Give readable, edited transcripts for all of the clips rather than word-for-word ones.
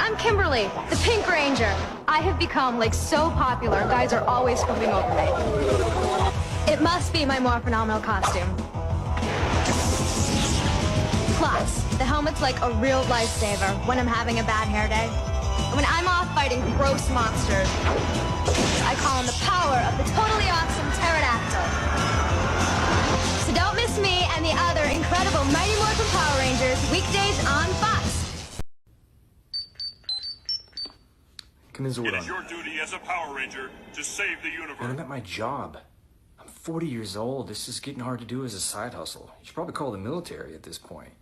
I'm Kimberly, the Pink Ranger. I have become, like, so popular, guys are always swooping over me. It must be my more phenomenal costume. Plus, the helmet's like a real lifesaver when I'm having a bad hair day. When I'm off fighting gross monsters, I call on the power of the totally awesome pterodactyl. So don't miss me and the other incredible Mighty Morphin Power Rangers weekdays on Fox. Come in, It is your duty as a Power Ranger to save the universe. Man, I'm at my job. I'm 40 years old. This is getting hard to do as a side hustle. You should probably call the military at this point.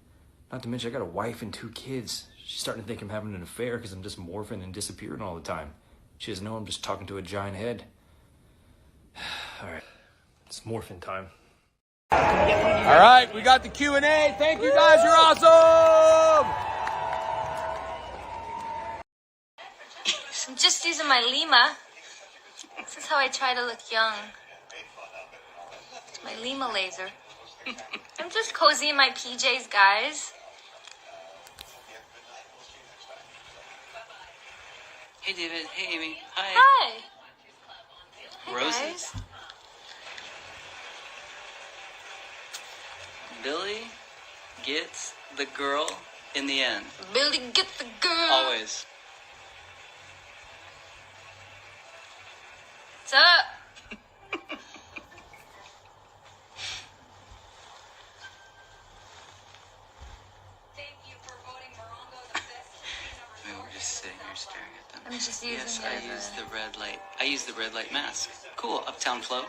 Not to mention, I got a wife and 2 kids. She's starting to think I'm having an affair because I'm just morphing and disappearing all the time. She doesn't know I'm just talking to a giant head. All right, it's morphin' time. All right, we got the Q&A. Thank you guys, you're awesome! I'm just using my Lima. This is how I try to look young. It's my Lima laser. I'm just cozy in my PJs, guys. Hey, David. Hey, Amy. Hi. Hi. Hey, Roses. guys. Billy gets the girl in the end. Billy, get the girl. Always. What's up? I mean, we're just sitting here staring at them. I'm just using Yes, it I as use a- the red light. I use the red light mask. Cool. Uptown Flow.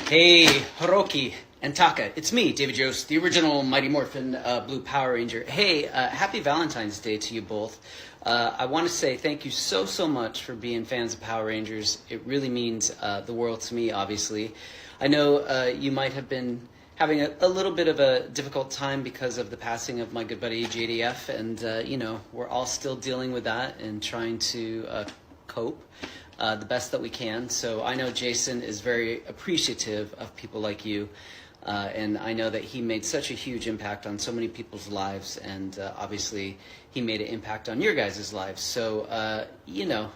Hey, Hiroki and Taka, it's me, Davidyost, the original Mighty Morphin Blue Power Ranger. Hey, happy Valentine's Day to you both. I want to say thank you so much for being fans of Power Rangers. It really means the world to me, obviously. I know you might have been having a little bit of a difficult time because of the passing of my good buddy JDF, and, you know, we're all still dealing with that and trying to cope the best that we can. So I know Jason is very appreciative of people like you, and I know that he made such a huge impact on so many people's lives, and obviously he made an impact on your guys' lives. So, you know,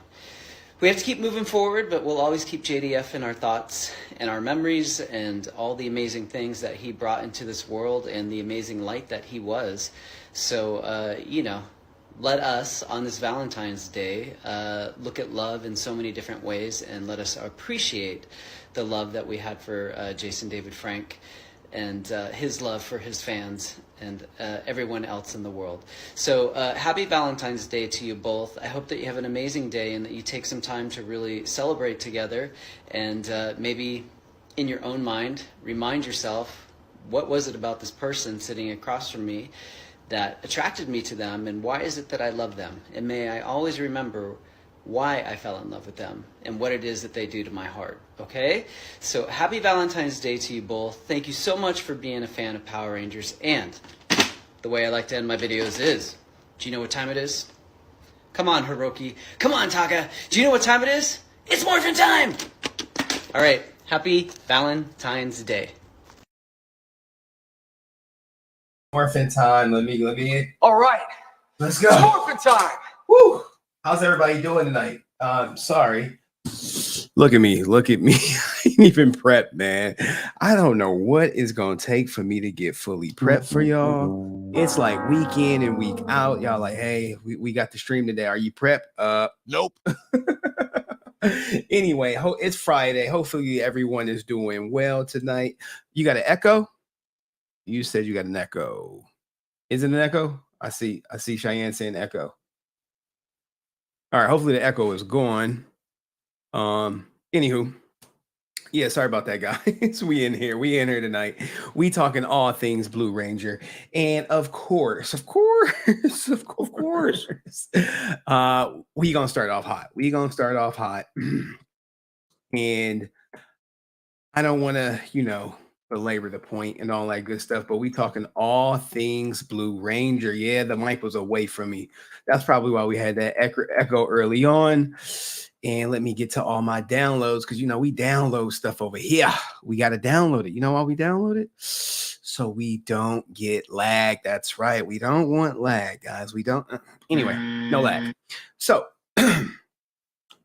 we have to keep moving forward, but we'll always keep JDF in our thoughts and our memories and all the amazing things that he brought into this world and the amazing light that he was. So, you know, let us, on this Valentine's Day, look at love in so many different ways, and let us appreciate the love that we had for Jason David Frank and his love for his fans and everyone else in the world. So happy Valentine's Day to you both. I hope that you have an amazing day and that you take some time to really celebrate together, and maybe in your own mind remind yourself, what was it about this person sitting across from me that attracted me to them, and why is it that I love them? And may I always remember why I fell in love with them and what it is that they do to my heart. Okay? So happy Valentine's Day to you both. Thank you so much for being a fan of Power Rangers. And the way I like to end my videos is, do you know what time it is? Come on, Hiroki. Come on, Taka. Do you know what time it is? It's morphin' time! All right. Happy Valentine's Day. Morphin time. Let me. All right, Let's go. it's morphin' time. Woo! How's everybody doing tonight? Sorry. Look at me. I ain't even prepped, man. I don't know what it's gonna take for me to get fully prepped for y'all. It's like week in and week out. Y'all like, hey, we got the stream today. Are you prepped? Nope. Anyway, it's Friday. Hopefully everyone is doing well tonight. You got an echo? You said you got an echo. Is it an echo? I see Cheyenne saying echo. All right, hopefully the echo is gone. Anywho, yeah, sorry about that, guys. We in here tonight. We talking all things Blue Ranger, and of course, we gonna start off hot. And I don't want to, belabor the point and all that good stuff, but we talking all things Blue Ranger. Yeah, the mic was away from me. That's probably why we had that echo early on. And let me get to all my downloads because, you know, we download stuff over here. We got to download it. You know why we download it? So we don't get lag. That's right. We don't want lag, guys. We don't. Anyway, no lag. So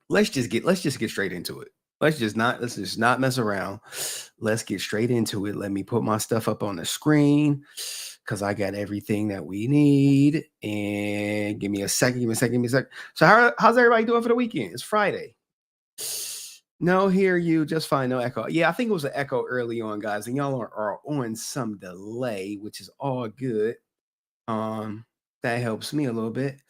let's just get straight into it. Let's just not mess around. Let's get straight into it. Let me put my stuff up on the screen because I got everything that we need. And give me a second. So how's everybody doing for the weekend? It's Friday. No, hear you just fine. No echo. Yeah, I think it was an echo early on, guys, and y'all are on some delay, which is all good. That helps me a little bit.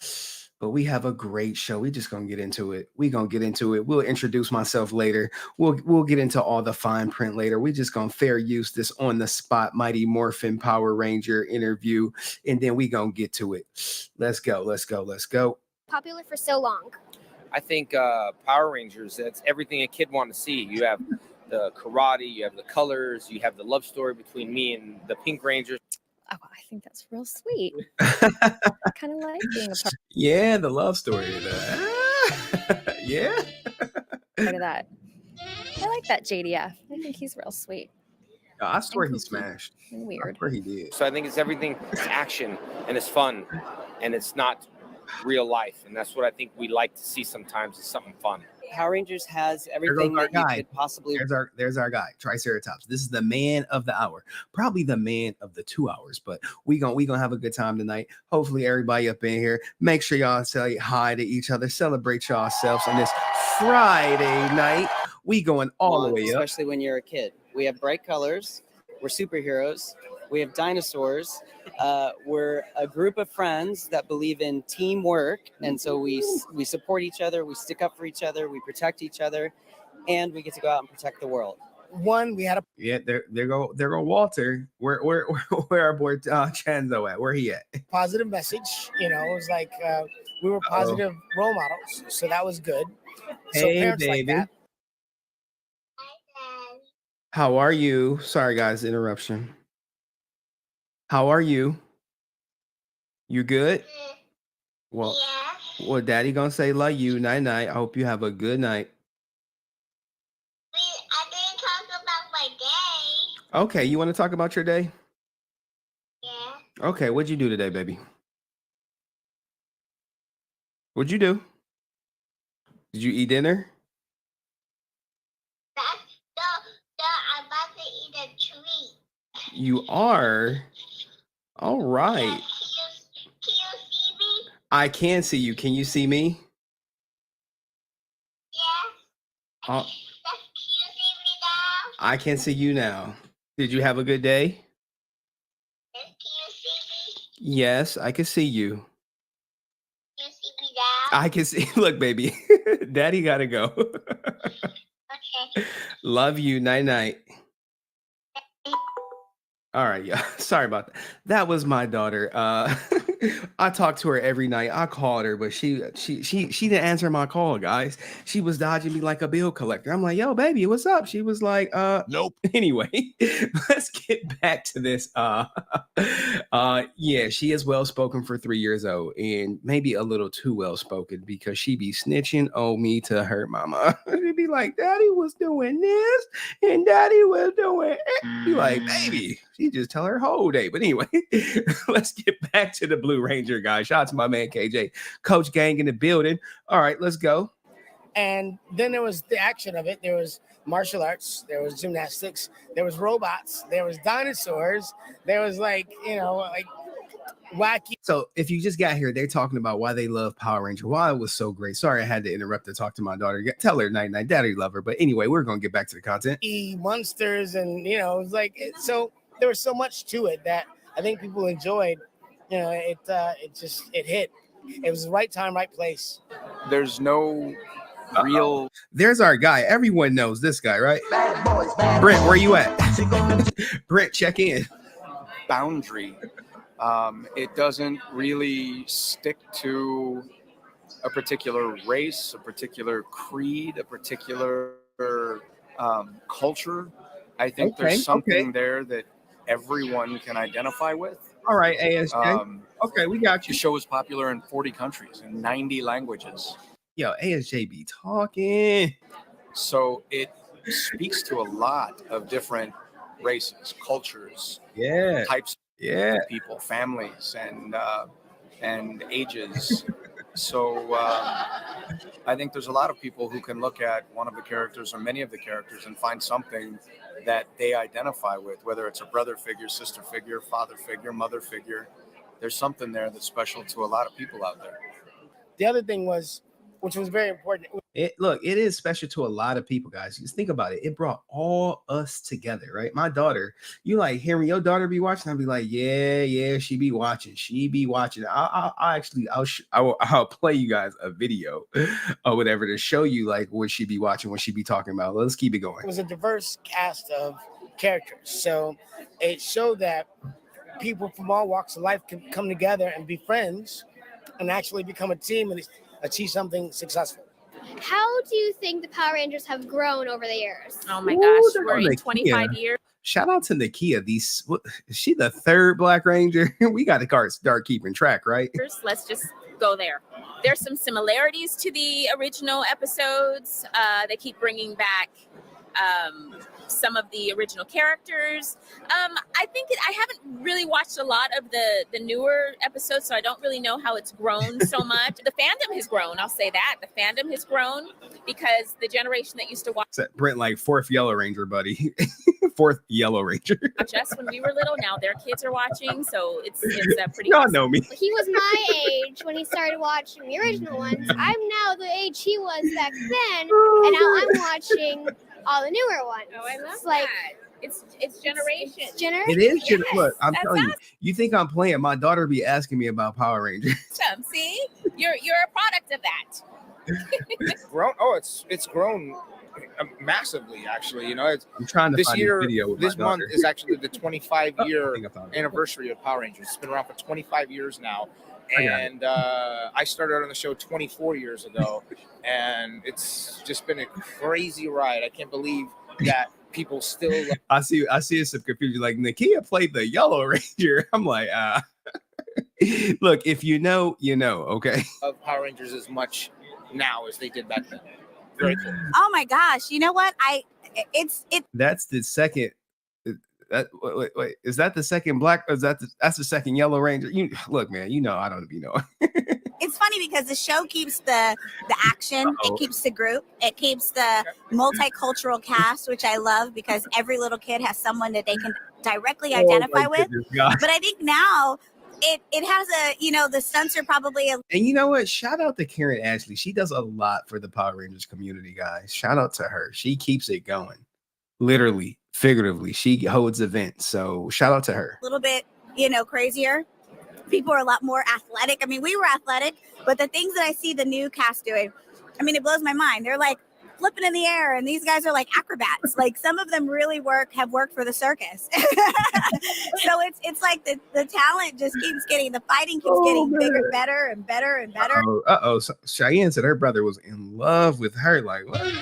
But we have a great show. We're just gonna get into it. We'll introduce myself later. We'll get into all the fine print later. We're just gonna fair use this on the spot Mighty Morphin Power Ranger interview, and then we gonna get to it. Let's go. Popular for so long. I think Power Rangers, that's everything a kid wants to see. You have the karate, you have the colors, you have the love story between me and the Pink Rangers. Oh, I think that's real sweet. I kind of like being a part Yeah, the love story. Yeah. of that. I like that JDF. I think he's real sweet I swear he smashed. and I weird. swear he did. So I think it's everything, it's action and it's fun and it's not real life. And that's what I think we like to see sometimes, is something fun. Power Rangers has There everything goes our that you guy. could possibly. There's our guy, Triceratops. This is the man of the hour, probably the man of the 2 hours, but we gonna have a good time tonight. Hopefully everybody up in here, make sure y'all say hi to each other, celebrate yourselves on this Friday night. We going all the way up. Especially when you're a kid. We have bright colors. We're superheroes. We have dinosaurs. We're a group of friends that believe in teamwork, and so we support each other. We stick up for each other. We protect each other, and we get to go out and protect the world. We had a There go Walter. Where our boy Chanzo at? Where he at? positive message. You know, it was like we were positive role models, so that was good. So Hey, parents like baby. that. How are you? Sorry, guys, interruption. How are you? You good? Well, Daddy gonna say love you. Night night. I hope you have a good night. I didn't talk about my day. Okay, you want to talk about your day? Yeah. Okay, what'd you do today, baby? What'd you do? Did you eat dinner? I'm about to eat a treat. You are? All right. Can you see me? I can see you. Can you see me? Yeah. Oh, Can you see me now? I can see you now. Did you have a good day? Can you see me? Yes, I can see you. Can you see me now? I can see. Look, baby, Daddy gotta go. Okay. Love you. Night night. All right, yeah. Sorry about that. That was my daughter. I talk to her every night. I called her, but she didn't answer my call, guys. She was dodging me like a bill collector. I'm like, yo, baby, what's up? She was like, nope. Anyway, let's get back to this. Yeah, she is well spoken for 3 years old, and maybe a little too well spoken because she be snitching on me to her mama. She'd be like, Daddy was doing this, and Daddy was doing it. Be like, baby, she just tell her whole day. But anyway, let's get back to the Blue Ranger guy. Shout out to my man KJ, Coach Gang in the building. All right, let's go. And then there was the action of it. There was martial arts. There was gymnastics. There was robots. There was dinosaurs. There was like wacky. So if you just got here, they're talking about why they love Power Ranger, why it was so great. Sorry, I had to interrupt to talk to my daughter. Tell her night night, Daddy love her. But anyway, we're gonna get back to the content. Monsters, and it was like so. There was so much to it that I think people enjoyed. It hit. It was the right time, right place. There's no real. There's our guy. Everyone knows this guy, right? Brent, where you at? Brent, check in. Boundary. It doesn't really stick to a particular race, a particular creed, a particular culture. I think there's something there that everyone can identify with. All right, ASJ. Okay, we got you. The show is popular in 40 countries and 90 languages. Yo, ASJ be talking. So it speaks to a lot of different races, cultures, Yeah. types Yeah. of people, families, and ages. So I think there's a lot of people who can look at one of the characters or many of the characters and find something that they identify with, whether it's a brother figure, sister figure, father figure, mother figure. There's something there that's special to a lot of people out there. The other thing was, which was very important. It is special to a lot of people, guys. Just think about it. It brought all us together, right? My daughter, you like Henry, your daughter be watching. I'll be like, yeah, she be watching. I'll play you guys a video or whatever to show you like what she be watching, what she be talking about. Let's keep it going. It was a diverse cast of characters, so it showed that people from all walks of life can come together and be friends and actually become a team and achieve something successful. How do you think the Power Rangers have grown over the years? Oh my gosh, we're in 25 years. Shout out to Nakia. Is she the third Black Ranger? We got to start keeping track, right? Let's just go there. There's some similarities to the original episodes. They keep bringing back some of the original characters. I think I haven't really watched a lot of the newer episodes, so I don't really know how it's grown so much. The fandom has grown. I'll say that. The fandom has grown because the generation that used to watch Brent, like fourth Yellow Ranger, buddy. Fourth Yellow Ranger. us when we were little, now their kids are watching, so it's pretty Y'all awesome. know me. He was my age when he started watching the original ones. I'm now the age he was back then, and now I'm watching all the newer ones. Oh, I love It's like that. It's generation. It is. Yes, Look, I'm that's telling you. You think I'm playing? My daughter be asking me about Power Rangers. awesome. See, you're a product of that. It's grown. Oh, it's grown massively. Actually, I'm trying to this find year. this video with This my month daughter. is actually the 25-year I think I found it. anniversary of Power Rangers. It's been around for 25 years now, I got it. and I started on the show 24 years ago, and it's just been a crazy ride. I can't believe that people still. I see some confusion. Like Nakia played the Yellow Ranger. I'm like, look, if you know, you know. Okay. Of Power Rangers as much now as they did back then. Very cool. Oh my gosh! You know what? That's the second. Wait, is that the second Black? Or is that's the second Yellow Ranger? You look, man. You know, I don't be knowing. It's funny because the show keeps the action. Uh-oh. It keeps the group. It keeps the multicultural cast, which I love because every little kid has someone that they can directly identify with. goodness, God. But I think now it has the stunts are probably And you know what? Shout out to Karen Ashley. She does a lot for the Power Rangers community, guys. Shout out to her. She keeps it going. Literally, figuratively. She holds events. So shout out to her. a little bit, crazier. People are a lot more athletic. I mean, we were athletic, but the things that I see the new cast doing, I mean, it blows my mind. They're like flipping in the air, and these guys are like acrobats. Like some of them really have worked for the circus. So it's like the talent just keeps getting, the fighting keeps getting bigger, better, and better and better. So Cheyenne said her brother was in love with her. Like, what?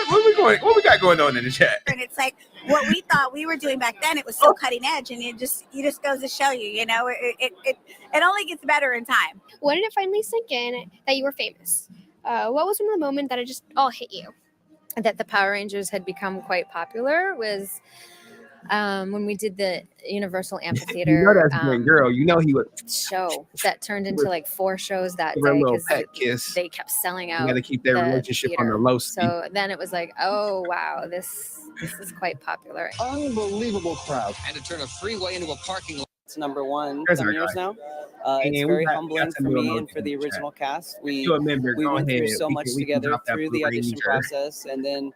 What we got going on in the chat? And it's like what we thought we were doing back then. It was so cutting edge, and it just goes to show you, it only gets better in time. When did it finally sink in that you were famous? What was one of the moments that it just all hit you? That the Power Rangers had become quite popular was when we did the Universal Amphitheater You know that's my girl. You know he was show that turned into like 4 shows that Give her a day little because pet kiss. they kept selling out. You got to keep their the relationship on the theater. low speed. So then it was like, oh wow, this is quite popular. Unbelievable crowd. And to turn a freeway into a parking lot. It's number one There's some our years guy. now. And It's we very got humbling some for real me emotion and for in the the chat. original cast. We You a member, we go went through ahead. so We much can together drop that through the Blue audition Ranger. process, and then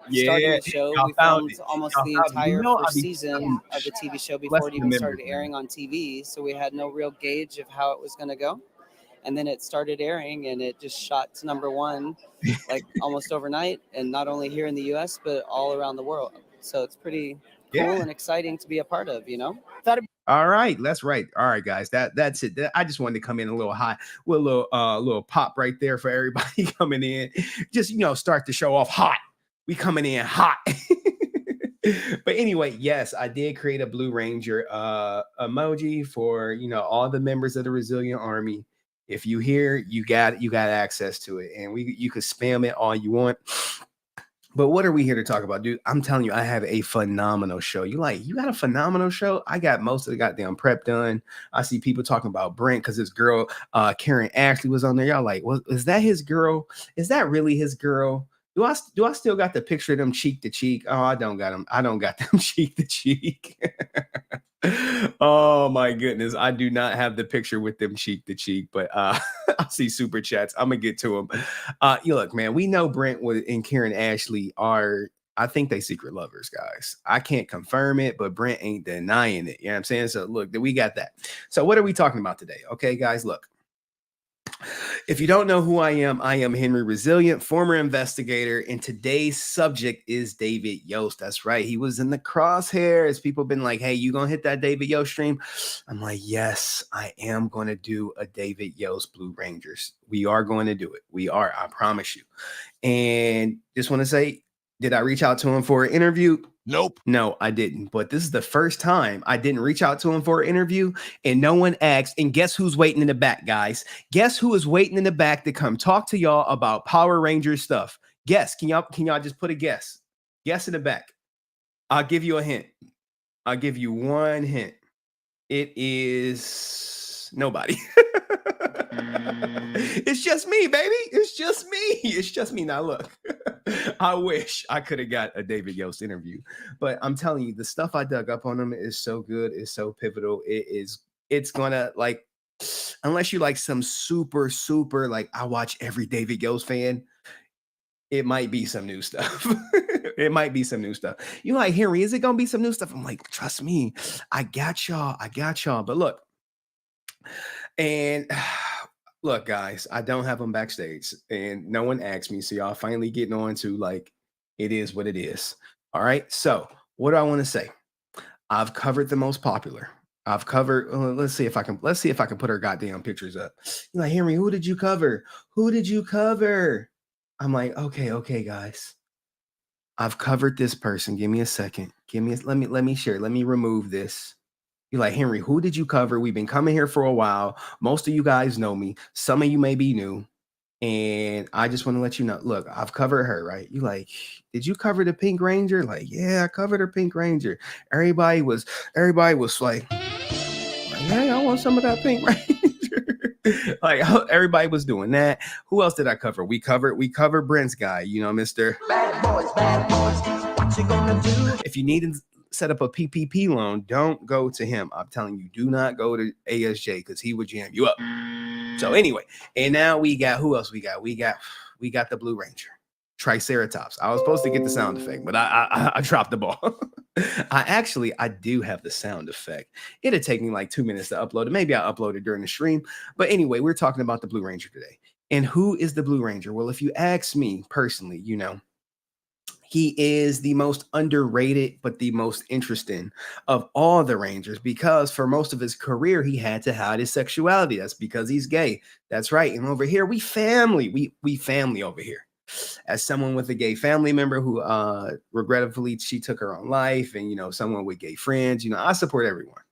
Yeah, starting the show. y'all We found filmed it. almost Y'all the found it. entire You know, first I be- season of the TV show Bless before it the even members, started man. airing on TV, so we had no real gauge of how it was going to go. And then it started airing, and it just shot to number one like almost overnight, and not only here in the U.S. but all around the world. So it's pretty cool Yeah. and exciting to be a part of. All right, that's right. All right, guys, that's it. I just wanted to come in a little hot with a little pop right there for everybody coming in. Just start the show off hot. We coming in hot. But anyway, yes, I did create a Blue Ranger emoji for all the members of the Resilient Army. If you hear, you got access to it, and you could spam it all you want. But what are we here to talk about, dude? I'm telling you, I have a phenomenal show. You got a phenomenal show? I got most of the goddamn prep done. I see people talking about Brent because his girl, Karen Ashley, was on there. Y'all like, well, is that his girl? Is that really his girl? Do I still got the picture of them cheek to cheek? Oh, I don't got them. I don't got them cheek to cheek. Oh my goodness. I do not have the picture with them cheek to cheek, but I see super chats. I'm gonna get to them. You look, man, we know Brent and Karen Ashley are, I think they secret lovers, guys. I can't confirm it, but Brent ain't denying it. You know what I'm saying? So look, we got that. So what are we talking about today? Okay, guys, look. If you don't know who I am HenryResilient, former investigator, and today's subject is Davidyost. That's right. He was in the crosshairs. People have been like, hey, you gonna hit that Davidyost stream? I'm like, yes, I am going to do a Davidyost Blue Rangers. We are going to do it. We are, I promise you. And just want to say, did I reach out to him for an interview? Nope. No, I didn't. But this is the first time I didn't reach out to him for an interview and no one asked. And guess who's waiting in the back, guys? Guess who is waiting in the back to come talk to y'all about Power Rangers stuff? Guess. Can y'all just put a guess? Guess in the back. I'll give you a hint. I'll give you one hint. It is nobody. It's just me, baby. It's just me. It's just me. Now look, I wish I could have got a Davidyost interview, but I'm telling you, the stuff I dug up on him is so good. It's so pivotal. It's gonna, like, unless you like some super, like, I watch every Davidyost fan, it might be some new stuff. It might be some new stuff. You like, Henry, is it gonna be some new stuff? I'm like, trust me, I got y'all. But look, and look, guys, I don't have them backstage, and no one asked me, so y'all finally getting on to, like, it is what it is. All right. So what do I want to say? I've covered the most popular. I've covered. Let's see if I can put her goddamn pictures up. You're like, Henry, who did you cover? Who did you cover? I'm like, okay, guys. I've covered this person. Give me a second. Let me share. Let me remove this. You're like, Henry, who did you cover? We've been coming here for a while. Most of you guys know me. Some of you may be new. And I just want to let you know, look, I've covered her, right? You like, did you cover the Pink Ranger? Like, yeah, I covered her Pink Ranger. Everybody was like, hey, I want some of that Pink Ranger. Like, everybody was doing that. Who else did I cover? We covered Brent's guy, you know, Mr. Bad boys, what you gonna do? If you need to set up a PPP loan, don't go to him. I'm telling you, do not go to ASJ because he would jam you up. So anyway, and now we got, who else we got? We got the Blue Ranger, Triceratops. I was supposed to get the sound effect, but I dropped the ball. I do have the sound effect. It'll take me like 2 minutes to upload it. Maybe I'll upload it during the stream. But anyway, we're talking about the Blue Ranger today. And who is the Blue Ranger? Well, if you ask me personally, you know, he is the most underrated, but the most interesting of all the Rangers, because for most of his career, he had to hide his sexuality. That's because he's gay. That's right. And over here, we family. We family over here. As someone with a gay family member who regrettably, she took her own life, and, you know, someone with gay friends, you know, I support everyone,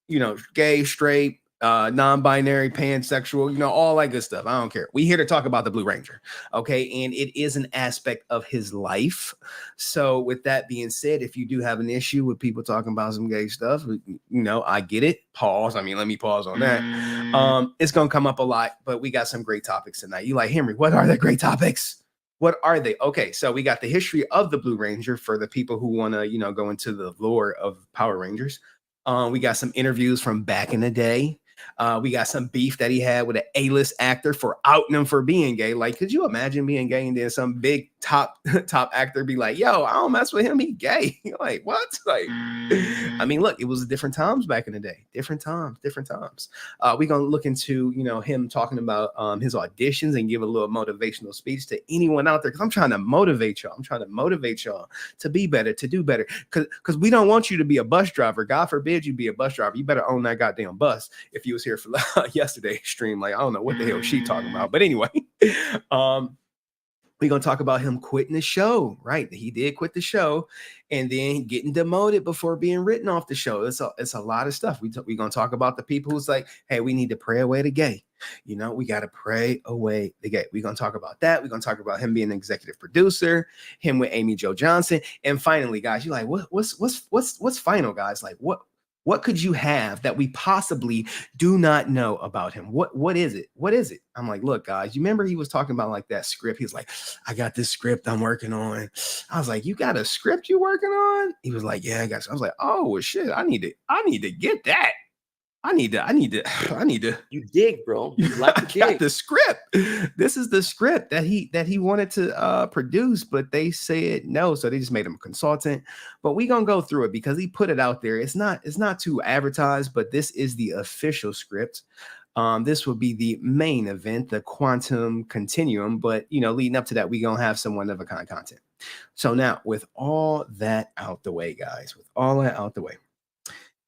you know, gay, straight, non-binary, pansexual, you know, all that good stuff. I don't care. We here to talk about the Blue Ranger. Okay. And it is an aspect of his life. So with that being said, if you do have an issue with people talking about some gay stuff, you know, I get it. Pause. I mean, let me pause on that. It's going to come up a lot, but we got some great topics tonight. You like, Henry, what are the great topics? What are they? Okay. So we got the history of the Blue Ranger for the people who want to, you know, go into the lore of Power Rangers. We got some interviews from back in the day. We got some beef that he had with an A-list actor for outing him for being gay. Like, could you imagine being gay and then some big top actor be like, yo, I don't mess with him, he gay? You're like, what? Like, I mean, look, it was different times back in the day. Different times. We're going to look into, you know, him talking about his auditions and give a little motivational speech to anyone out there, because I'm trying to motivate y'all. I'm trying to motivate y'all to be better, to do better, because we don't want you to be a bus driver. God forbid you be a bus driver. You better own that goddamn bus. If you was here for yesterday's stream, like, I don't know what the hell she talking about, but anyway, We're going to talk about him quitting the show, right? He did quit the show and then getting demoted before being written off the show. It's a lot of stuff. We're going to talk about the people who's like, hey, we need to pray away the gay. You know, we got to pray away the gay. We're going to talk about that. We're going to talk about him being an executive producer, him with Amy Jo Johnson. And finally, guys, you're like, what's final, guys? Like, what could you have that we possibly do not know about him? What is it? What is it? I'm like, look, guys, you remember he was talking about like that script? He was like, I got this script I'm working on. I was like, you got a script you working on? He was like, yeah, I got. I was like, oh well, shit, I need to get that. I need to. You dig, bro. You like to dig. Got the script. This is the script that he wanted to produce, but they said no, so they just made him a consultant. But we gonna go through it because he put it out there. It's not too advertised, but this is the official script. This will be the main event, the Quantum Continuum. But you know, leading up to that, we gonna have some one of a kind content. So now, with all that out the way, guys, with all that out the way.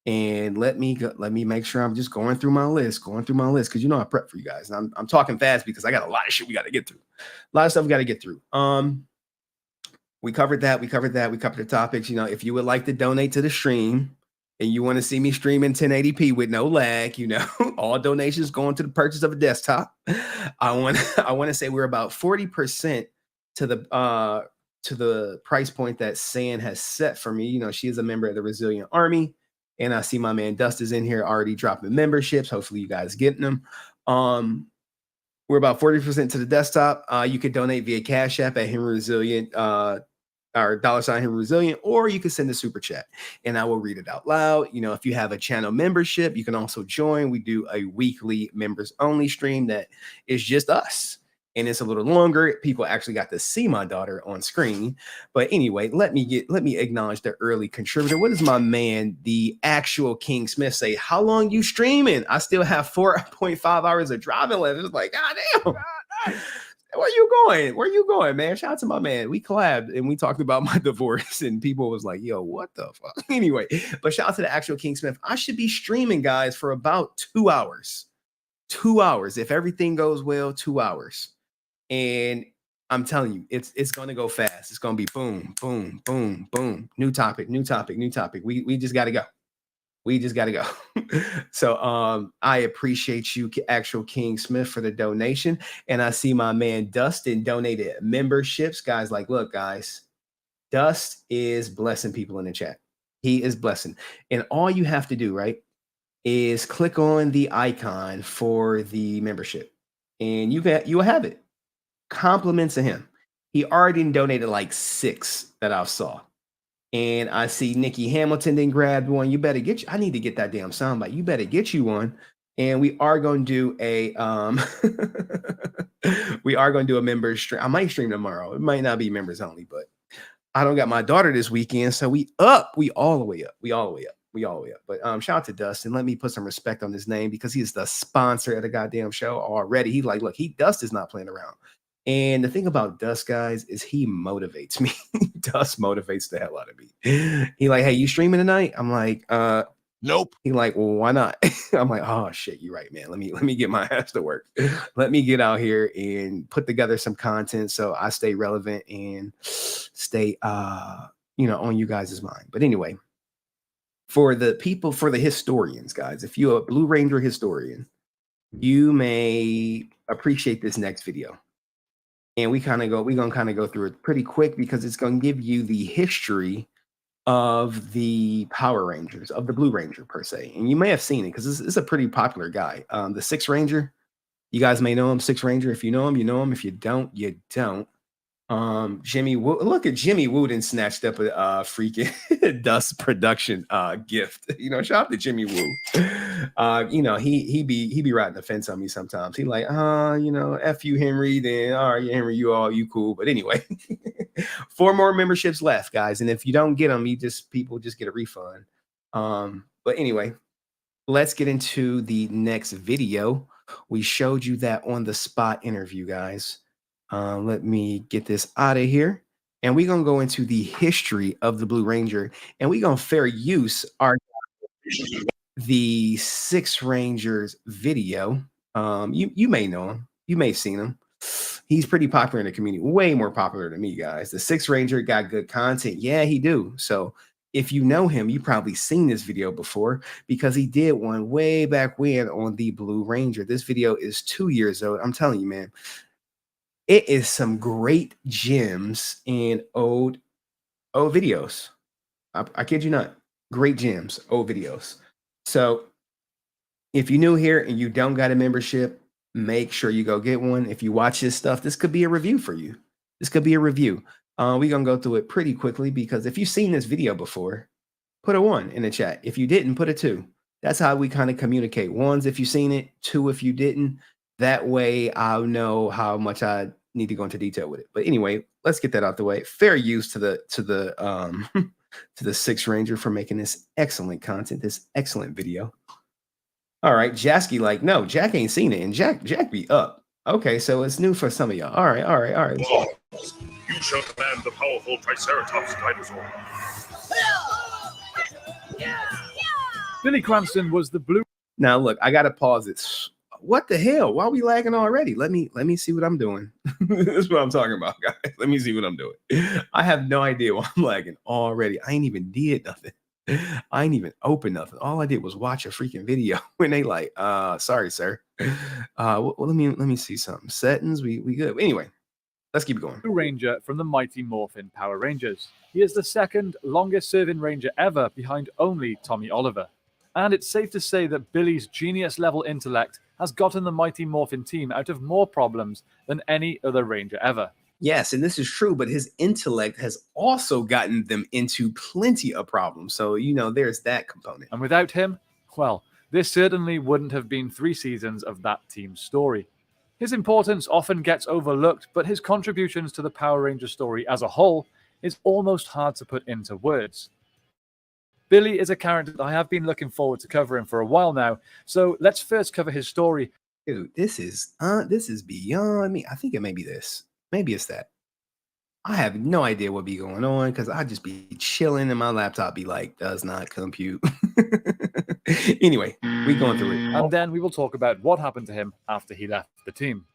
And let me make sure I'm just going through my list, because you know I prep for you guys. And I'm talking fast because I got a lot of shit we got to get through. A lot of stuff we got to get through. We covered that. We covered the topics. You know, if you would like to donate to the stream and you want to see me stream in 1080p with no lag, you know, all donations going to the purchase of a desktop. I want to say we're about 40% to the price point that San has set for me. You know, she is a member of the Resilient Army. And I see my man Dust is in here already dropping memberships. Hopefully you guys getting them. We're about 40% to the desktop. You could donate via Cash App at HenryResilient, or $HenryResilient, or you can send a super chat and I will read it out loud. You know, if you have a channel membership, you can also join. We do a weekly members only stream that is just us. And it's a little longer. People actually got to see my daughter on screen. But anyway, let me acknowledge the early contributor. What does my man, the actual King Smith, say? How long you streaming? I still have 4.5 hours of driving left. It's like, God damn. Where you going, man? Shout out to my man. We collabed and we talked about my divorce and people was like, yo, what the fuck? Anyway, but shout out to the actual King Smith. I should be streaming, guys, for about 2 hours. 2 hours. If everything goes well, 2 hours. And I'm telling you, it's going to go fast. It's going to be boom, boom, boom, boom. New topic. We just got to go. So I appreciate you, actual King Smith, for the donation. And I see my man Dustin donated memberships. Guys, like, look, guys, Dust is blessing people in the chat. He is blessing. And all you have to do, right, is click on the icon for the membership. And you will have it. Compliments to him. He already donated like 6 that I saw. And I see Nikki Hamilton then grabbed one. You better get I need to get that damn soundbite. You better get you one. And we are going to do a members stream. I might stream tomorrow. It might not be members only, but I don't got my daughter this weekend. So we all the way up. But shout out to Dustin. Let me put some respect on his name because he's the sponsor of the goddamn show already. He like, look, Dust is not playing around. And the thing about Dust, guys, is he motivates me. Dust motivates the hell out of me. He like, hey, you streaming tonight? I'm like, nope. He like, well, why not? I'm like, oh shit, you're right, man. Let me get my ass to work. Let me get out here and put together some content so I stay relevant and stay on you guys' mind. But anyway, for the historians, guys, if you're a Blue Ranger historian, you may appreciate this next video. And we're gonna go through it pretty quick because it's gonna give you the history of the Power Rangers, of the Blue Ranger per se. And you may have seen it because this is a pretty popular guy. The Sixth Ranger, you guys may know him, Sixth Ranger. If you know him, you know him. If you don't, you don't. Jimmy Woo, look at Jimmy Wooden snatched up a freaking Dust production gift. You know, shout out to Jimmy Woo. He be riding the fence on me sometimes. He like, F you, Henry, then all right, Henry, you cool. But anyway, 4 more memberships left, guys. And if you don't get them, people just get a refund. But anyway, let's get into the next video. We showed you that on the spot interview, guys. Let me get this out of here. And we're going to go into the history of the Blue Ranger. And we're going to fair use the Six Rangers video. You may know him. You may have seen him. He's pretty popular in the community, way more popular than me, guys. The Sixth Ranger got good content. Yeah, he do. So if you know him, you probably seen this video before because he did one way back when on the Blue Ranger. This video is 2 years old. I'm telling you, man, it is some great gems in old videos. I kid you not. Great gems, old videos. So if you're new here and you don't got a membership, make sure you go get one. If you watch this stuff, this could be a review for you. This could be a review. We're going to go through it pretty quickly because if you've seen this video before, put a 1 in the chat. If you didn't, put a 2. That's how we kind of communicate. 1s if you've seen it, 2 if you didn't. That way I'll know how much I need to go into detail with it. But anyway, let's get that out the way. Fair use to the to the Sixth Ranger for making this excellent content, this excellent video. All right, Jasky, like, no, Jack ain't seen it, and Jack be up. Okay, so it's new for some of y'all. All right. Whoa. You shall command the powerful Triceratops dinosaur. Billy Cranston was the blue. Now look, I gotta pause it. What the hell? Why are we lagging already? Let me see what I'm doing. That's what I'm talking about, guys. Let me see what I'm doing. I have no idea why I'm lagging already. I ain't even did nothing. I ain't even opened nothing. All I did was watch a freaking video when they like, sorry, sir. Well, let me see something. Settings, we good. Anyway, let's keep going. Blue Ranger from the Mighty Morphin Power Rangers. He is the second longest serving Ranger ever, behind only Tommy Oliver. And it's safe to say that Billy's genius level intellect has gotten the Mighty Morphin team out of more problems than any other Ranger ever. Yes, and this is true, but his intellect has also gotten them into plenty of problems. So, there's that component. And without him, well, this certainly wouldn't have been 3 seasons of that team's story. His importance often gets overlooked, but his contributions to the Power Ranger story as a whole is almost hard to put into words. Billy is a character that I have been looking forward to covering for a while now, so let's first cover his story. Dude, this is beyond me. I think it may be this. Maybe it's that. I have no idea what be going on because I just be chilling and my laptop be like, does not compute. Anyway, we going through it. And then we will talk about what happened to him after he left the team.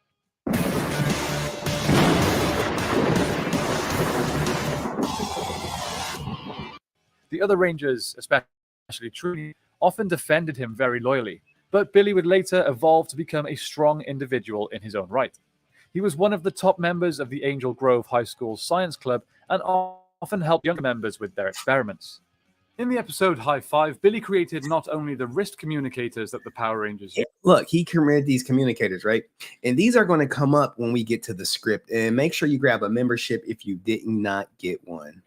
The other Rangers, especially Trudy, often defended him very loyally, but Billy would later evolve to become a strong individual in his own right. He was one of the top members of the Angel Grove High School Science Club and often helped younger members with their experiments. In the episode High Five, Billy created not only the wrist communicators that the Power Rangers used. Look, he created these communicators, right? And these are going to come up when we get to the script. And make sure you grab a membership if you did not get one.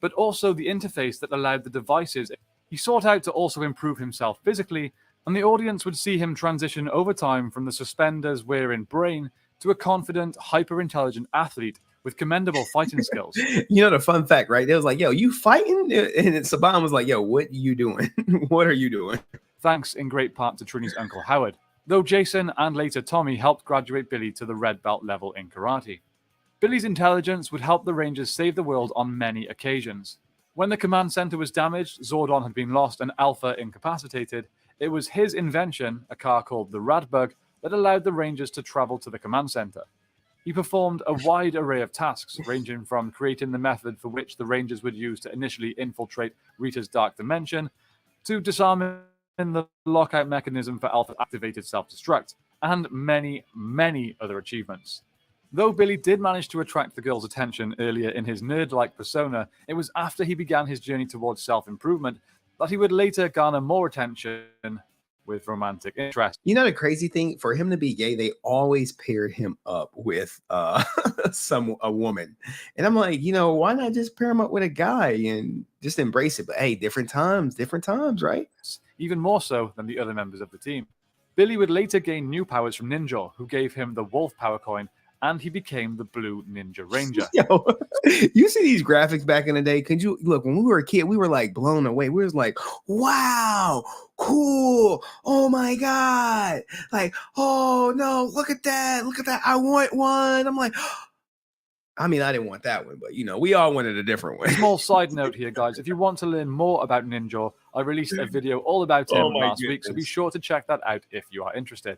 But also the interface that allowed the devices. He sought out to also improve himself physically, and the audience would see him transition over time from the suspenders wearing brain to a confident, hyper-intelligent athlete with commendable fighting skills. The fun fact, right? They was like, yo, you fighting? And Saban was like, yo, what are you doing? What are you doing? Thanks in great part to Trini's uncle Howard, though Jason and later Tommy helped graduate Billy to the red belt level in karate. Billy's intelligence would help the Rangers save the world on many occasions. When the command center was damaged, Zordon had been lost, and Alpha incapacitated, it was his invention, a car called the Radbug, that allowed the Rangers to travel to the command center. He performed a wide array of tasks, ranging from creating the method for which the Rangers would use to initially infiltrate Rita's dark dimension, to disarming the lockout mechanism for Alpha-activated self-destruct, and many, many other achievements. Though Billy did manage to attract the girls' attention earlier in his nerd-like persona, it was after he began his journey towards self-improvement that he would later garner more attention with romantic interest. The crazy thing, for him to be gay, they always paired him up with a woman. And I'm like, why not just pair him up with a guy and just embrace it? But hey, different times, right? Even more so than the other members of the team. Billy would later gain new powers from Ninja, who gave him the Wolf Power Coin, and he became the Blue Ninja Ranger. Yo, you see these graphics back in the day? Could you look, when we were a kid, we were like blown away. We was like, wow, cool. Oh my God. Like, oh no, look at that. I want one. I'm like, I didn't want that one, but we all wanted a different one. Small side note here, guys. If you want to learn more about Ninja, I released a video all about him last week, so be sure to check that out if you are interested.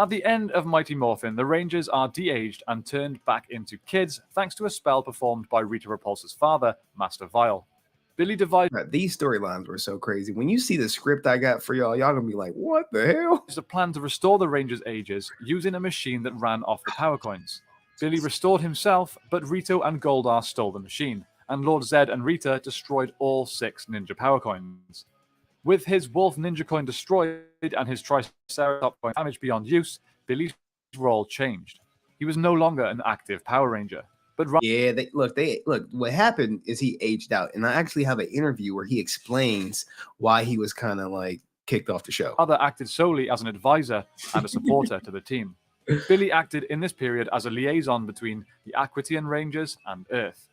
At the end of Mighty Morphin, the Rangers are de-aged and turned back into kids thanks to a spell performed by Rita Repulsa's father, Master Vile. Billy devised these storylines were so crazy. When you see the script I got for y'all gonna be like, what the hell? a plan to restore the Rangers' ages using a machine that ran off the power coins. Billy restored himself, but Rito and Goldar stole the machine, and Lord Zed and Rita destroyed all 6 ninja power coins. With his Wolf Ninja coin destroyed and his Triceratops coin damaged beyond use, Billy's role changed. He was no longer an active Power Ranger. But yeah, look. What happened is he aged out, and I actually have an interview where he explains why he was kind of like kicked off the show. Rather acted solely as an advisor and a supporter to the team. Billy acted in this period as a liaison between the Aquitian Rangers and Earth.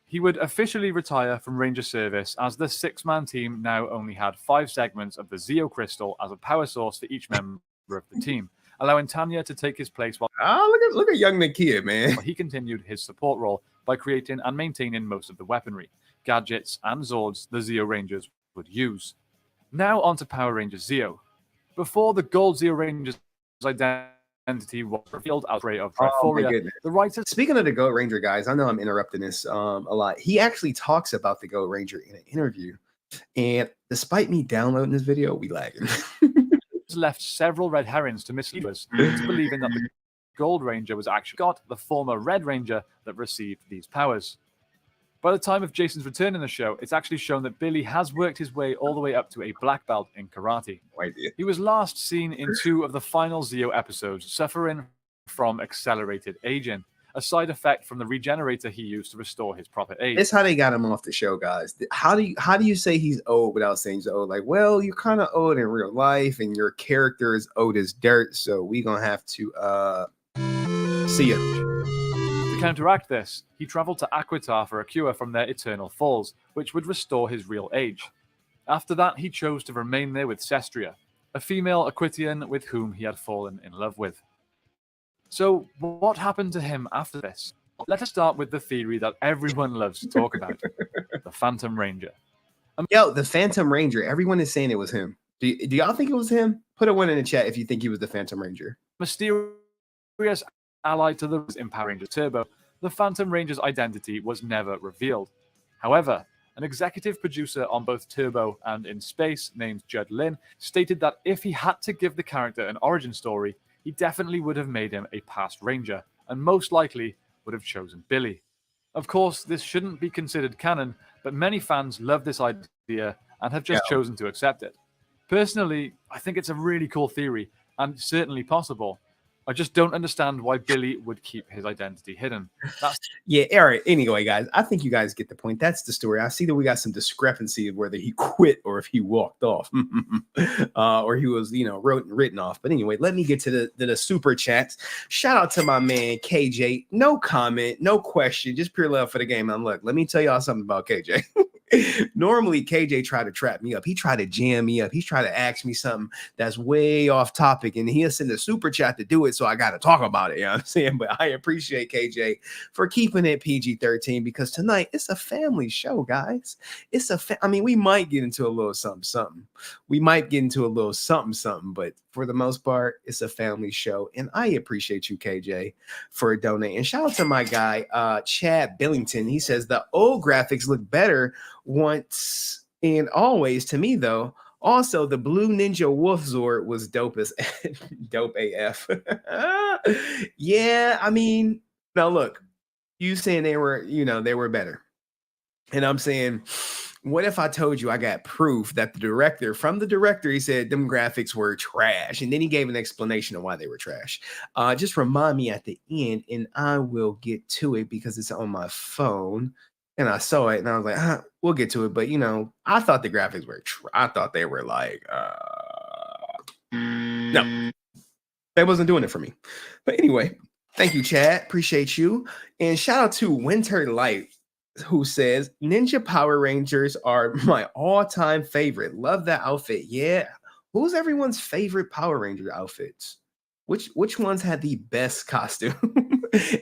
He would officially retire from Ranger service as the 6-man team now only had 5 segments of the Zeo Crystal as a power source for each member of the team, allowing Tanya to take his place while look at young Nakia, man. He continued his support role by creating and maintaining most of the weaponry, gadgets, and Zords the Zeo Rangers would use. Now on to Power Rangers Zeo. Before the Gold Zeo Rangers identity was revealed as Ray of Triforia, the writer... Speaking of the Gold Ranger, guys, I know I'm interrupting this a lot. He actually talks about the Gold Ranger in an interview, and despite me downloading this video, we lagging. left several red herrings to mislead us into believing that the Gold Ranger was actually the former Red Ranger that received these powers. By the time of Jason's return in the show, it's actually shown that Billy has worked his way all the way up to a black belt in karate. He was last seen in 2 of the final Zeo episodes, suffering from accelerated aging, a side effect from the regenerator he used to restore his proper age. It's how they got him off the show, guys. How do you say he's old without saying he's old? Like, well, you're kind of old in real life, and your character is old as dirt, so we gonna have to see ya. To counteract this, he traveled to Aquitar for a cure from their eternal falls, which would restore his real age. After that, he chose to remain there with Cestria, a female Aquitian with whom he had fallen in love with. So, what happened to him after this? Let us start with the theory that everyone loves to talk about, the Phantom Ranger. Yo, the Phantom Ranger, everyone is saying it was him. Do y'all think it was him? Put a 1 in the chat if you think he was the Phantom Ranger. Mysterious ally to the in Power Rangers Turbo, the Phantom Ranger's identity was never revealed. However, an executive producer on both Turbo and in Space named Judd Lin stated that if he had to give the character an origin story, he definitely would have made him a past Ranger, and most likely would have chosen Billy. Of course, this shouldn't be considered canon, but many fans love this idea and have just chosen to accept it. Personally, I think it's a really cool theory, and certainly possible. I just don't understand why Billy would keep his identity hidden. Yeah, all right. Anyway, guys, I think you guys get the point. That's the story. I see that we got some discrepancy of whether he quit or if he walked off, or he was, written off. But anyway, let me get to the super chats. Shout out to my man KJ. No comment, no question, just pure love for the game. And look, let me tell y'all something about KJ. Normally, KJ tried to trap me up. He tried to jam me up. He's trying to ask me something that's way off topic, and he'll send a super chat to do it. So I got to talk about it. You know what I'm saying? But I appreciate KJ for keeping it PG-13 because tonight it's a family show, guys. We might get into a little something. But for the most part, it's a family show, and I appreciate you, KJ, for donating. Shout out to my guy, Chad Billington. He says the old graphics look better once and always to me, though. Also, the Blue Ninja Wolf Zord was dope AF. Yeah, now look, you saying they were better, and I'm saying, what if I told you I got proof that the director, he said them graphics were trash, and then he gave an explanation of why they were trash. Just remind me at the end, and I will get to it because it's on my phone. And I saw it, and I was like, we'll get to it. But, I thought the graphics were I thought they were like, no. They wasn't doing it for me. But anyway, thank you, Chad. Appreciate you. And shout out to Winter Light, who says, Ninja Power Rangers are my all-time favorite. Love that outfit. Yeah. Who's everyone's favorite Power Ranger outfits? Which ones had the best costume?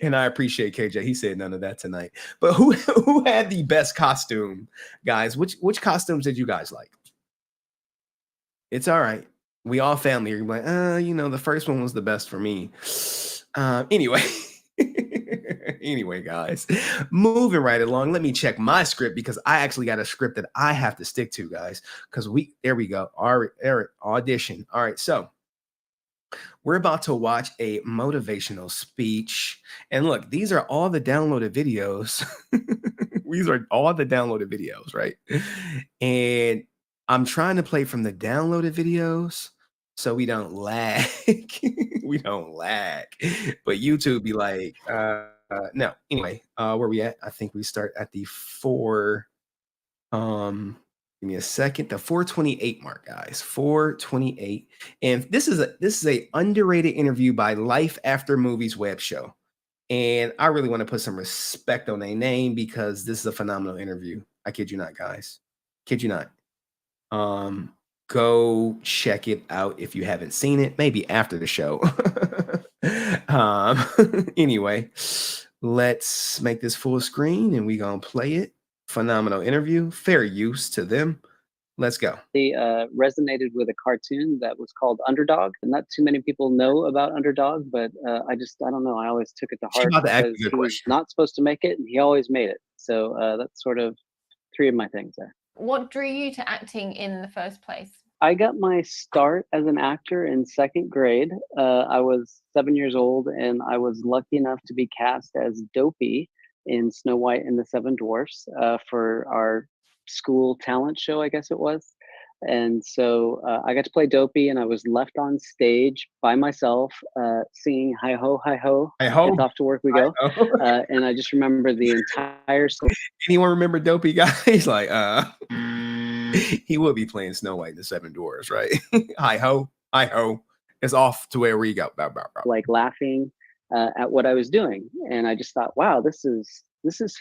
And I appreciate KJ. He said none of that tonight. But who had the best costume, guys? Which costumes did you guys like? It's all right. We all family. You're like, the first one was the best for me. Anyway. Anyway, guys, moving right along. Let me check my script because I actually got a script that I have to stick to, guys. Because there we go. All right, Eric, audition. All right, so we're about to watch a motivational speech. And look, these are all the downloaded videos. These are all the downloaded videos, right? And I'm trying to play from the downloaded videos so we don't lag. We don't lag. But YouTube be like, no. Anyway, where we at? I think we start at the 4. Give me a second. The 428 mark, guys. 428. And this is a underrated interview by Life After Movies web show. And I really want to put some respect on their name because this is a phenomenal interview. I kid you not, guys. Kid you not. Go check it out if you haven't seen it, maybe after the show. Anyway, let's make this full screen and we're gonna play it. Phenomenal interview, fair use to them. Let's go. They resonated with a cartoon that was called Underdog. And not too many people know about Underdog, but I don't know. I always took it to heart because he was not supposed to make it and he always made it. So that's sort of 3 of my things there. What drew you to acting in the first place? I got my start as an actor in 2nd grade. I was 7 years old and I was lucky enough to be cast as Dopey in Snow White and the 7 Dwarfs for our school talent show, I guess it was. And so I got to play Dopey and I was left on stage by myself singing hi ho, it's off to work we go. And I just remember the entire story. Anyone remember Dopey, guys? Like he will be playing Snow White and the 7 Dwarfs, right? Hi ho, it's off to where we go. Like laughing at what I was doing. And I just thought, wow, this is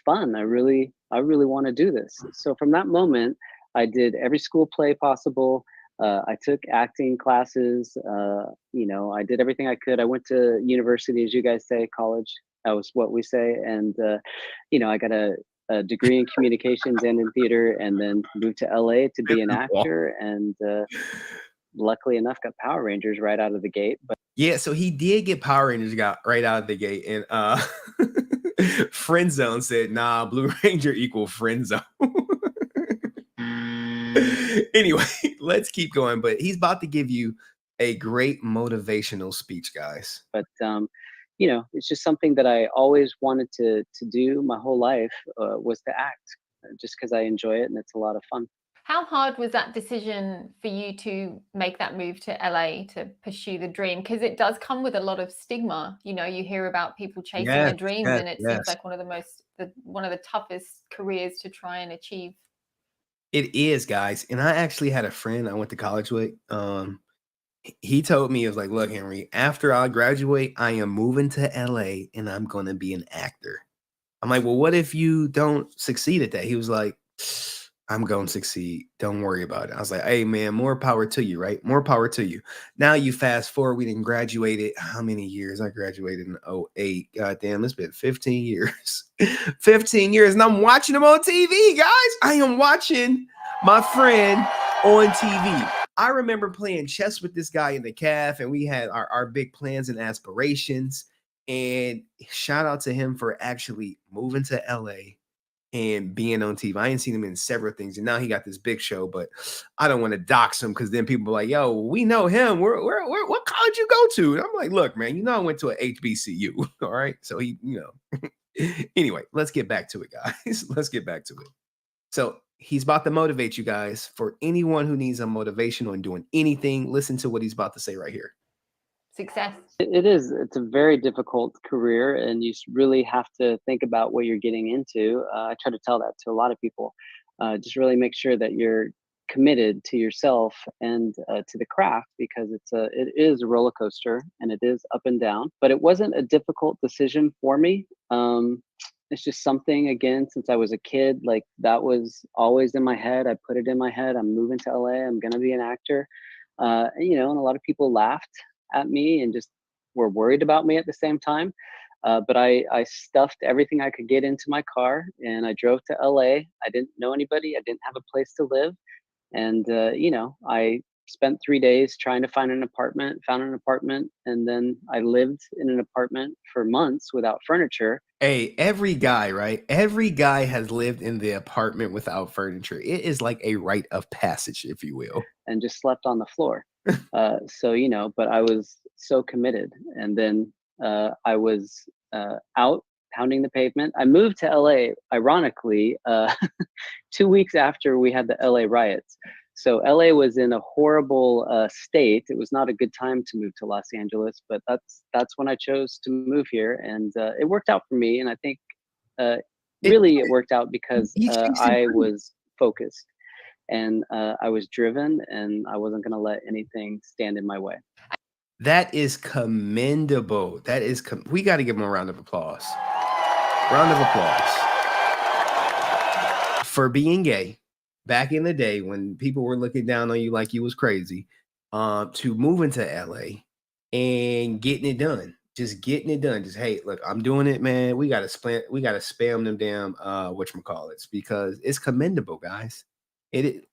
fun. I really want to do this. So from that moment, I did every school play possible. I took acting classes. I did everything I could. I went to university, as you guys say, college. That was what we say. And, I got a degree in communications and in theater, and then moved to LA to be an actor. And luckily enough, got Power Rangers right out of the gate. But yeah, so he did get Power Rangers got right out of the gate. And Friend Zone said, nah, Blue Ranger equal friend zone. Anyway, let's keep going. But he's about to give you a great motivational speech, guys. But it's just something that I always wanted to do my whole life was to act, just because I enjoy it and it's a lot of fun. How hard was that decision for you to make that move to LA to pursue the dream? Because it does come with a lot of stigma. You hear about people chasing their dreams, and it seems like one of the toughest careers to try and achieve. It is, guys. And I actually had a friend I went to college with. He told me, he was like, look, Henry, after I graduate, I am moving to LA and I'm going to be an actor. I'm like, well, what if you don't succeed at that? He was like, I'm going to succeed. Don't worry about it. I was like, hey, man, more power to you, right? More power to you. Now you fast forward, we didn't graduate. How many years? I graduated in 2008. God damn, it's been 15 years. 15 years. And I'm watching him on TV, guys. I am watching my friend on TV. I remember playing chess with this guy in the caf, and we had our big plans and aspirations. And shout out to him for actually moving to LA and being on TV. I ain't seen him in several things, and now he got this big show, but I don't want to dox him because then people are like, yo, we know him. What college you go to? And I'm like, look, man, I went to a HBCU. All right. So he, anyway, let's get back to it, guys. Let's get back to it. So he's about to motivate you guys. For anyone who needs a motivation on doing anything, listen to what he's about to say right here. Success. It is. It's a very difficult career, and you really have to think about what you're getting into. I try to tell that to a lot of people. Just really make sure that you're committed to yourself and to the craft, because it is a roller coaster and it is up and down. But it wasn't a difficult decision for me. It's just something, again, since I was a kid, like that was always in my head. I put it in my head. I'm moving to LA. I'm going to be an actor. And a lot of people laughed at me and just were worried about me at the same time. But I stuffed everything I could get into my car and I drove to LA. I didn't know anybody. I didn't have a place to live. And, I spent 3 days trying to find an apartment, found an apartment, and then I lived in an apartment for months without furniture. Hey, every guy, right? Every guy has lived in the apartment without furniture. It is like a rite of passage, if you will. And just slept on the floor. So, you know, but I was so committed. And then I was out pounding the pavement. I moved to LA, ironically, 2 weeks after we had the LA riots. So LA was in a horrible state. It was not a good time to move to Los Angeles, but that's when I chose to move here, and it worked out for me. And I think really it worked out because I was focused, and I was driven, and I wasn't going to let anything stand in my way. That is commendable. That is we got to give him a round of applause. Round of applause for being gay. Back in the day when people were looking down on you like you was crazy, to moving to LA and getting it done. Just getting it done. Just, hey, look, I'm doing it, man. We gotta spam them damn whatchamacallits, because it's commendable, guys. It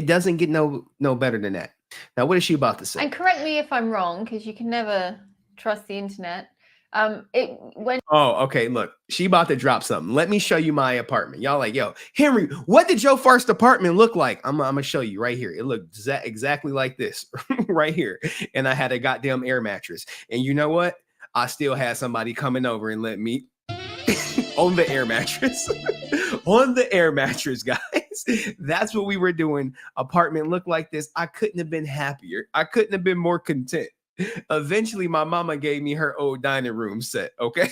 doesn't get no better than that. Now, what is she about to say? And correct me if I'm wrong, because you can never trust the internet. Oh, okay. Look, she about to drop something. Let me show you my apartment. Y'all like, yo, Henry, what did your first apartment look like? I'm gonna show you right here. It looked exactly like this right here. And I had a goddamn air mattress. And you know what? I still had somebody coming over and let me on the air mattress. On the air mattress, guys. That's what we were doing. Apartment looked like this. I couldn't have been happier. I couldn't have been more content. Eventually, my mama gave me her old dining room set. Okay,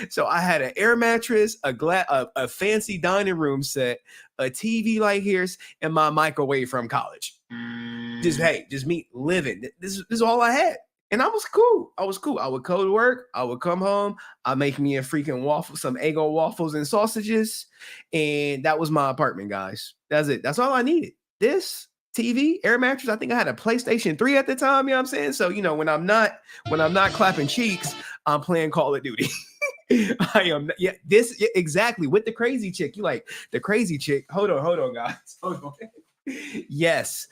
so I had an air mattress, a fancy dining room set, a TV like here's, and my microwave from college. Just me living. This is all I had, and I was cool. I would go to work. I would come home. I make me a freaking waffle, some Eggo waffles and sausages, and that was my apartment, guys. That's it. That's all I needed. This TV, air mattress. I think I had a PlayStation 3 at the time. You know what I'm saying? So, you know, when I'm not clapping cheeks, I'm playing Call of Duty. I am. Yeah, exactly. With the crazy chick. You like the crazy chick. Hold on, guys. Hold on. Yes.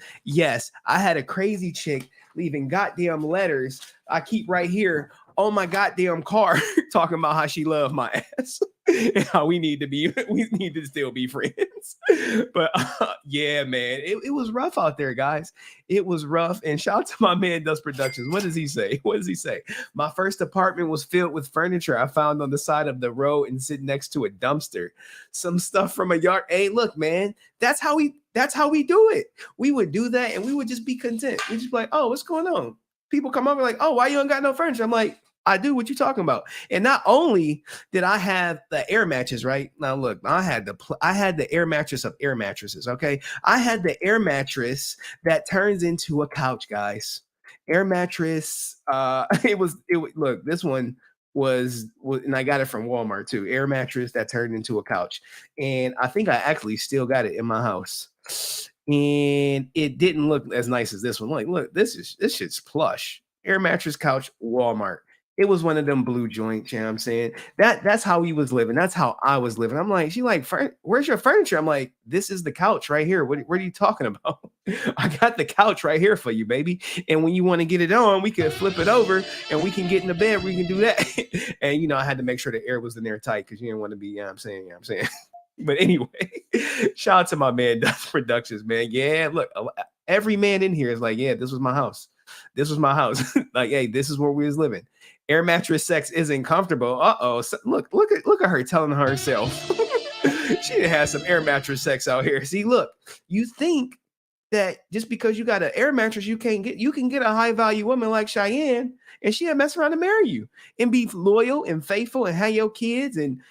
I had a crazy chick leaving goddamn letters. I keep right here on my goddamn car talking about how she loved my ass and how we need to still be friends. But yeah, man, it was rough out there, guys. It was rough. And shout out to my man Dust Productions. What does he say? My first apartment was filled with furniture I found on the side of the road and sitting next to a dumpster. Some stuff from a yard. Hey, look, man, that's how we do it. We would do that and we would just be content. We just be like, oh, what's going on? People come over like, oh, why you ain't got no furniture? I'm like, I do. What you talking about? And not only did I have the air mattress, right? Now look, I had the air mattress of air mattresses. Okay, I had the air mattress that turns into a couch, guys. Air mattress. Look, this one was, and I got it from Walmart too. Air mattress that turned into a couch, and I think I actually still got it in my house. And it didn't look as nice as this one. Like, look, this shit's plush. Air mattress couch, Walmart. It was one of them blue joints, you know what I'm saying? That's how he was living. That's how I was living. I'm like, she like, where's your furniture? I'm like, this is the couch right here. What are you talking about? I got the couch right here for you, baby. And when you want to get it on, we can flip it over and we can get in the bed. We can do that. And, you know, I had to make sure the air was in there tight because you didn't want to be, you know what I'm saying? But anyway, shout out to my man, Dust Productions, man. Yeah, look, every man in here is like, yeah, this was my house. This was my house. Like, hey, this is where we was living. Air mattress sex isn't comfortable. Uh-oh. So look at her telling herself. She done had some air mattress sex out here. See, look, you think that just because you got an air mattress, you can get a high value woman like Cheyenne, and she'll mess around and marry you and be loyal and faithful and have your kids and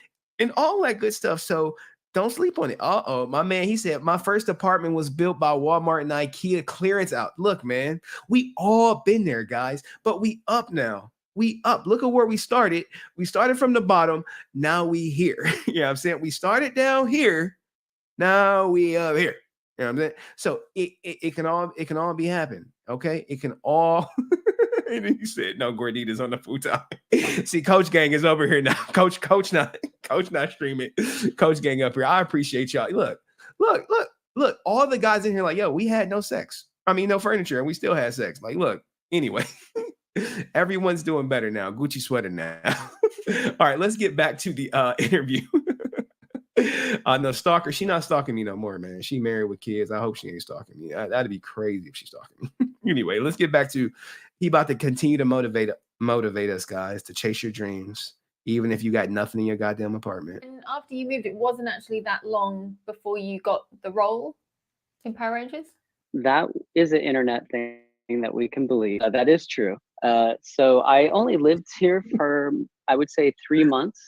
all that good stuff. So don't sleep on it. Uh-oh. My man, he said, my first apartment was built by Walmart and IKEA clearance out. Look, man, we all been there, guys, but we up now. We up. Look at where we started. We started from the bottom. Now we here. You know what I'm saying? We started down here. Now we up here. You know what I'm saying? So it can all be happening. Okay. It can all. And he said, no, Gordita's on the futon. See, Coach Gang is over here now. Coach not streaming. Coach Gang up here. I appreciate y'all. Look. All the guys in here like, yo, we had no sex. I mean, no furniture, and we still had sex. Like, look, anyway, everyone's doing better now. Gucci sweater now. All right, let's get back to the interview. No, stalker. She not stalking me no more, man. She married with kids. I hope she ain't stalking me. That'd be crazy if she's stalking me. Anyway, let's get back to he about to continue to motivate us, guys, to chase your dreams, even if you got nothing in your goddamn apartment. And after you moved, it wasn't actually that long before you got the role in Power Rangers? That is an internet thing that we can believe. That is true. So I only lived here for, I would say, 3 months.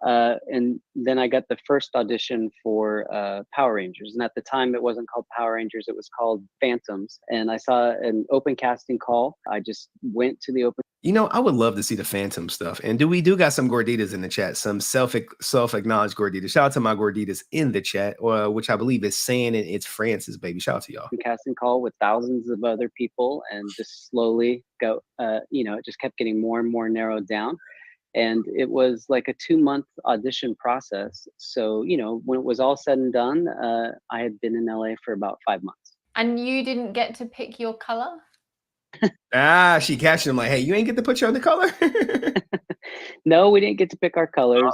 And then I got the first audition for Power Rangers. And at the time, it wasn't called Power Rangers. It was called Phantoms. And I saw an open casting call. I just went to the open. You know, I would love to see the Phantom stuff. And we do got some gorditas in the chat, some self-acknowledged gorditas. Shout out to my gorditas in the chat, which I believe is saying it. It's Francis, baby. Shout out to y'all. Casting call with thousands of other people and just slowly go, it just kept getting more and more narrowed down. And it was like a 2-month audition process. So, when it was all said and done, I had been in LA for about 5 months. And you didn't get to pick your color? She catched him like, hey, you ain't get to put you on the color. No, we didn't get to pick our colors.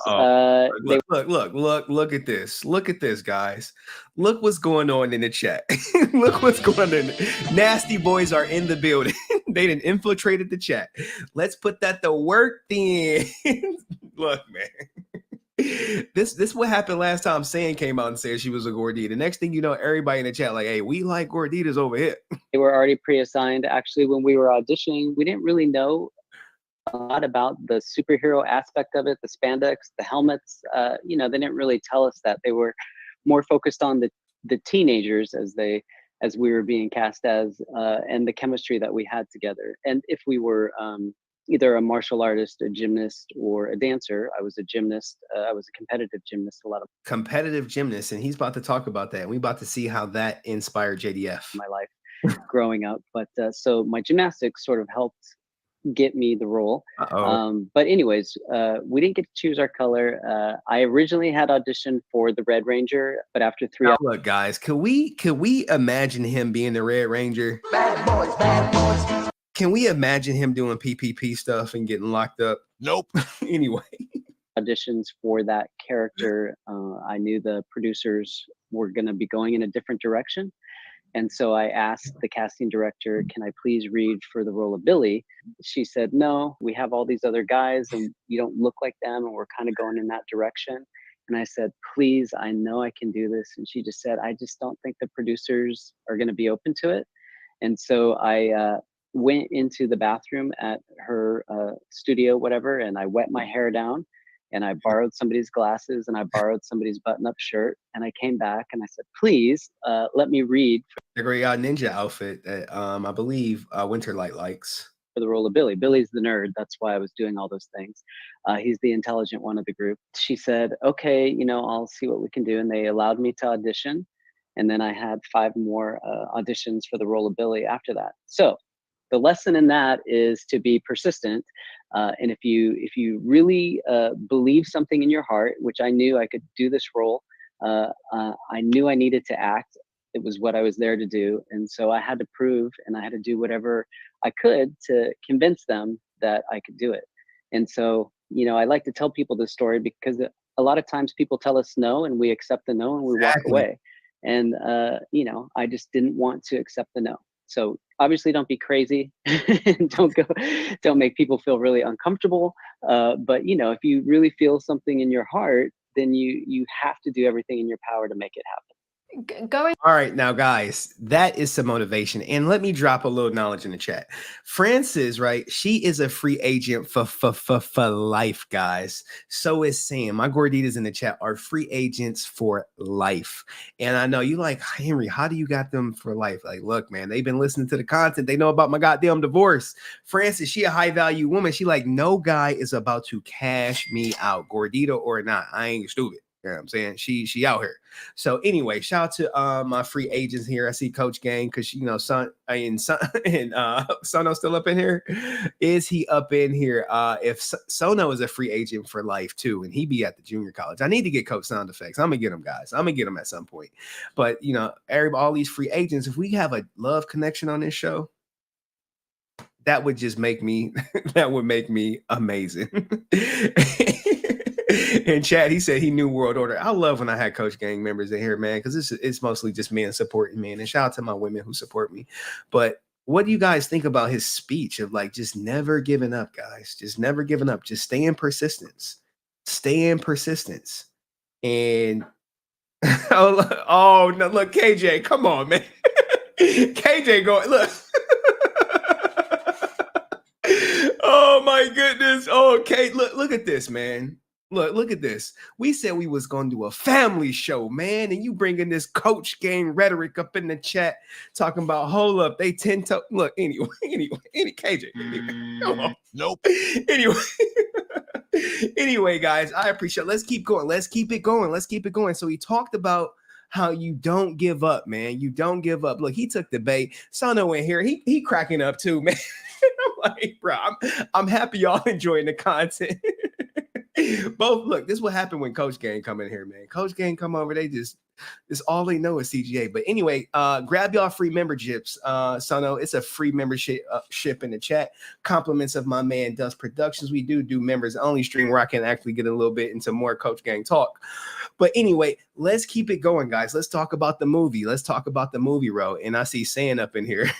Look at this. Look at this, guys. Look what's going on in the chat. Look what's going on. Nasty boys are in the building. They done infiltrated the chat. Let's put that to work then. Look, man. This what happened last time San came out and said she was a gordita. The next thing you know, everybody in the chat like, hey, we like gorditas over here. They were already pre-assigned. Actually, when we were auditioning, we didn't really know a lot about the superhero aspect of it, the spandex, the helmets. They didn't really tell us that. They were more focused on the teenagers as we were being cast as, and the chemistry that we had together. And if we were either a martial artist, a gymnast, or a dancer. I was a gymnast. I was a competitive gymnast. Competitive gymnast, and he's about to talk about that. We about to see how that inspired JDF. My life growing up, but so my gymnastics sort of helped get me the role. But anyways, we didn't get to choose our color. I originally had auditioned for the Red Ranger, but after 3 hours, look, guys, could we imagine him being the Red Ranger? Bad boys. Can we imagine him doing PPP stuff and getting locked up? Nope. Anyway, auditions for that character, I knew the producers were going to be going in a different direction. And so I asked the casting director, can I please read for the role of Billy? She said, no, we have all these other guys and you don't look like them. And we're kind of going in that direction. And I said, please, I know I can do this. And she just said, I just don't think the producers are going to be open to it. And so I went into the bathroom at her studio, whatever, and I wet my hair down. And I borrowed somebody's glasses and I borrowed somebody's button-up shirt. And I came back and I said, please let me read. The great ninja outfit that I believe Winterlight likes. For the role of Billy. Billy's the nerd. That's why I was doing all those things. He's the intelligent one of the group. She said, okay, I'll see what we can do. And they allowed me to audition. And then I had 5 more auditions for the role of Billy after that. So the lesson in that is to be persistent. And if you really believe something in your heart, which I knew I could do this role, I knew I needed to act. It was what I was there to do. And so I had to prove and I had to do whatever I could to convince them that I could do it. And so, I like to tell people this story because a lot of times people tell us no and we accept the no and we walk away. And, I just didn't want to accept the no. So obviously don't be crazy. don't make people feel really uncomfortable. But if you really feel something in your heart, then you have to do everything in your power to make it happen. All right, now guys, that is some motivation. And let me drop a little knowledge in the chat. Frances, right? She is a free agent for life, guys. So is Sam. My gorditas in the chat are free agents for life. And I know you like, Henry, how do you got them for life? Like, look, man, they've been listening to the content. They know about my goddamn divorce. Frances, she a high value woman. She like, no guy is about to cash me out, gordita or not. I ain't stupid. You know what I'm saying? She out here. So anyway, shout out to my free agents here. I see Coach Gang because Sono's still up in here. Is he up in here? If Sono is a free agent for life too, and he be at the junior college. I need to get Coach sound effects. I'm gonna get them, guys. I'm gonna get them at some point. But all these free agents, if we have a love connection on this show, that would just make me amazing. In chat, he said he knew World Order. I love when I had Coach Gang members in here, man, because it's mostly just men supporting me. And shout out to my women who support me. But what do you guys think about his speech of like just never giving up, guys? Just never giving up. Just stay in persistence. Stay in persistence. And oh no, look, KJ, come on, man. KJ going, look. Oh my goodness. Oh, Kate, look at this, man. Look at this. We said we was going to do a family show, man, and you bringing this Coach Gang rhetoric up in the chat, talking about hold up, they 10 to look anyway, KJ. Come on. Nope. Anyway, guys, I appreciate it. Let's keep going. Let's keep it going. Let's keep it going. So he talked about how you don't give up, man. You don't give up. Look, he took the bait. Sono in here. He cracking up too, man. I'm like, bro, I'm happy y'all enjoying the content. Both look, this is what happened when Coach Gang come in here, man. Coach Gang come over, this all they know is CGA. But anyway, grab y'all free memberships. Sono, it's a free membership ship in the chat. Compliments of my man Dust Productions. We do members only stream where I can actually get a little bit into more Coach Gang talk. But anyway, let's keep it going, guys. Let's talk about the movie. Let's talk about the movie, bro. And I see San up in here,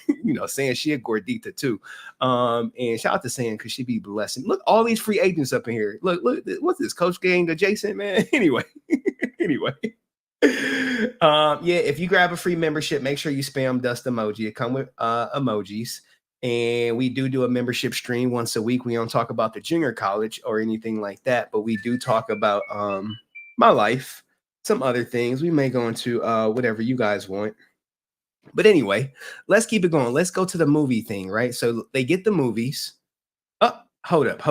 saying she a gordita too. And shout out to San because she be blessing. Look, all these free agents up in here. Look, what's this? Coach Gang adjacent, man. Anyway. If you grab a free membership, make sure you spam Dust emoji. It come with emojis. And we do a membership stream once a week. We don't talk about the junior college or anything like that, but we do talk about my life, some other things. We may go into whatever you guys want. But anyway, let's keep it going. Let's go to the movie thing, right? So they get the movies. Oh, hold up.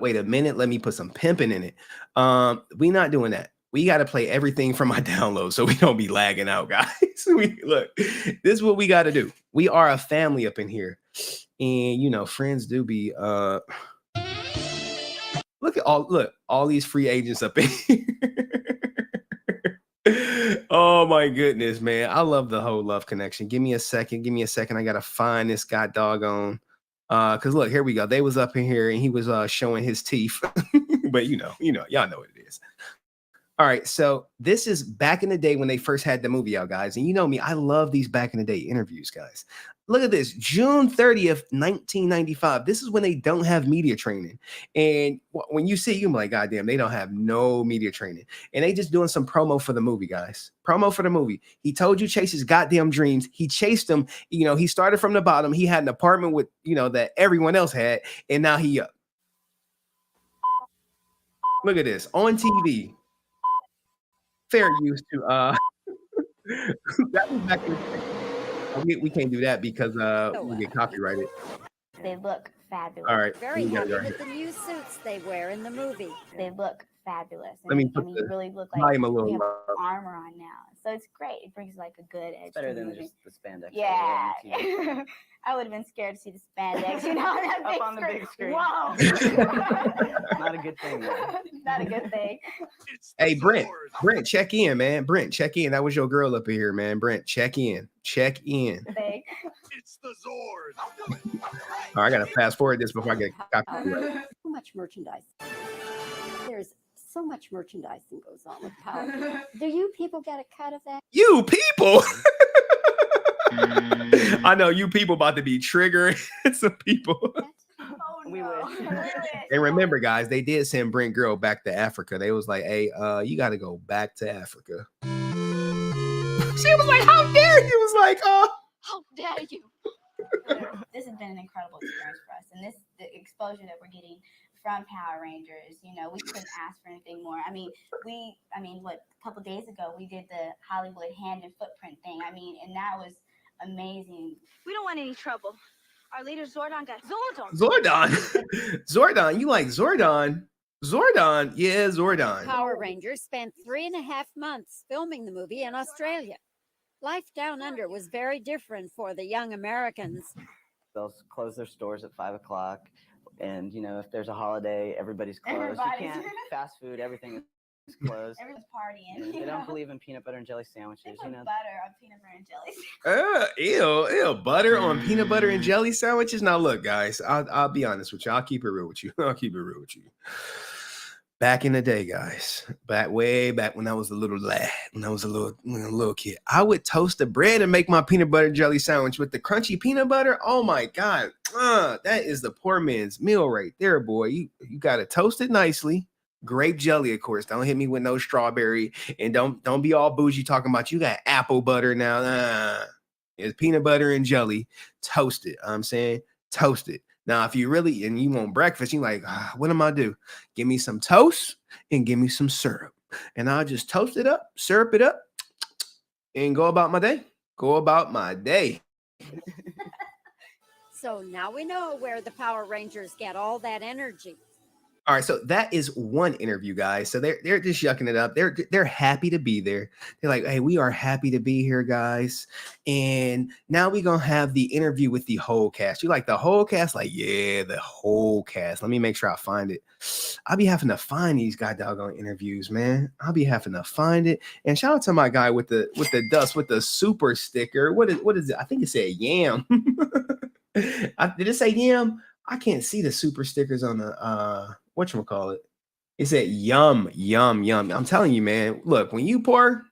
Wait a minute. Let me put some pimping in it. We not doing that. We got to play everything from my download so we don't be lagging out, guys. Look, this is what we got to do. We are a family up in here. And, friends do be... Look all these free agents up in here. Oh my goodness, man. I love the whole love connection. Give me a second. I gotta find this guy doggone. Cause look, here we go. They was up in here and he was showing his teeth. But y'all know what it is. All right, so this is back in the day when they first had the movie out, guys. And you know me, I love these back in the day interviews, guys. Look at this, June 30th, 1995. This is when they don't have media training. And when you see, you're like, God damn, they don't have no media training. And they just doing some promo for the movie, guys. Promo for the movie. He told you chase his goddamn dreams. He chased them. He started from the bottom. He had an apartment with, that everyone else had. And now he up. Look at this, on TV. Fair use to that was back in the day. We can't do that because we get copyrighted. They look fabulous. All right. Very happy with the new suits they wear in the movie. They look fabulous. Let me put you really look like volume a little you have low. armor on now. So it's great. It brings like a good edge. Better to the than movie. just the spandex. Yeah. I would have been scared to see the spandex, on the big screen. Whoa. Not a good thing, though. Not a good thing. Hey, Brent, check in, man. Brent, check in. That was your girl up here, man. Brent, check in. It's the Zord. All right, I gotta fast forward this before I get copyrighted. So much merchandise. There's so much merchandising goes on with Power. Do you people get a cut of that? You people. I know you people about to be triggering some people. We wish. And remember, guys, they did send Brent Girl back to Africa. They was like, hey, you got to go back to Africa. She was like, how dare you? Was like, how dare you? This has been an incredible experience for us. And the exposure that we're getting from Power Rangers, we couldn't ask for anything more. A couple days ago, we did the Hollywood hand and footprint thing. And that was amazing. We don't want any trouble. Our leader Zordon got Zordon. You like Zordon? Zordon. Yeah, Zordon. Power Rangers spent 3.5 months filming the movie in Australia. Life down under was very different for the young Americans. They'll close their stores at 5 o'clock. And, if there's a holiday, everybody's closed. You can't fast food, everything is closed. Everyone's partying. They don't believe in peanut butter and jelly sandwiches. They put butter on peanut butter and jelly. Ew, butter on peanut butter and jelly sandwiches. Now, look, guys, I'll be honest with you. I'll keep it real with you. Back in the day, guys, way back when I was a little lad, when I was a little kid, I would toast the bread and make my peanut butter and jelly sandwich with the crunchy peanut butter. Oh my God, that is the poor man's meal right there, boy. You got to toast it nicely. Grape jelly, of course. Don't hit me with no strawberry, and don't be all bougie talking about you got apple butter now. It's peanut butter and jelly. Toast it. I'm saying toast it. Now, if you really and you want breakfast, you're like, what am I do? Give me some toast and give me some syrup, and I'll just toast it up, syrup it up, and go about my day. So now we know where the Power Rangers get all that energy. All right, so that is one interview, guys. So they're just yucking it up. They're happy to be there. They're like, hey, we are happy to be here, guys. And now we're gonna have the interview with the whole cast. You like the whole cast? Like, yeah, the whole cast. Let me make sure I find it. I'll be having to find these doggone interviews, man. I'll be having to find it. And shout out to my guy with the super sticker. What is it? I think it said yam. Did it say yam? I can't see the super stickers on the whatchamacallit. It said yum. I'm telling you, man. Look, when you poor,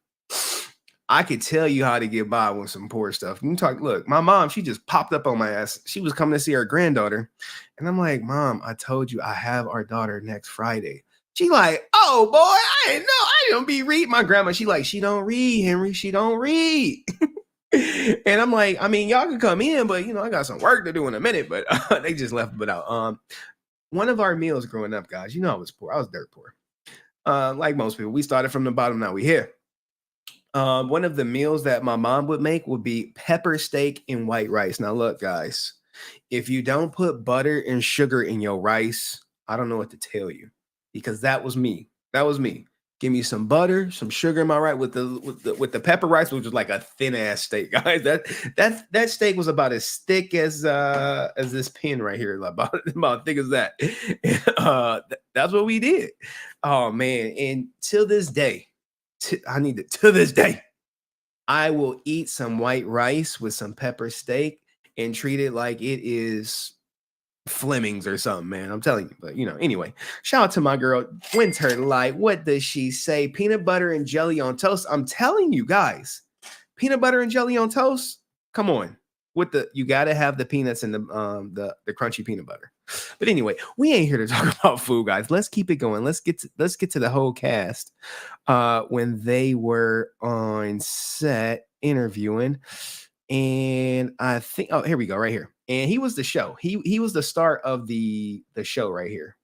I could tell you how to get by with some poor stuff. You talk, look, my mom, she just popped up on my ass. She was coming to see her granddaughter. And I'm like, Mom, I told you I have our daughter next Friday. She like, oh boy, I didn't know. I didn't be reading. My grandma, she like, she don't read, Henry. She don't read. And I'm like, I mean, y'all can come in, but I got some work to do in a minute. But they just left it out. One of our meals growing up, guys, I was poor. I was dirt poor. Like most people, we started from the bottom. Now we here. One of the meals that my mom would make would be pepper steak and white rice. Now look, guys, if you don't put butter and sugar in your rice, I don't know what to tell you, because that was me. Give me some butter, some sugar in my rice with the pepper rice, which was like a thin ass steak, guys. That steak was about as thick as this pen right here, about thick as that. That's what we did. Oh man! And to this day, I will eat some white rice with some pepper steak and treat it like it is Fleming's or something, man. I'm telling you. But anyway, shout out to my girl Winter Light. What does she say? Peanut butter and jelly on toast. I'm telling you guys, peanut butter and jelly on toast. Come on, you gotta have the peanuts and the crunchy peanut butter. But anyway, we ain't here to talk about food, guys. Let's keep it going. Let's get to the whole cast when they were on set interviewing. And I think, here we go, right here. And he was the show. He was the start of the show right here.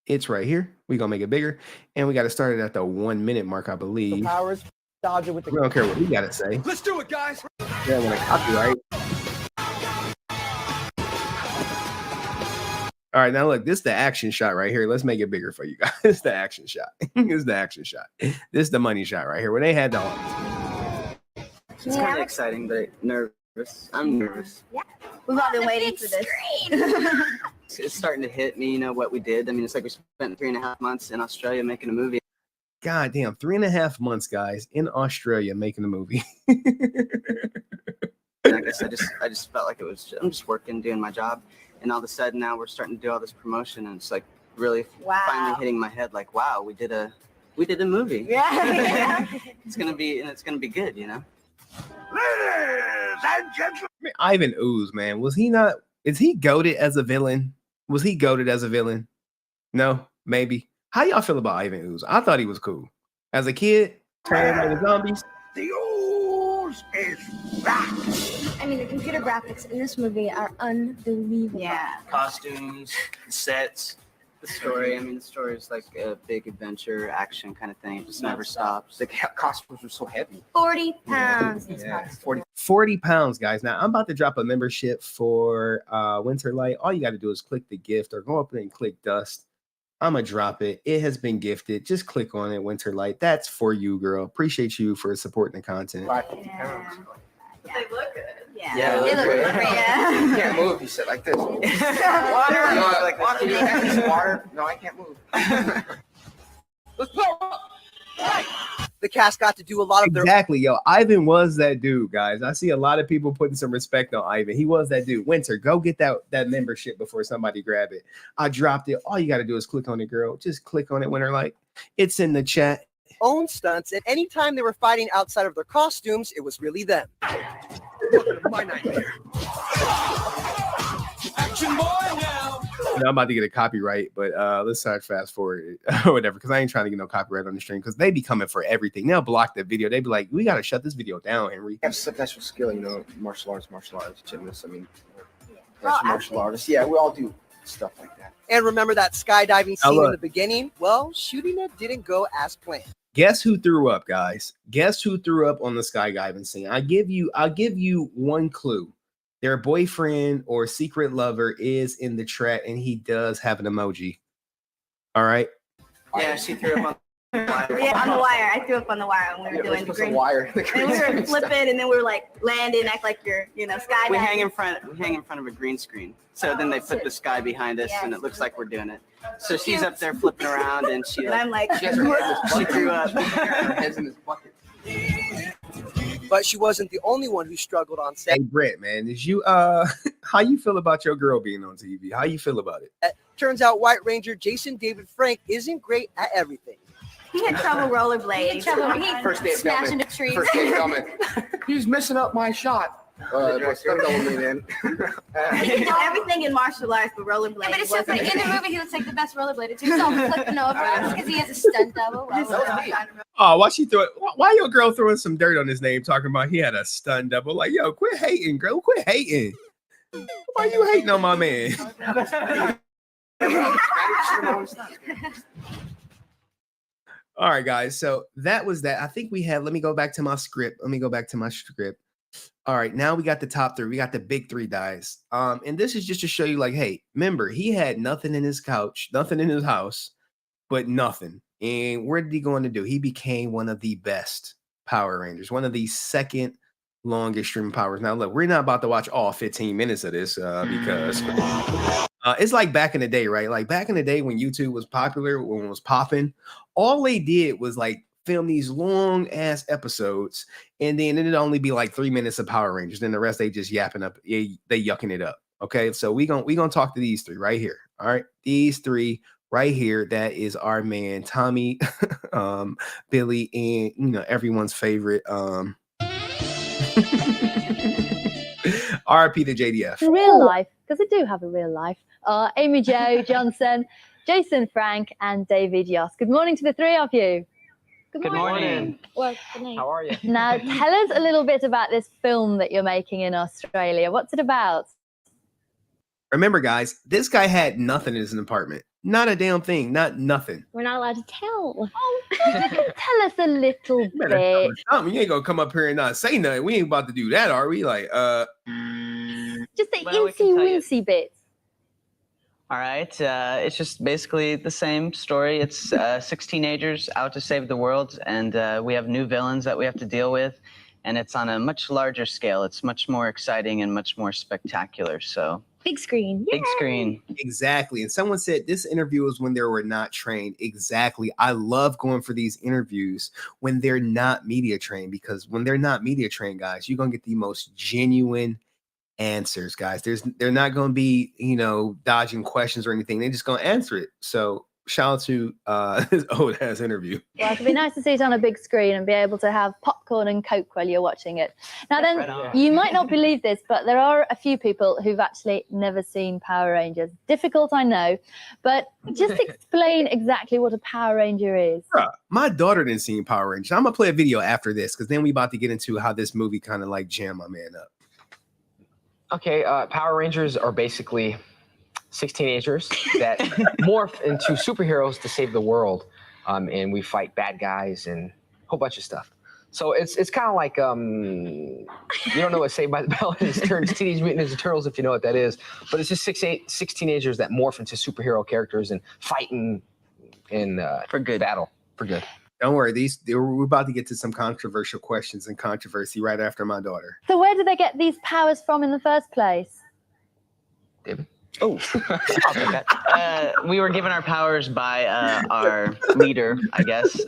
It's right here. We're gonna make it bigger, and we got to start it at the 1 minute mark, I believe. Powers, Dodger with the. We don't care what we gotta say. Let's do it, guys. Yeah, when I copyright. All right, now look, this is the action shot right here. Let's make it bigger for you guys. This is the action shot. This is the action shot. This is the money shot right here, where they had the. It's kind of exciting, but nervous. I'm nervous. Yeah, we've all been waiting for this. It's starting to hit me, what we did. I mean, it's like we spent 3.5 months in Australia making a movie. God damn, 3.5 months, guys, in Australia making a movie. And I guess I just felt like I'm just working, doing my job, and all of a sudden now we're starting to do all this promotion, and it's like really finally hitting my head. Like, wow, we did a movie. Yeah. It's gonna be good, Ladies and gentlemen, Ivan Ooze, man, is he goated as a villain? Was he goated as a villain? No, maybe. How y'all feel about Ivan Ooze? I thought he was cool. As a kid, turning into zombies. The Ooze is back. I mean, the computer graphics in this movie are unbelievable. Yeah. Costumes, sets, The story, I mean, the story is like a big adventure, action kind of thing. It just never stops. The costumes were so heavy. 40 pounds. Yeah, 40 pounds, guys. Now, I'm about to drop a membership for Winterlight. All you got to do is click the gift or go up there and click Dust. I'm going to drop it. It has been gifted. Just click on it, Winterlight. That's for you, girl. Appreciate you for supporting the content. 550 pounds. They look good. Yeah. Yeah, They look great. great. Yeah. You can't move. You sit like this. Water. Like water. No, I can't move. The cast got to do a lot of their Exactly, yo. Ivan was that dude, guys. I see a lot of people putting some respect on Ivan. He was that dude. Winter, go get that membership before somebody grab it. I dropped it. All you got to do is click on it, girl. Just click on it, Winterlight. It's in the chat. own stunts, and anytime they were fighting outside of their costumes, it was really them. My nightmare. Action boy now. I'm about to get a copyright, but let's start fast forward or whatever, because I ain't trying to get no copyright on the stream, because they be coming for everything. They'll block the video. They be like, we got to shut this video down, Henry. I have special skill, you know, martial arts, gymnasts. I mean, Well, martial artists. Yeah, we all do stuff like that. And remember that skydiving Now scene look. in the beginning? Well, shooting it didn't go as planned. Guess who threw up, guys? Guess who threw up on the skydiving scene? I'll give you one clue. Their boyfriend or secret lover is in the chat, and he does have an emoji. All right. Yeah, she threw up on the wire. Yeah, on the wire. I threw up on the wire when we were doing the green. Wire. And we were flipping, and then we were like landing, act like you're, skydiving. We hang in front of a green screen. So then they put the sky behind us, and it looks like we're doing it. So she's up there flipping around, and she And I'm like, she threw up. Her head's in his bucket. But she wasn't the only one who struggled on set. Hey Brent, man, is you how you feel about your girl being on TV? How you feel about it? Turns out White Ranger Jason David Frank isn't great at everything. He had trouble rollerblading. He had trouble First day of smashing filming. the trees. First day of filming. He's messing up my shot. But stun double me, man. He can do everything in martial arts, but rollerblading. Yeah, but it's so funny. In the movie, he looks like the best rollerblader too. He's all flipping over because he has a stunt double. Oh, why she throw it? Why your girl throwing some dirt on his name, talking about he had a stun double? Like, yo, quit hating, girl. Quit hating. Why you hating on my man? All right, guys. So that was that. I think we had. Let me go back to my script. All right, now we got the top three. We got the big three guys. And this is just to show you, like, hey, remember, he had nothing in his couch, nothing in his house, but nothing. And where did he go on to do? He became one of the best Power Rangers, one of the second longest streaming powers. Now, look, we're not about to watch all 15 minutes of this because it's like back in the day, right? Like back in the day when YouTube was popular, when it was popping, all they did was like film these long ass episodes, and then it'd only be like 3 minutes of Power Rangers. Then the rest they just yapping up, they yucking it up. Okay, so we gonna talk to these three right here. All right, these three right here. That is our man Tommy, Billy, and everyone's favorite RP to JDF. In real life, because I do have a real life, Amy Jo Johnson, Jason Frank, and Davidyost. Good morning to the three of you. Good morning. What's the name? How are you? Now, tell us a little bit about this film that you're making in Australia. What's it about? Remember, guys, this guy had nothing in his apartment. Not a damn thing. Not nothing. We're not allowed to tell. Oh, you can tell us a little You better tell bit. us something. You ain't gonna come up here and not say nothing. We ain't about to do that, are we? Like, Just the Well, we can tell you. incy bits. All right. It's just basically the same story. It's 6 teenagers out to save the world, and we have new villains that we have to deal with, and it's on a much larger scale. It's much more exciting and much more spectacular. So big screen. Big screen. Exactly. And someone said this interview is when they were not trained. Exactly. I love going for these interviews when they're not media trained, because when they're not media trained, guys, you're gonna get the most genuine answers, guys. They're not going to be dodging questions or anything. They're just going to answer it. So shout out to this old ass interview. Well, it'd be nice to see it on a big screen and be able to have popcorn and Coke while you're watching it. Now then, Right on. you might not believe this, but there are a few people who've actually never seen Power Rangers. Difficult, I know, but just explain exactly what a Power Ranger is. Bruh, my daughter didn't see Power Rangers. I'm gonna play a video after this, because then we about to get into how this movie kind of like jammed my man up. Okay, Power Rangers are basically 6 teenagers that morph into superheroes to save the world, and we fight bad guys and a whole bunch of stuff. So it's kind of like you don't know what Saved by the Bell is. Turns Teenage Mutant Ninja Turtles, if you know what that is. But it's just six teenagers that morph into superhero characters and fighting in for good battle for good. Don't worry, we're about to get to some controversial questions and controversy right after my daughter. So where did they get these powers from in the first place? David? Oh, I'll take that. We were given our powers by our leader, I guess.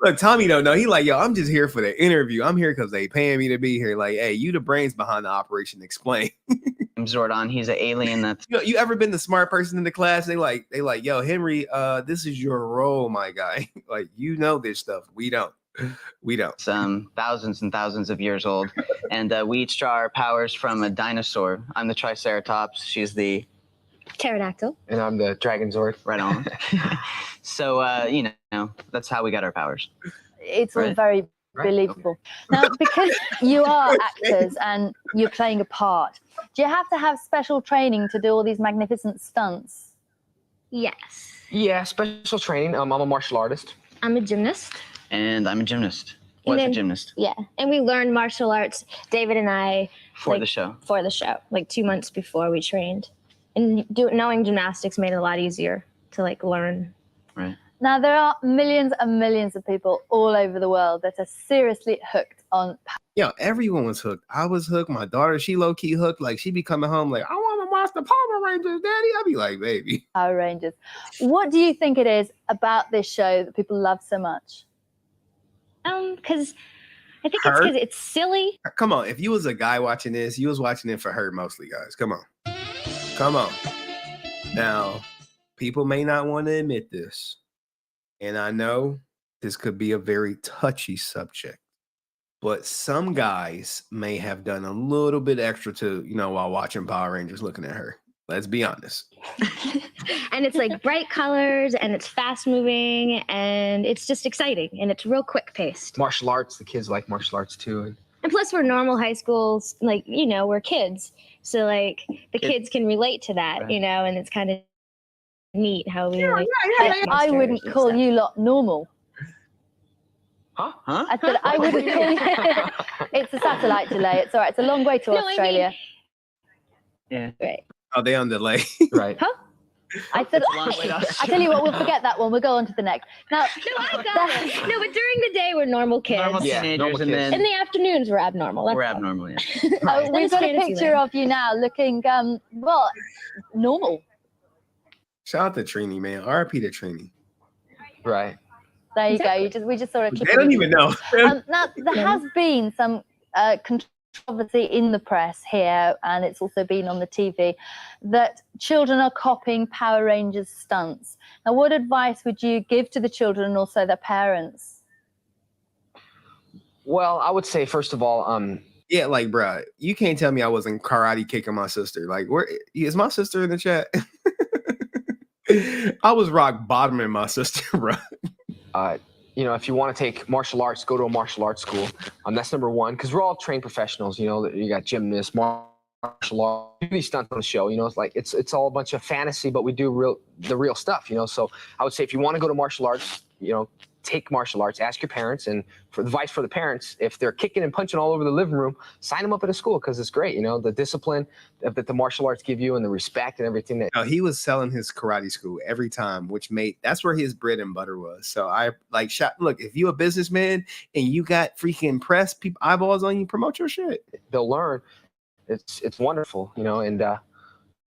Look, Tommy don't know. He like, yo, I'm just here for the interview. I'm here because they paying me to be here. Like, hey, you the brains behind the operation. Explain. Zordon, he's an alien. That's you ever been the smart person in the class? They like, yo, Henry, this is your role, my guy. Like, you know this stuff. We don't. We don't. Thousands and thousands of years old, and we each draw our powers from a dinosaur. I'm the Triceratops. She's the pterodactyl. And I'm the Dragon Zord. Right on. So, you know, that's how we got our powers. It's all very believable. Now, because you are actors and you're playing a part, do you have to have special training to do all these magnificent stunts? Yes. Yeah, special training. I'm a martial artist. I'm a gymnast. And I'm a gymnast. Was a gymnast. Yeah, and we learned martial arts, David and I. For the show. For the show, like 2 months before we trained. And knowing gymnastics made it a lot easier to like learn. Right. Now, there are millions and millions of people all over the world that are seriously hooked on. Yo, everyone was hooked. I was hooked. My daughter, she low-key hooked. Like, she be coming home like, I want to watch the Power Rangers, Daddy. I'd be like, baby. Power Rangers. What do you think it is about this show that people love so much? Because I think it's because it's silly. Come on. If you was a guy watching this, you was watching it for her mostly, guys. Come on. Come on. Now, people may not want to admit this. And I know this could be a very touchy subject. But some guys may have done a little bit extra to, you know, while watching Power Rangers looking at her. Let's be honest. And it's like bright colors and it's fast moving and it's just exciting and it's real quick paced. Martial arts, the kids like martial arts too. And plus we're normal high schools, like, you know, we're kids. So like the kids can relate to that, you know, and it's kind of neat how we like. I wouldn't call you lot normal. Huh? I said I wouldn't call you. It's a satellite delay. It's all right. It's a long way to Australia. Yeah. Right. Oh, they on delay. Right. Huh? I said, I tell you what, we'll forget that one. We'll go on to the next. Now, No, I got it. No, but during the day we're normal kids. Normal teenagers, and then In the afternoons we're abnormal. That's we're all. abnormal. Yeah. We've got a picture of you now looking, well, normal. Shout out to Trini, man. RIP to Trini. Right. There you go. We just saw a clip. They don't even know. Now, there has been some controversy in the press here, and it's also been on the TV, that children are copying Power Rangers stunts. Now, what advice would you give to the children and also their parents? Well, I would say, first of all, yeah, like, bro, you can't tell me I wasn't karate kicking my sister. Like, where is my sister in the chat? I was rock bottoming my sister, bro. You know, if you want to take martial arts, go to a martial arts school. That's number one, because we're all trained professionals. You know, you got gymnasts, martial arts, do these stunts on the show. You know, it's like it's all a bunch of fantasy, but we do the real stuff. You know, so I would say if you want to go to martial arts, you know, take martial arts. Ask your parents, and for advice for the parents, if they're kicking and punching all over the living room, sign them up at a school because it's great. You know, the discipline that the martial arts give you and the respect and everything. That he was selling his karate school every time, which that's where his bread and butter was. So I like look, if you a businessman and you got freaking press people eyeballs on you, promote your shit. They'll learn. It's wonderful, you know, and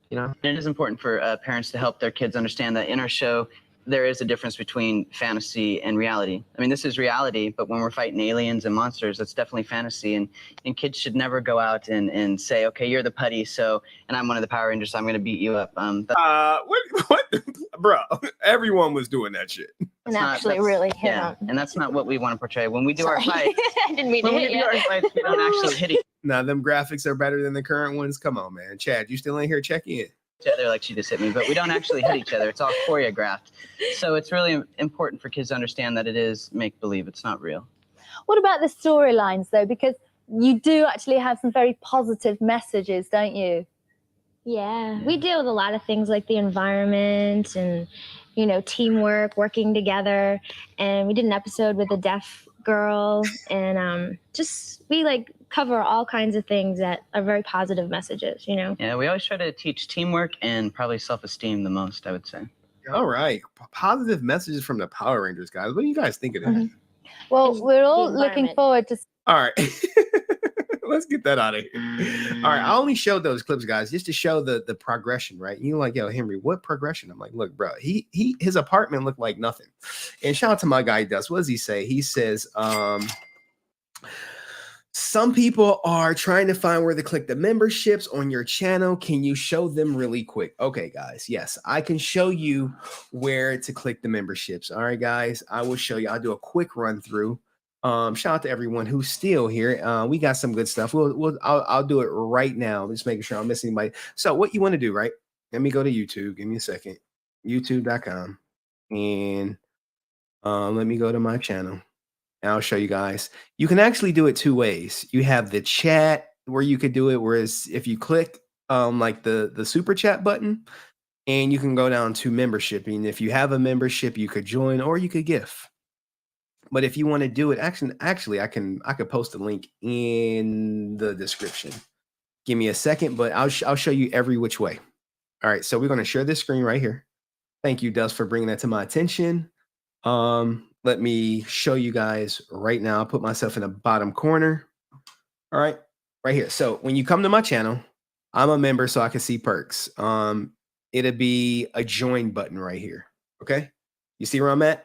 you know, it is important for parents to help their kids understand that in our show there is a difference between fantasy and reality. I mean, this is reality, but when we're fighting aliens and monsters, that's definitely fantasy. And kids should never go out and say, okay, you're the putty, so, and I'm one of the Power Rangers, so I'm going to beat you up. What? Bro, everyone was doing that shit. And actually really hit yeah, them. and that's not what we want to portray. When we do our fights, I didn't mean to when we hit do you. our fights, we don't actually hit each Now, them graphics are better than the current ones. Come on, man. Chad, you still ain't here? Check in. other like she just hit me, but we don't actually hit each other. It's all choreographed. So it's really important for kids to understand that it is make-believe. It's not real. What about the storylines, though? Because you do actually have some very positive messages, don't you? Yeah, we deal with a lot of things like the environment and, you know, teamwork, working together. And we did an episode with a deaf girl, and just we like cover all kinds of things that are very positive messages, you know. Yeah, we always try to teach teamwork and probably self-esteem the most, I would say. All right. Positive messages from the Power Rangers, guys. What do you guys think of that? Well, we're all looking forward to. All right. Let's get that out of here. All right. I only showed those clips, guys, just to show the progression, right? You're like, yo, Henry, what progression? I'm like, look, bro, his apartment looked like nothing. And shout out to my guy, Dust. What does he say? He says, some people are trying to find where to click the memberships on your channel. Can you show them really quick? Okay, guys. Yes, I can show you where to click the memberships. All right, guys. I will show you. I'll do a quick run through. Shout out to everyone who's still here. We got some good stuff. I'll do it right now. Just making sure I'm missing anybody. So what you want to do, right? Let me go to YouTube. Give me a second. YouTube.com. And let me go to my channel. And I'll show you guys. You can actually do it two ways. You have the chat where you could do it, whereas if you click like the super chat button, and you can go down to membership. And if you have a membership, you could join or you could gift. But if you want to do it, actually, I could post a link in the description. Give me a second, but I'll show you every which way. All right, so we're going to share this screen right here. Thank you, Dust, for bringing that to my attention. Let me show you guys right now. I'll put myself in the bottom corner. All right, right here. So when you come to my channel, I'm a member, so I can see perks. It'll be a join button right here. Okay, you see where I'm at?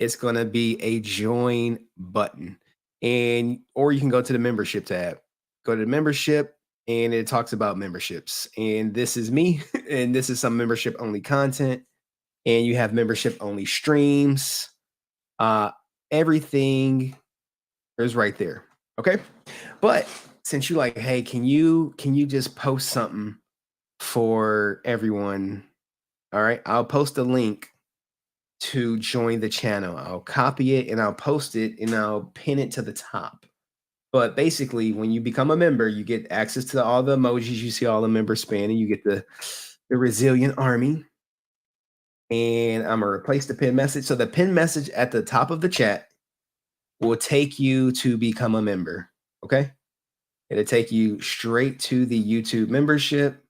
It's going to be a join button, or you can go to the membership tab. Go to the membership, and it talks about memberships. And this is me, and this is some membership only content. And you have membership only streams. Everything is right there. Okay, but since you're like, hey, can you just post something for everyone? All right, I'll post a link to join the channel. I'll copy it and I'll post it and I'll pin it to the top. But basically, when you become a member, you get access to all the emojis. You see all the members spanning. You get the Resilient Army. And I'm going to replace the pin message. So the pin message at the top of the chat will take you to become a member. Okay. It'll take you straight to the YouTube membership.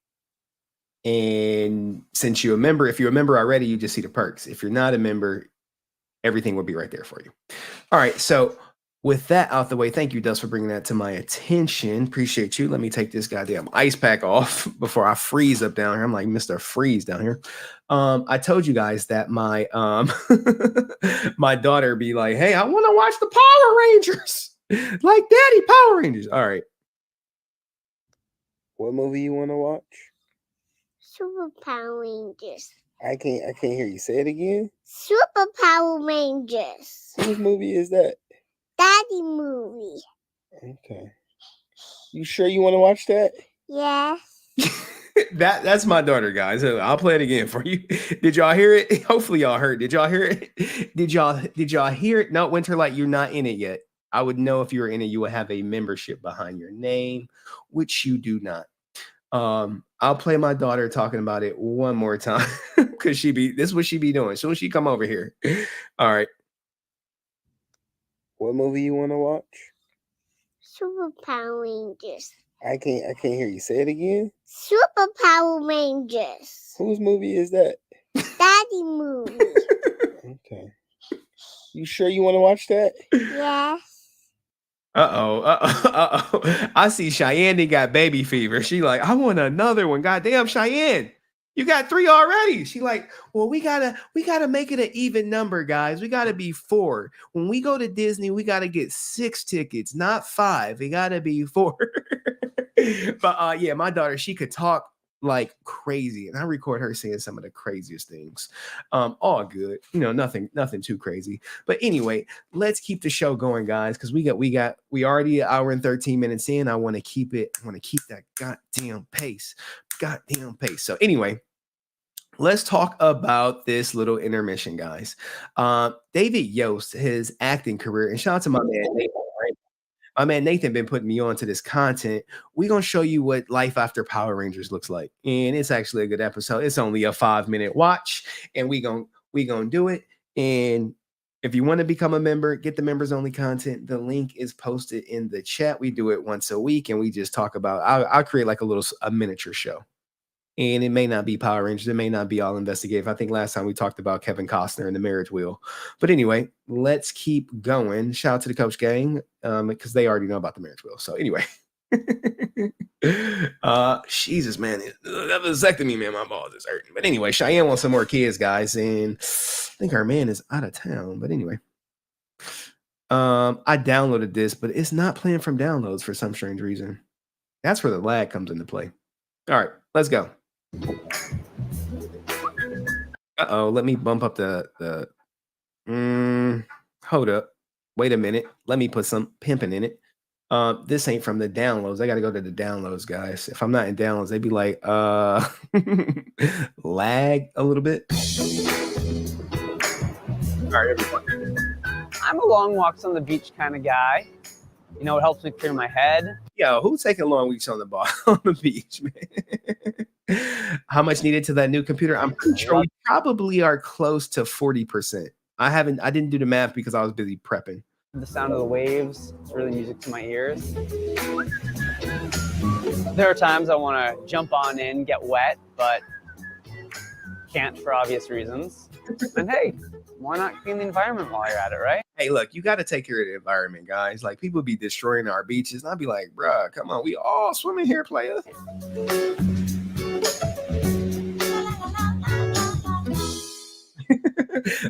And since you're a member, if you're a member already, you just see the perks. If you're not a member, everything will be right there for you. All right. So with that out the way, thank you, Dust, for bringing that to my attention. Appreciate you. Let me take this goddamn ice pack off before I freeze up down here. I'm like Mr. Freeze down here. I told you guys that my my daughter be like, hey, I want to watch the Power Rangers. Like Daddy Power Rangers. All right. What movie you want to watch? Super Power Rangers. I can't hear you. Say it again. Super Power Rangers. Whose movie is that? Daddy movie. Okay. You sure you want to watch that? Yes. That's my daughter, guys. I'll play it again for you. Did y'all hear it? Hopefully y'all heard. Did y'all hear it? Did y'all hear it? No, Winterlight, you're not in it yet. I would know if you were in it. You would have a membership behind your name, which you do not. I'll play my daughter talking about it one more time because this is what she be doing. Soon as she come over here. All right. What movie you want to watch? Super Power Rangers. I can't hear you. Say it again. Super Power Rangers. Whose movie is that? Daddy movie. Okay. You sure you want to watch that? Yes. Uh-oh. I see Cheyenne got baby fever. She like, I want another one. Goddamn, Cheyenne. You got 3 already. She like, well, we gotta make it an even number, guys. We gotta be 4. When we go to Disney, we gotta get 6 tickets, not 5. It gotta be 4. But yeah, my daughter, she could talk like crazy, and I record her saying some of the craziest things. All good, nothing too crazy. But anyway, let's keep the show going, guys, because we already an hour and 13 minutes in. I want to keep that goddamn pace. So anyway, let's talk about this little intermission, guys. Davidyost, his acting career, and shout out to my man Nate, right? My man Nathan been putting me on to this content. We're gonna show you what life after Power Rangers looks like. And it's actually a good episode. It's only a 5-minute watch, and we gonna do it. And if you want to become a member, get the members only content. The link is posted in the chat. We do it once a week, and we just talk about. I'll create like a miniature show. And it may not be Power Rangers. It may not be all investigative. I think last time we talked about Kevin Costner and the marriage wheel. But anyway, let's keep going. Shout out to the Coach Gang because they already know about the marriage wheel. So anyway. Jesus, man. That vasectomy, man. My balls is hurting. But anyway, Cheyenne wants some more kids, guys. And I think our man is out of town. But anyway. I downloaded this, but it's not playing from downloads for some strange reason. That's where the lag comes into play. All right, let's go. Uh-oh, let me bump up the hold up. Wait a minute. Let me put some pimping in it. This ain't from the downloads. I gotta go to the downloads, guys. If I'm not in downloads, they'd be like lag a little bit. All right, everybody. I'm a long walks on the beach kind of guy. You know, it helps me clear my head. Yo, who's taking long weeks on the beach, man? How much needed to that new computer? I'm pretty sure we probably are close to 40%. I didn't do the math because I was busy prepping. The sound of the waves is really music to my ears. There are times I want to jump on in, get wet, but can't for obvious reasons. And hey, why not clean the environment while you're at it, right? Hey, look, you got to take care of the environment, guys. Like, people be destroying our beaches, and I'd be like, bruh, come on, we all swimming here, player.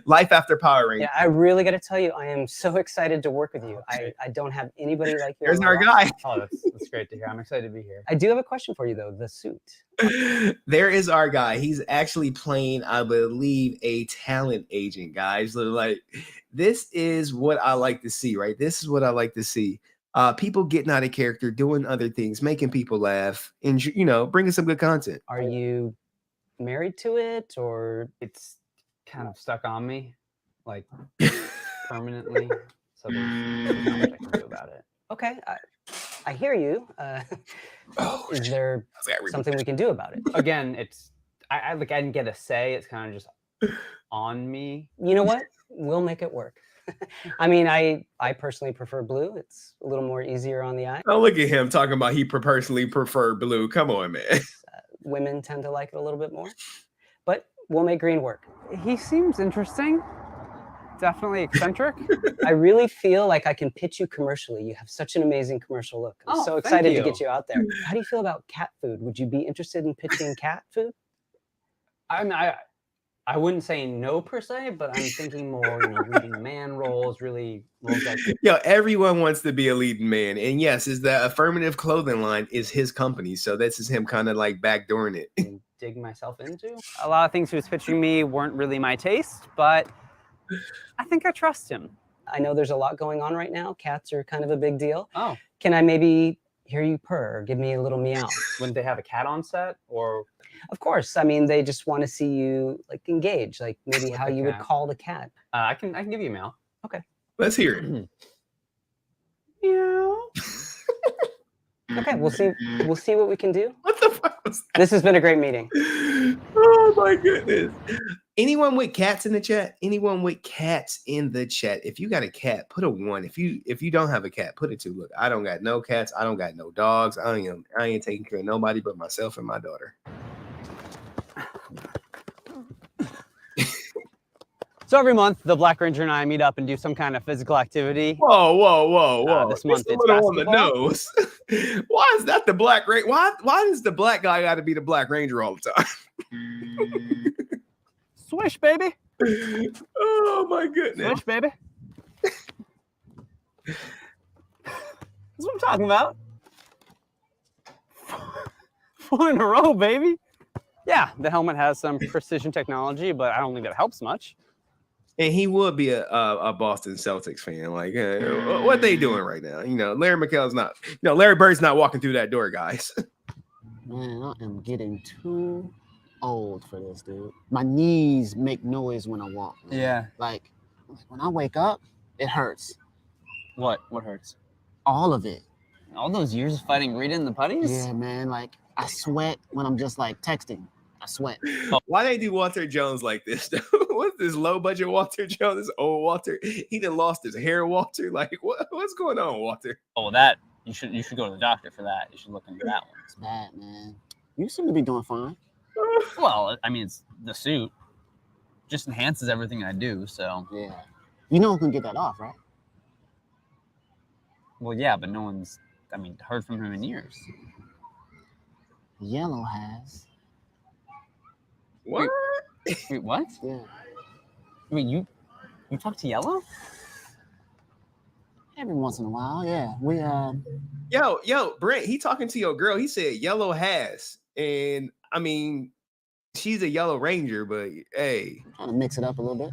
Life after Power Rangers. Yeah, I really got to tell you, I am so excited to work with you. I don't have anybody like you. There's our guy. Oh, that's great to hear. I'm excited to be here. I do have a question for you, though. The suit. There is our guy. He's actually playing, I believe, a talent agent, guys. So, like, this is what I like to see, right? This is what I like to see. People getting out of character, doing other things, making people laugh, and, you know, bringing some good content. Are you married to it, or it's kind of stuck on me, like permanently? So there's not much I can do about it. Okay, I hear you. Is there something we can do about it? Again, I didn't get a say. It's kind of just on me. You know what? We'll make it work. I mean, I personally prefer blue. It's a little more easier on the eye. Oh, look at him talking about he personally prefer blue. Come on, man. Women tend to like it a little bit more, but we'll make green work. He seems interesting. Definitely eccentric. I really feel like I can pitch you commercially. You have such an amazing commercial look. I'm so excited to get you out there. How do you feel about cat food? Would you be interested in pitching cat food? I mean, I wouldn't say no per se, but I'm thinking more, you know, leading man roles, really roles like this. Yo, everyone wants to be a leading man. And yes, is the affirmative clothing line is his company. So this is him kind of like backdooring it. And dig myself into. A lot of things he was pitching me weren't really my taste, but I think I trust him. I know there's a lot going on right now. Cats are kind of a big deal. Oh. Can I maybe hear you purr or give me a little meow? Wouldn't they have a cat on set, or? Of course. I mean, they just want to see you like engage, like maybe how you would call the cat. I can give you a meow. Okay. Let's hear it. Meow. Okay, we'll see what we can do. What the fuck was that? This has been a great meeting. Oh my goodness. Anyone with cats in the chat? Anyone with cats in the chat? If you got a cat, put a 1. If you don't have a cat, put a 2. Look, I don't got no cats. I don't got no dogs. I ain't taking care of nobody but myself and my daughter. So every month, the Black Ranger and I meet up and do some kind of physical activity. Whoa. This month it's basketball. On the nose. Why is that the Black Ranger? Why does the black guy got to be the Black Ranger all the time? Swish, baby. Oh my goodness. Swish, baby. That's what I'm talking about. 4 in a row, baby. Yeah, the helmet has some precision technology, but I don't think that helps much. And he would be a Boston Celtics fan. Like, what they doing right now? You know, Larry McHale's not. You know, Larry Bird's not walking through that door, guys. Man, I am getting too old for this, dude. My knees make noise when I walk. Man. Yeah. Like when I wake up, it hurts. What hurts? All of it. All those years of fighting Rita and the putties? Yeah, man. Like, I sweat when I'm just like texting. I sweat. Why they do Walter Jones like this? What's this low budget Walter Jones? This old Walter. He done lost his hair, Walter. Like, what's going on, Walter? Oh, that you should go to the doctor for that. You should look into that one. It's bad, man. You seem to be doing fine. Well, I mean, it's the suit. Just enhances everything I do, so. Yeah. You know who can get that off, right? Well, yeah, but no one's, heard from him in years. Yellow has. What? Wait, what? Yeah. Wait, you talk to Yellow? Every once in a while, yeah. We Yo, Brent, he talking to your girl. He said Yellow has. And I mean, she's a Yellow Ranger, but hey. Trying to mix it up a little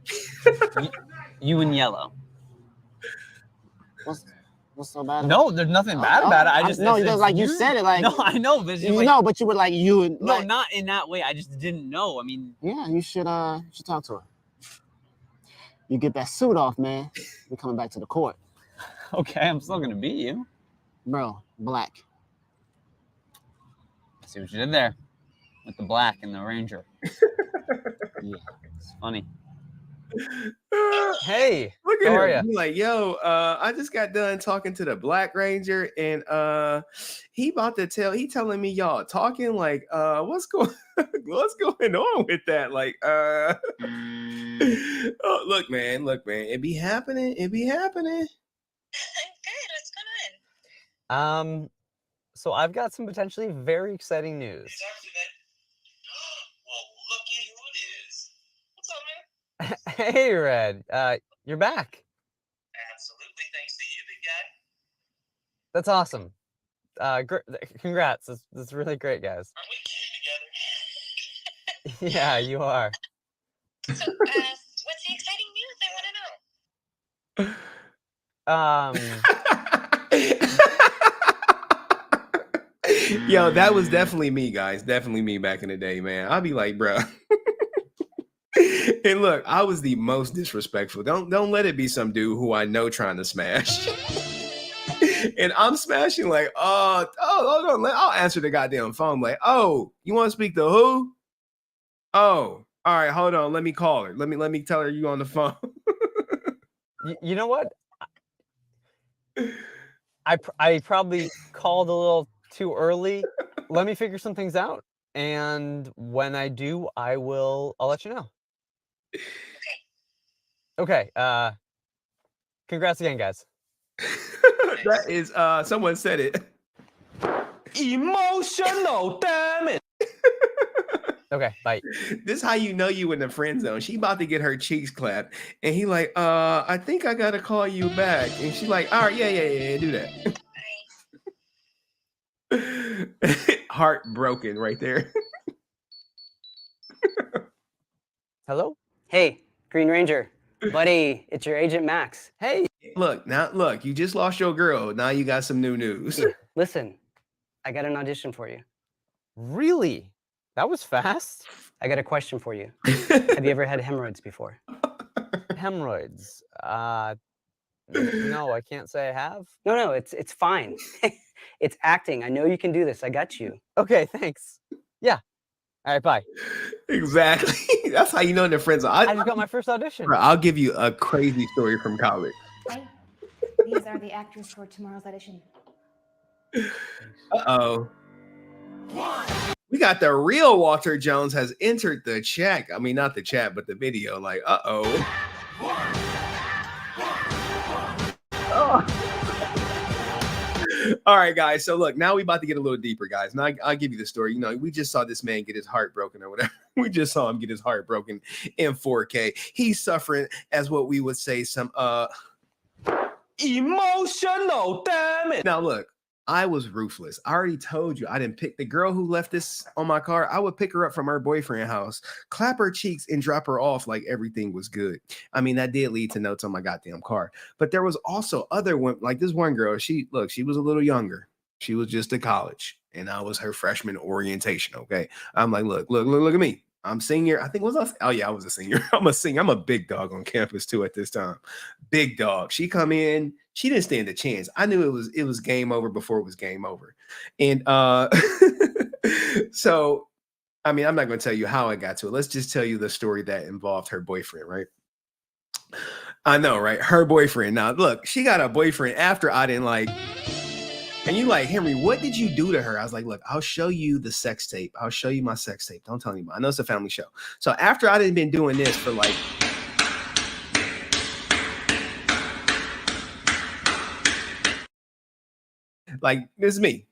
bit. You and Yellow. What's so bad? No, there's nothing bad about it. I just no, like you said it like no, I know, but but you were like you and no, not in that way. I just didn't know. I mean, yeah, you should talk to her. You get that suit off, man. We're coming back to the court. Okay, I'm still gonna beat you, bro. Black. I see what you did there with the black and the Ranger. Yeah, it's funny. Hey, look at how are him. ya? He's like, yo, I just got done talking to the Black Ranger, and he telling me y'all talking like, what's going on with that? Like, oh, look, man, it be happening. So I've got some potentially very exciting news. Hey, Red, you're back. Absolutely, thanks to you, big guy. That's awesome. Congrats. That's really great, guys. Aren't we cute together? Yeah, you are. So, what's the exciting news? I want to know. Yo, that was definitely me, guys. Definitely me back in the day, man. I'll be like, bro. And look, I was the most disrespectful. Don't let it be some dude who I know trying to smash. And I'm smashing like, hold on, I'll answer the goddamn phone. Like, oh, you want to speak to who? Oh, all right, hold on. Let me call her. Let me tell her you on the phone. You know what? I probably called a little too early. Let me figure some things out, and when I do, I'll let you know. Okay. Congrats again, guys. That is someone said it. Emotional, damn it. Okay, bye. This is how you know you in the friend zone. She about to get her cheeks clapped, and he like, I think I gotta call you back. And she's like, all right, yeah, do that. Heartbroken right there. Hello? Hey, Green Ranger. Buddy, it's your agent Max. Hey. Look, you just lost your girl. Now you got some new news. Listen, I got an audition for you. Really? That was fast. I got a question for you. Have you ever had hemorrhoids before? Hemorrhoids? No, I can't say I have. No, it's fine. It's acting. I know you can do this. I got you. Okay, thanks. Yeah. All right, bye. Exactly. That's how you know they're friends. I just got my first audition. Bro, I'll give you a crazy story from college. Hi. These are the actors for tomorrow's audition. Uh-oh. We got the real Walter Jones has entered the chat. I mean, not the chat, but the video. Like, uh-oh. All right, guys. So look, now we about to get a little deeper, guys. Now I'll give you the story. You know, we just saw this man get his heart broken or whatever. We just saw him get his heart broken in 4K. He's suffering as what we would say some emotional damage. Now look, I was ruthless. I already told you I didn't pick the girl who left this on my car. I would pick her up from her boyfriend's house, clap her cheeks, and drop her off like everything was good. I mean, that did lead to notes on my goddamn car. But there was also other women, like this one girl. She was a little younger. She was just at college, and I was her freshman orientation. Okay, I'm like, look at me. I'm senior. I think oh yeah, I was a senior. I'm a senior. I'm a big dog on campus too at this time. Big dog. She come in. She didn't stand a chance. I knew it was game over before it was game over. And so I mean, I'm not going to tell you how I got to it. Let's just tell you the story that involved her boyfriend, right? I know, right? Her boyfriend. Now, look, she got a boyfriend after I didn't like. And you like, Henry, what did you do to her? I was like, look, I'll show you the sex tape. I'll show you my sex tape. Don't tell anybody. I know it's a family show. So after I didn't been doing this for like. Like, this is me.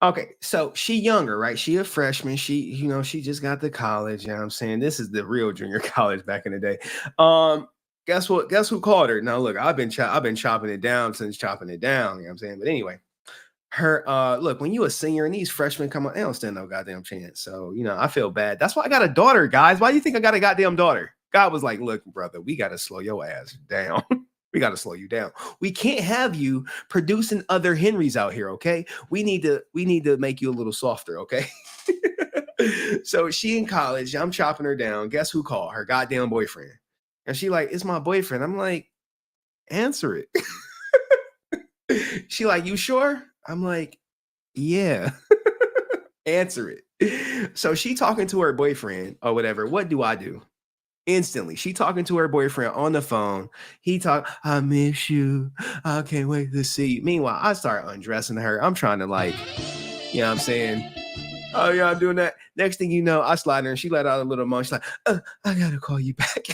Okay, so she younger, right? She a freshman. She just got to college. You know what I'm saying? This is the real junior college back in the day. Guess what? Guess who called her? Now look, I've been chopping it down since chopping it down. You know what I'm saying? But anyway, her look, when you a senior and these freshmen come on, they don't stand no goddamn chance. So I feel bad. That's why I got a daughter, guys. Why do you think I got a goddamn daughter? God was like, look, brother, we gotta slow your ass down. We got to slow you down. We can't have you producing other Henrys out here, okay? We need to make you a little softer, okay? So she in college, I'm chopping her down. Guess who called? Her goddamn boyfriend. And she like, it's my boyfriend. I'm like, answer it. She like, you sure? I'm like, yeah. Answer it. So she talking to her boyfriend or whatever. What do I do? Instantly, she talking to her boyfriend on the phone. He talk, I miss you. I can't wait to see you. Meanwhile, I start undressing her. I'm trying to like, you know what I'm saying? Oh, yeah, I'm doing that. Next thing you know, I slide her and she let out a little moan. She's like, I gotta call you back.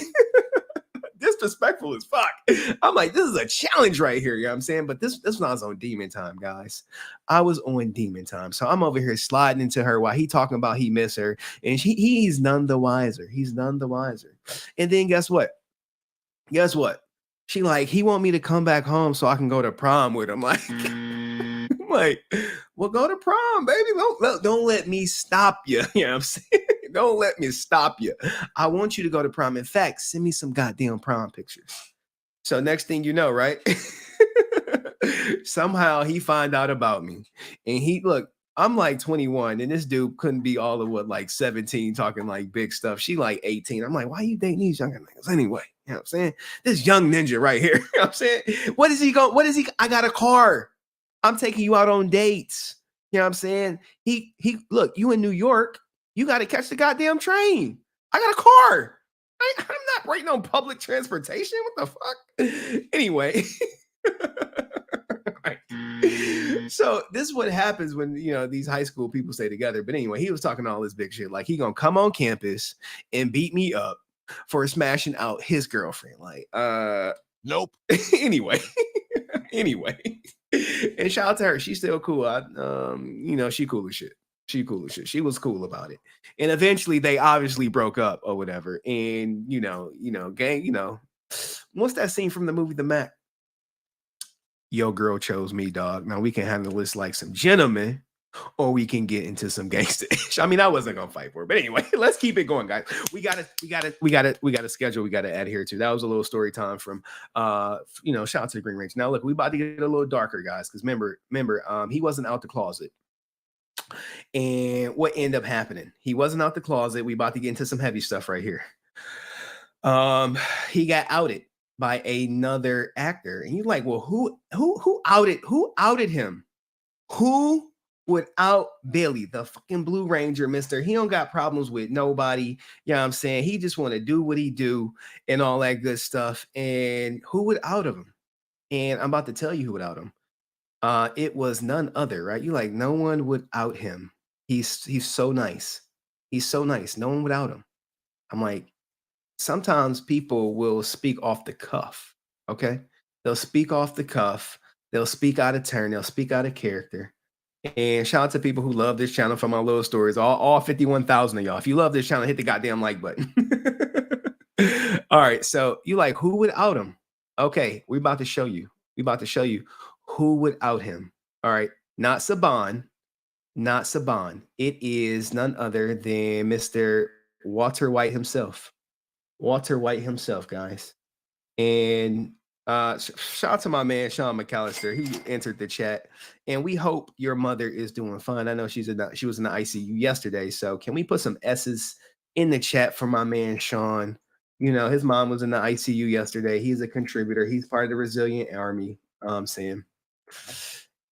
Disrespectful as fuck. I'm like, this is a challenge right here. You know what I'm saying? But this when I was on demon time, guys. I was on demon time. So I'm over here sliding into her while he talking about he miss her. And he's none the wiser. He's none the wiser. And then guess what? Guess what? She like, he want me to come back home so I can go to prom with him. Like, I'm like, well, go to prom, baby. Don't let me stop you. You know what I'm saying? Don't let me stop you. I want you to go to prom. In fact, send me some goddamn prom pictures. So next thing you know, right? Somehow he find out about me. And look, I'm like 21 and this dude couldn't be all of what, like 17 talking like big stuff. She like 18. I'm like, why you dating these younger niggas anyway? You know what I'm saying? This young ninja right here. You know what I'm saying? What is he? I got a car. I'm taking you out on dates. You know what I'm saying? He look, you in New York, you got to catch the goddamn train. I got a car. I'm not waiting on public transportation. What the fuck? Anyway. So this is what happens when these high school people stay together. But anyway, he was talking all this big shit. Like he gonna come on campus and beat me up for smashing out his girlfriend. Like, nope. Anyway. And shout out to her. She's still cool. She cool as shit. She cool as shit. She was cool about it. And eventually they obviously broke up or whatever. And gang, what's that scene from the movie The Mac? Yo girl chose me, dog. Now we can handle this like some gentlemen, or we can get into some gangster. I mean, I wasn't gonna fight for it, but anyway, let's keep it going, guys. We got a schedule we got to adhere to. That was a little story time from shout out to the Green Range. Now look, we about to get a little darker, guys, because remember, he wasn't out the closet. And what ended up happening? He wasn't out the closet. We about to get into some heavy stuff right here. He got outed by another actor, and you're like, well, who outed him? Who would out Billy, the fucking Blue Ranger, mister? He don't got problems with nobody. You know what I'm saying? He just want to do what he do and all that good stuff. And who would out him? And I'm about to tell you who would out him. It was none other, right? You like, no one would out him. He's so nice. He's so nice. No one would out him. I'm like, sometimes people will speak off the cuff. Okay. They'll speak off the cuff. They'll speak out of turn. They'll speak out of character. And shout out to people who love this channel for my little stories. All 51,000 of y'all. If you love this channel, hit the goddamn like button. All right. So you like, who would out him? Okay. We about to show you. Who would out him. All right. Not Saban. It is none other than Mr. Walter White himself. Guys. And Shout out to my man Sean McAllister. He entered the chat, and we hope your mother is doing fine. I know she was in the ICU yesterday, so can we put some S's in the chat for my man Sean? You know, his mom was in the ICU yesterday. He's a contributor. He's part of the Resilient Army. Sam,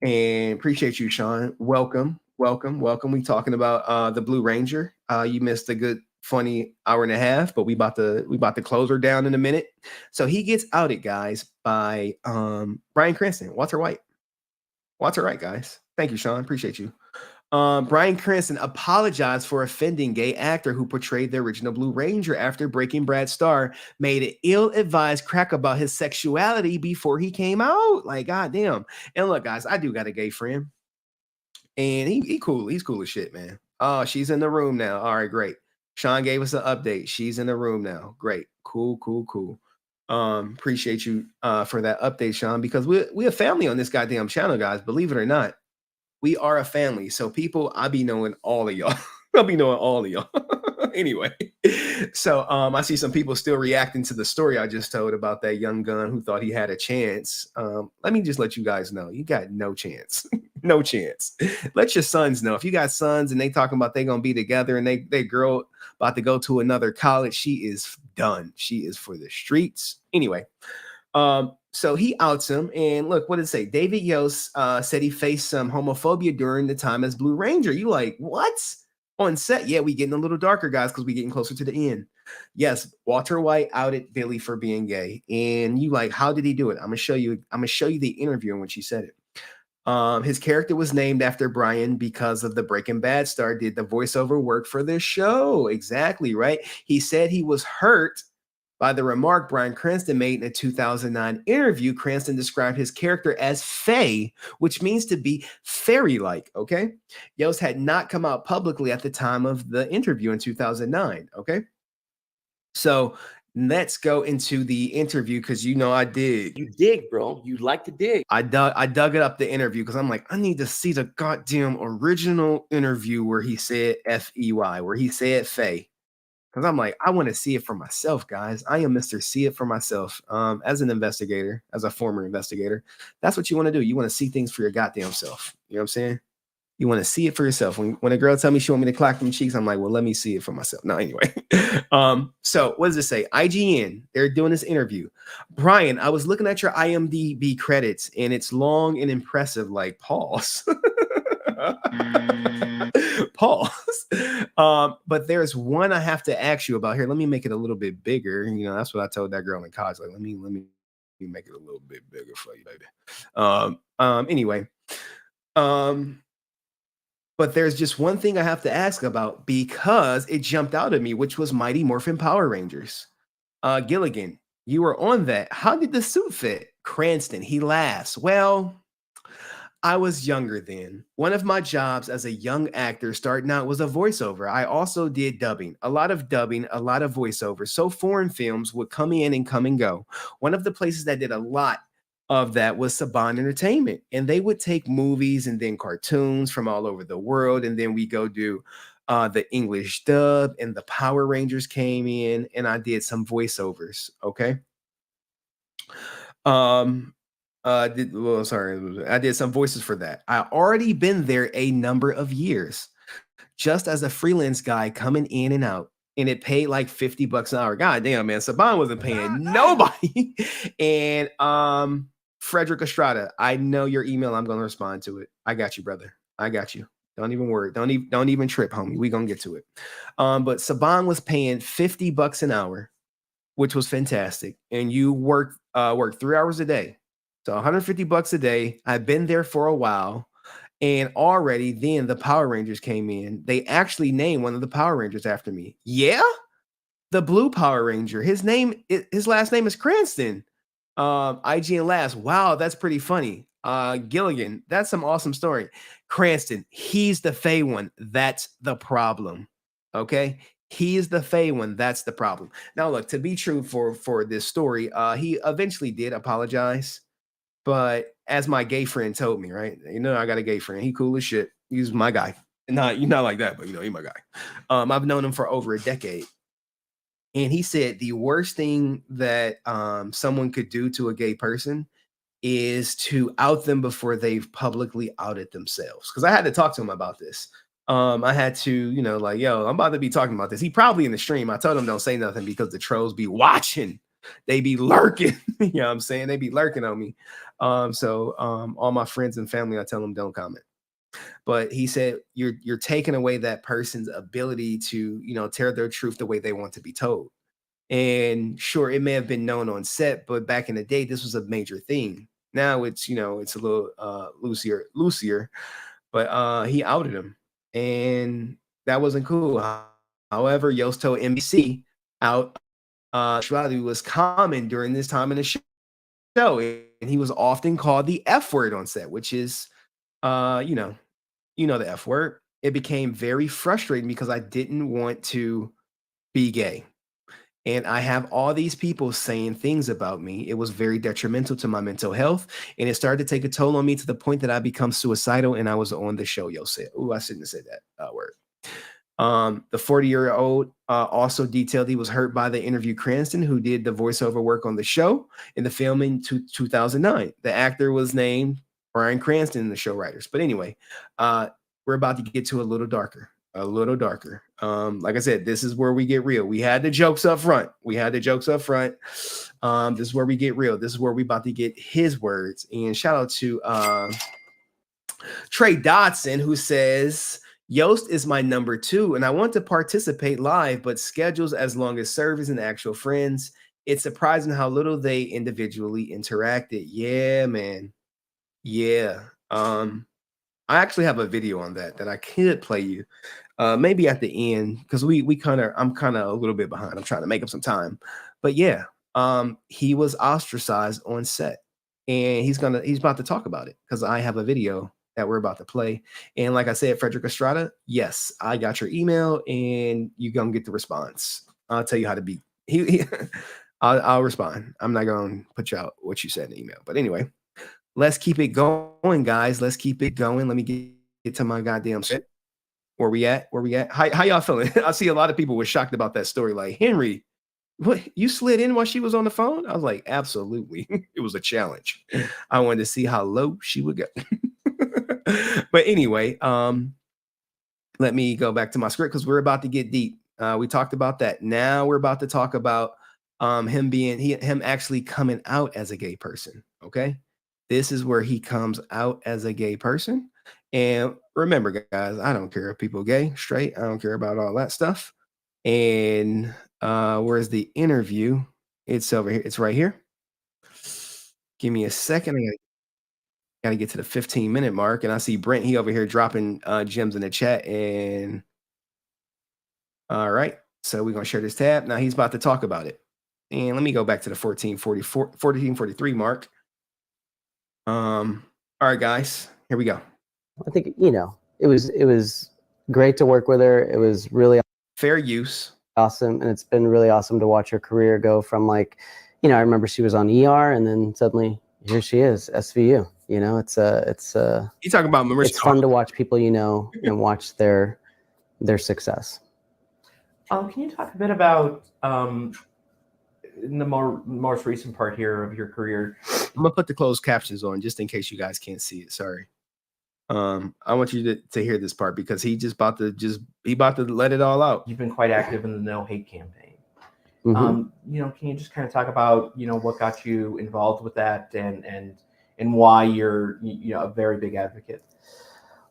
and appreciate you, Sean. Welcome. We talking about the Blue Ranger. You missed a good funny hour and a half, but we about to close her down in a minute. So he gets outed, guys, by Bryan Cranston, Walter White, guys. Thank you, Sean. Appreciate you. Bryan Cranston apologized for offending gay actor who portrayed the original Blue Ranger after Breaking Bad star made an ill-advised crack about his sexuality before he came out. Like, goddamn. And look, guys, I do got a gay friend, and he cool. He's cool as shit, man. Oh, she's in the room now. All right, great. Sean gave us an update. She's in the room now. Great. Cool. Appreciate you for that update, Sean, because we a family on this goddamn channel, guys. Believe it or not, we are a family. So people, I be knowing all of y'all. Anyway, so I see some people still reacting to the story I just told about that young gun who thought he had a chance. Let me just let you guys know, you got no chance. No chance. Let your sons know. If you got sons and they talking about they gonna be together and they girl about to go to another college, she is done. She is for the streets. Anyway, so he outs him, and look, what did it say? Davidyost said he faced some homophobia during the time as Blue Ranger. You like, what? On set? Yeah, we getting a little darker, guys, because we getting closer to the end. Yes, Walter White outed Billy for being gay. And you like, how did he do it? I'm gonna show you the interview in which he said it. His character was named after Brian because of the Breaking Bad star did the voiceover work for the show. Exactly, right? He said he was hurt by the remark Bryan Cranston made in a 2009 interview. Cranston described his character as fae, which means to be fairy-like, okay? Yost had not come out publicly at the time of the interview in 2009, okay? So let's go into the interview because you know I dig. You dig, bro. You like to dig. I dug it up the interview because I'm like, I need to see the goddamn original interview where he said F-E-Y, where he said fae. Because I'm like, I want to see it for myself, guys. I am Mr. See It for myself. As an investigator, as a former investigator, that's what you want to do. You want to see things for your goddamn self. You know what I'm saying? You want to see it for yourself. When a girl tell me she want me to clap them cheeks, I'm like, well, let me see it for myself. No, anyway. So what does it say? IGN, they're doing this interview. Brian, I was looking at your IMDb credits, and it's long and impressive, like pause. Pause. But there's one I have to ask you about here. Let me make it a little bit bigger. You know, that's what I told that girl in college. Like, let me make it a little bit bigger for you, baby. Anyway. But there's just one thing I have to ask about because it jumped out at me, which was Mighty Morphin Power Rangers. Gilligan, you were on that. How did the suit fit? Cranston, he laughs. Well, I was younger then. One of my jobs as a young actor starting out was a voiceover. I also did dubbing, a lot of voiceovers. So foreign films would come in and come and go. One of the places that did a lot of that was Saban Entertainment, and they would take movies and then cartoons from all over the world, and then we go do the English dub, and the Power Rangers came in, and I did some voiceovers. Okay. I did some voices for that. I already been there a number of years, just as a freelance guy coming in and out, and it paid like $50 an hour. God damn, man, Saban wasn't paying nobody. And Frederick Estrada, I know your email. I'm gonna respond to it. I got you, brother. I got you. Don't even worry. Don't even trip, homie. We gonna get to it. But Saban was paying $50 an hour, which was fantastic. And you work 3 hours a day. So $150 a day. I've been there for a while. And already then the Power Rangers came in. They actually named one of the Power Rangers after me. Yeah? The Blue Power Ranger. His last name is Cranston. IGN laughs. Wow, that's pretty funny. Gilligan, that's some awesome story. Cranston, he's the Fey one. That's the problem. Okay? He is the Fey one. That's the problem. Now, look, to be true for this story, he eventually did apologize. But as my gay friend told me, right? You know, I got a gay friend. He cool as shit. He's my guy. You're not like that, but you know, he's my guy. I've known him for over a decade. And he said the worst thing that someone could do to a gay person is to out them before they've publicly outed themselves. Because I had to talk to him about this. I had to, you know, like, yo, I'm about to be talking about this. He probably in the stream. I told him don't say nothing because the trolls be watching. They be lurking. You know what I'm saying? They be lurking on me. So all my friends and family, I tell them don't comment. But he said you're taking away that person's ability to, you know, tell their truth the way they want to be told. And sure, it may have been known on set, but back in the day, this was a major thing. Now it's, you know, it's a little loosier. But he outed him, and that wasn't cool. However, Yost told NBC out sexuality was common during this time in the show, and he was often called the F word on set, which is, you know the F word. It became very frustrating because I didn't want to be gay. And I have all these people saying things about me. It was very detrimental to my mental health. And it started to take a toll on me to the point that I become suicidal. And I was on the show, Yost said. Ooh, I shouldn't have said that word. The 40-year-old also detailed he was hurt by the interview Cranston, who did the voiceover work on the show in the film in 2009. The actor was named Bryan Cranston in the show writers. But anyway, we're about to get to a little darker. Like I said, this is where we get real. We had the jokes up front. This is where we get real. This is where we about to get his words. And shout out to Trey Dodson, who says, Yost is my number 2, and I want to participate live, but schedules as long as service and actual friends. It's surprising how little they individually interacted. Yeah, man. Yeah. I actually have a video on that I could play you. Maybe at the end, because I'm kind of a little bit behind. I'm trying to make up some time. But yeah, he was ostracized on set, and he's about to talk about it because I have a video that we're about to play. And like I said, Frederick Estrada, yes, I got your email, and you're gonna get the response. I'll tell you how to be. I'll respond. I'm not gonna put you out what you said in the email. But anyway, let's keep it going, guys. Let's keep it going. Let me get to my goddamn shit. Where we at? How y'all feeling? I see a lot of people were shocked about that story. Like, Henry, what, you slid in while she was on the phone? I was like, absolutely. It was a challenge. I wanted to see how low she would go. But anyway, let me go back to my script because we're about to get deep. We talked about that. Now we're about to talk about him actually coming out as a gay person. Okay. This is where he comes out as a gay person. And remember, guys, I don't care if people are gay, straight. I don't care about all that stuff. And where's the interview? It's over here. It's right here. Give me a second. I gotta get to the 15-minute mark. And I see Brent, he over here dropping gems in the chat. And all right. So we're going to share this tab. Now he's about to talk about it. And let me go back to the 1443 mark. All right, guys, here we go. I think, it was great to work with her. It was really fair use. Awesome. And it's been really awesome to watch her career go from I remember she was on ER and then suddenly here she is, SVU. It's you talking about Marissa. It's fun to watch people, and watch their success. Can you talk a bit about in the most recent part here of your career? I'm gonna put the closed captions on just in case you guys can't see it. Sorry. I want you to hear this part because he about to let it all out. You've been quite active in the No Hate campaign. Mm-hmm. Can you just kind of talk about what got you involved with that and why you're a very big advocate?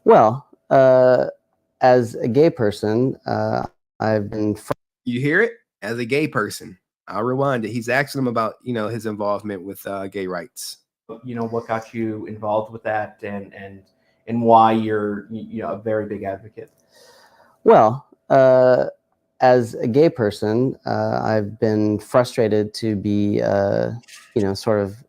Well, as a gay person, I've been. You hear it? As a gay person, I'll rewind it. He's asking him about his involvement with gay rights. What got you involved with that and why you're a very big advocate? Well, as a gay person, I've been frustrated to be sort of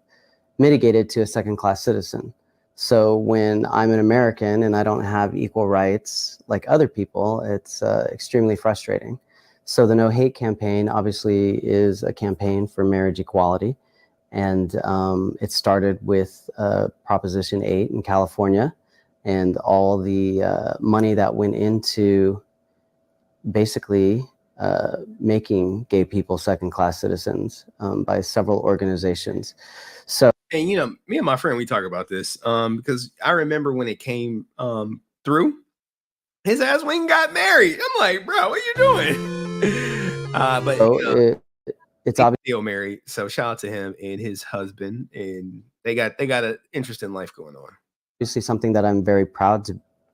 mitigated to a second-class citizen. So when I'm an American and I don't have equal rights like other people, it's extremely frustrating. So the No Hate campaign obviously is a campaign for marriage equality. And it started with Proposition 8 in California and all the money that went into basically making gay people second-class citizens by several organizations. So, and you know, me and my friend, we talk about this because I remember when it came through, his ass went and got married. I'm like, bro, what you doing? But so you know, it's he's obvious. still married. So shout out to him and his husband, and they got an interesting life going on. Obviously something that I'm very proud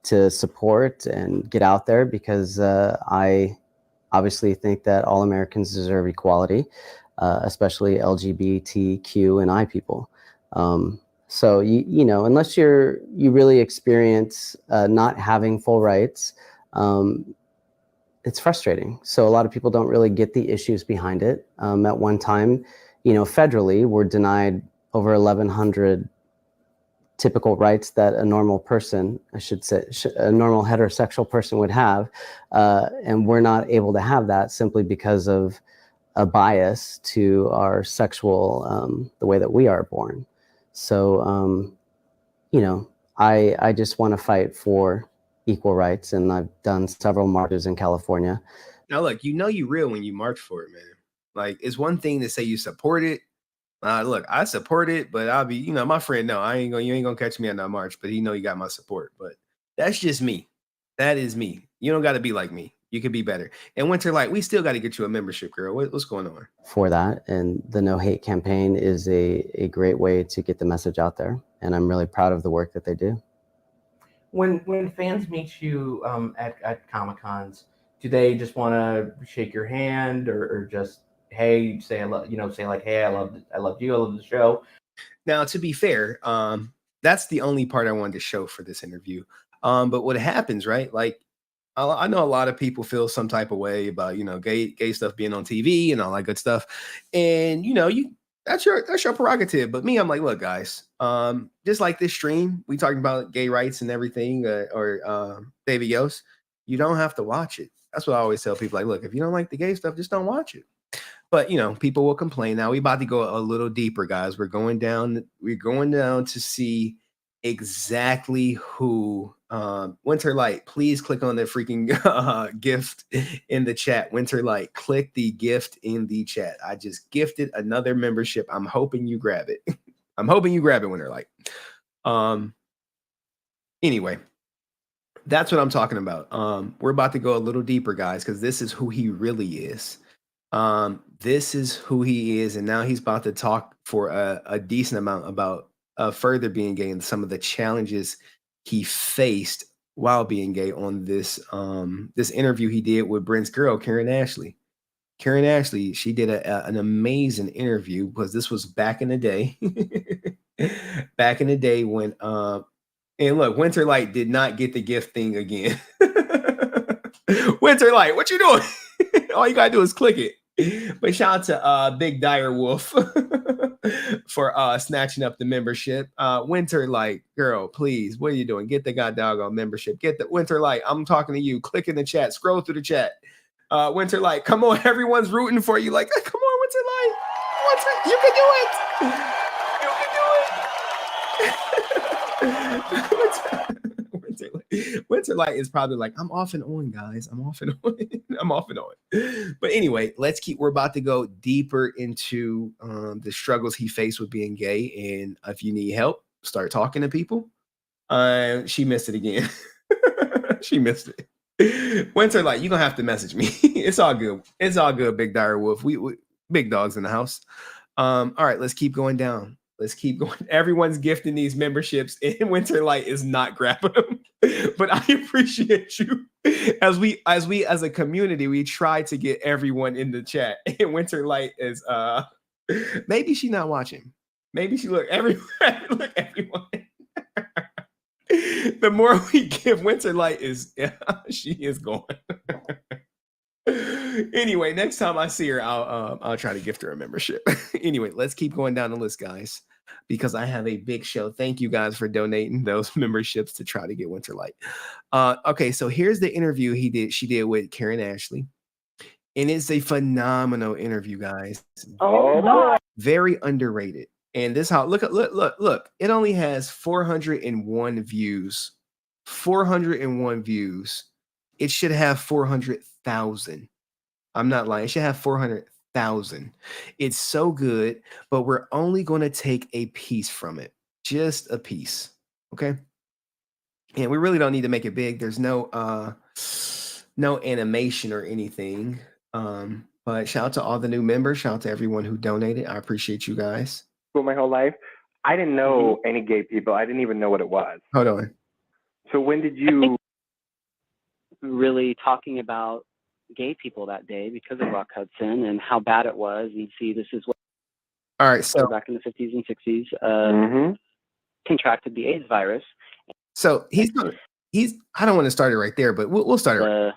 to support and get out there, because I obviously think that all Americans deserve equality, especially LGBTQ and I people. So you know, unless you really experience not having full rights, it's frustrating. So a lot of people don't really get the issues behind it. At one time, you know, federally, we're denied over 1,100 typical rights that a normal person, I should say, a normal heterosexual person would have. And we're not able to have that simply because of a bias to our sexual, the way that we are born. So, you know, I just want to fight for equal rights, and I've done several marches in California. Now, look, you know you real when you march for it, man. Like, it's one thing to say you support it. Look, I support it, but I'll be, you know, my friend, no, you ain't gonna catch me on that march, but he know you got my support. But that's just me. That is me. You don't got to be like me. You could be better. And Winter Light, we still got to get you a membership, girl. What's going on? For that, and the No Hate campaign is a great way to get the message out there, and I'm really proud of the work that they do. When fans meet you at Comic-Cons, do they just want to shake your hand, or just, hey, say I love, you know, say like, hey, I love you, I love the show? Now, to be fair, that's the only part I wanted to show for this interview. But what happens, right? Like, I know a lot of people feel some type of way about, you know, gay stuff being on TV and all that good stuff, and you know, that's your prerogative. But me, I'm like, look, guys, just like this stream, we talking about gay rights and everything, or Davidyost, you don't have to watch it. That's what I always tell people. Like, look, if you don't like the gay stuff, just don't watch it. But you know, people will complain. Now we about to go a little deeper, guys. We're going down to see exactly who. Winter Light, please click on the freaking gift in the chat. Winter Light, click the gift in the chat. I just gifted another membership. I'm hoping you grab it. I'm hoping you grab it, Winter Light. Anyway, that's what I'm talking about. We're about to go a little deeper, guys, because this is who he really is. This is who he is, and now he's about to talk for a decent amount about further being gay and some of the challenges he faced while being gay on this this interview he did with Brent's girl, Karen Ashley. Karen Ashley, she did an amazing interview, because this was back in the day. Back in the day when and look, Winter Light did not get the gift thing again. Winter Light, what you doing? All you gotta do is click it. But shout out to Big Dire Wolf for snatching up the membership. Winter Light, girl, please, what are you doing? Get the goddamn membership. Get the Winter Light. I'm talking to you. Click in the chat. Scroll through the chat. Winter Light, come on. Everyone's rooting for you. Like, come on, Winter Light. You can do it. Winter Light is probably like, I'm off and on, guys. I'm off and on. I'm off and on. But anyway, we're about to go deeper into the struggles he faced with being gay. And if you need help, start talking to people. She missed it again. She missed it. Winter Light, you're gonna have to message me. It's all good. It's all good, Big Dire Wolf. We big dogs in the house. All right, let's keep going down. Let's keep going. Everyone's gifting these memberships, and Winter Light is not grabbing them. But I appreciate you. As a community, we try to get everyone in the chat. And Winter Light is maybe she's not watching. Maybe she look everyone. The more we give, Winter Light she is going. Anyway, next time I see her, I'll try to gift her a membership. Anyway, let's keep going down the list, guys, because I have a big show. Thank you guys for donating those memberships to try to get Winter Light. Okay, so here's the interview she did with Karen Ashley. And it's a phenomenal interview, guys. Oh, very underrated. And this how look. It only has 401 views. 401 views. It should have 400,000. I'm not lying. It should have 400,000. It's so good, but we're only going to take a piece from it, just a piece. Okay. And we really don't need to make it big. There's no animation or anything. But shout out to all the new members. Shout out to everyone who donated. I appreciate you guys. School my whole life. I didn't know any gay people. I didn't even know what it was. Hold on. So when did you really talking about gay people that day because of Rock Hudson and how bad it was? And see, this is what. All right. So back in the 50s and 60s, contracted the AIDS virus. So he's I don't want to start it right there, but we'll start it right.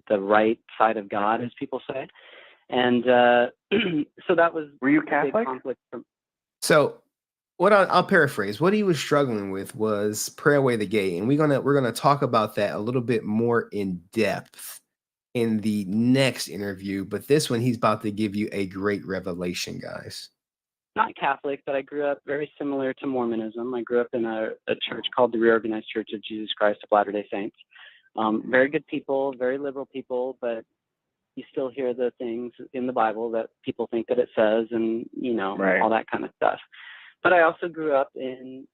The right side of God, as people say. And so that was. Were you a big Catholic? conflict from, So what I'll paraphrase. What he was struggling with was pray away the gay, and we're gonna talk about that a little bit more in depth in the next interview. But this one, he's about to give you a great revelation, guys. not Catholic, but I grew up very similar to Mormonism. I grew up in a church called the Reorganized Church of Jesus Christ of Latter-day Saints. Very good people, very liberal people, but you still hear the things in the Bible that people think that it says, and, you know, all that kind of stuff. But I also grew up in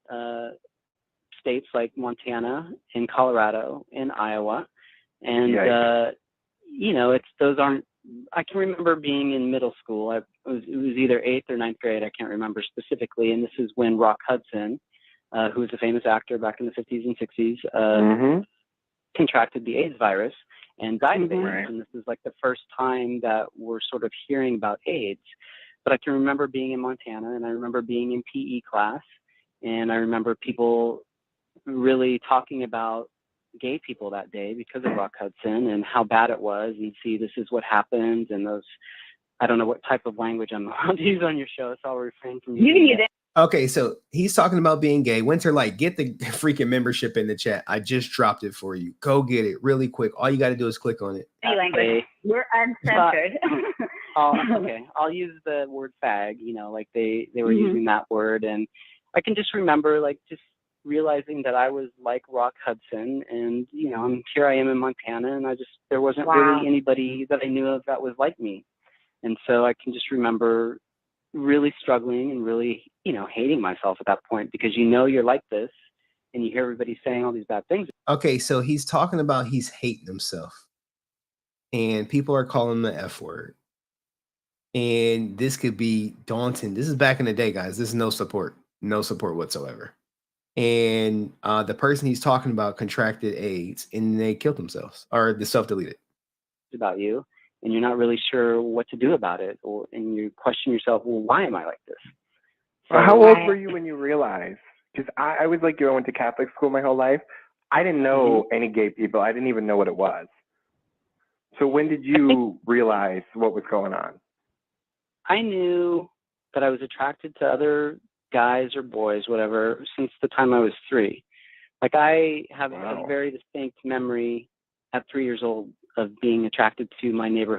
states like Montana, in Colorado, in Iowa. And, you know, those aren't, I can remember being in middle school. It was either 8th or 9th grade. I can't remember specifically. And this is when Rock Hudson, who was a famous actor back in the 50s and 60s, contracted the AIDS virus and died of AIDS. And this is like the first time that we're sort of hearing about AIDS. But I can remember being in Montana, and I remember being in PE class, and I remember people really talking about gay people that day because of Rock Hudson and how bad it was, and see, this is what happens, and those, I don't know what type of language I'm allowed to use on your show, so I'll refrain from using it. Okay, so he's talking about being gay. Winter Light, get the freaking membership in the chat. I just dropped it for you. Go get it really quick. All you got to do is click on it. Language. We're uncensored. Okay, I'll use the word fag, you know, like they were using that word, and I can just remember like just realizing that I was like Rock Hudson, and, you know, here I am in Montana, and there wasn't really anybody that I knew of that was like me. And so I can just remember really struggling and really, you know, hating myself at that point, because you know you're like this and you hear everybody saying all these bad things. Okay, so he's talking about he's hating himself, and people are calling him the F word. And this could be daunting. This is back in the day, guys. This is no support whatsoever. And the person he's talking about contracted AIDS, and they killed themselves, or they self-deleted. About you, and you're not really sure what to do about it, and you question yourself, well, why am I like this? So, how old were you when you realized? Because I was like you, I went to Catholic school my whole life. I didn't know any gay people. I didn't even know what it was. So when did you realize what was going on? I knew that I was attracted to other guys or boys, whatever, since the time I was 3. Like, I have a very distinct memory at 3 years old of being attracted to my neighbor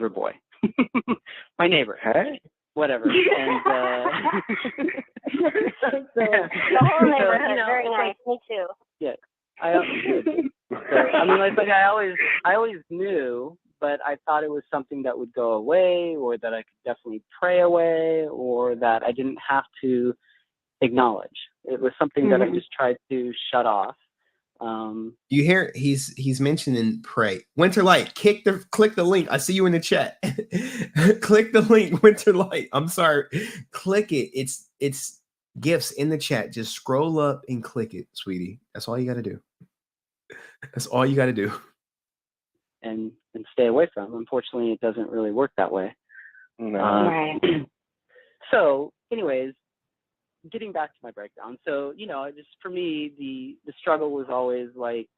boy, my neighbor. Hey. Whatever. And the whole neighborhood, you know, very nice. Me too. Yeah. I mean, like I always knew, but I thought it was something that would go away, or that I could definitely pray away, or that I didn't have to acknowledge. It was something that I just tried to shut off. You hear he's mentioning pray. Winter Light, click the link. I see you in the chat. Click the link, Winter Light. I'm sorry. Click it. It's gifts in the chat. Just scroll up and click it, sweetie. That's all you got to do. That's all you got to do. And stay away from. Unfortunately, it doesn't really work that way. No. So, anyways, getting back to my breakdown. So, you know, just for me, the struggle was always like,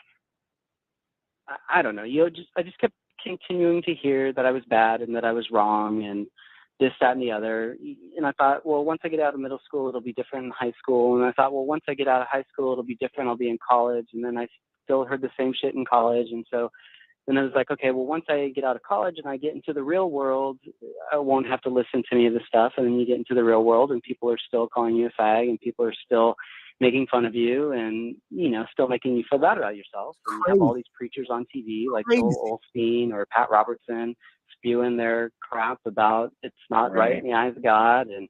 I don't know, I just kept continuing to hear that I was bad and that I was wrong and this, that, and the other. And I thought, well, once I get out of middle school, it'll be different in high school. And I thought, well, once I get out of high school, it'll be different. I'll be in college. And then I still heard the same shit in college. And so then I was like, okay, well, once I get out of college and I get into the real world, I won't have to listen to any of this stuff. And then you get into the real world and people are still calling you a fag, and people are still making fun of you and, you know, still making you feel bad about yourself. And you have all these preachers on TV like Joel Osteen or Pat Robertson spewing their crap about it's not right in the eyes of God and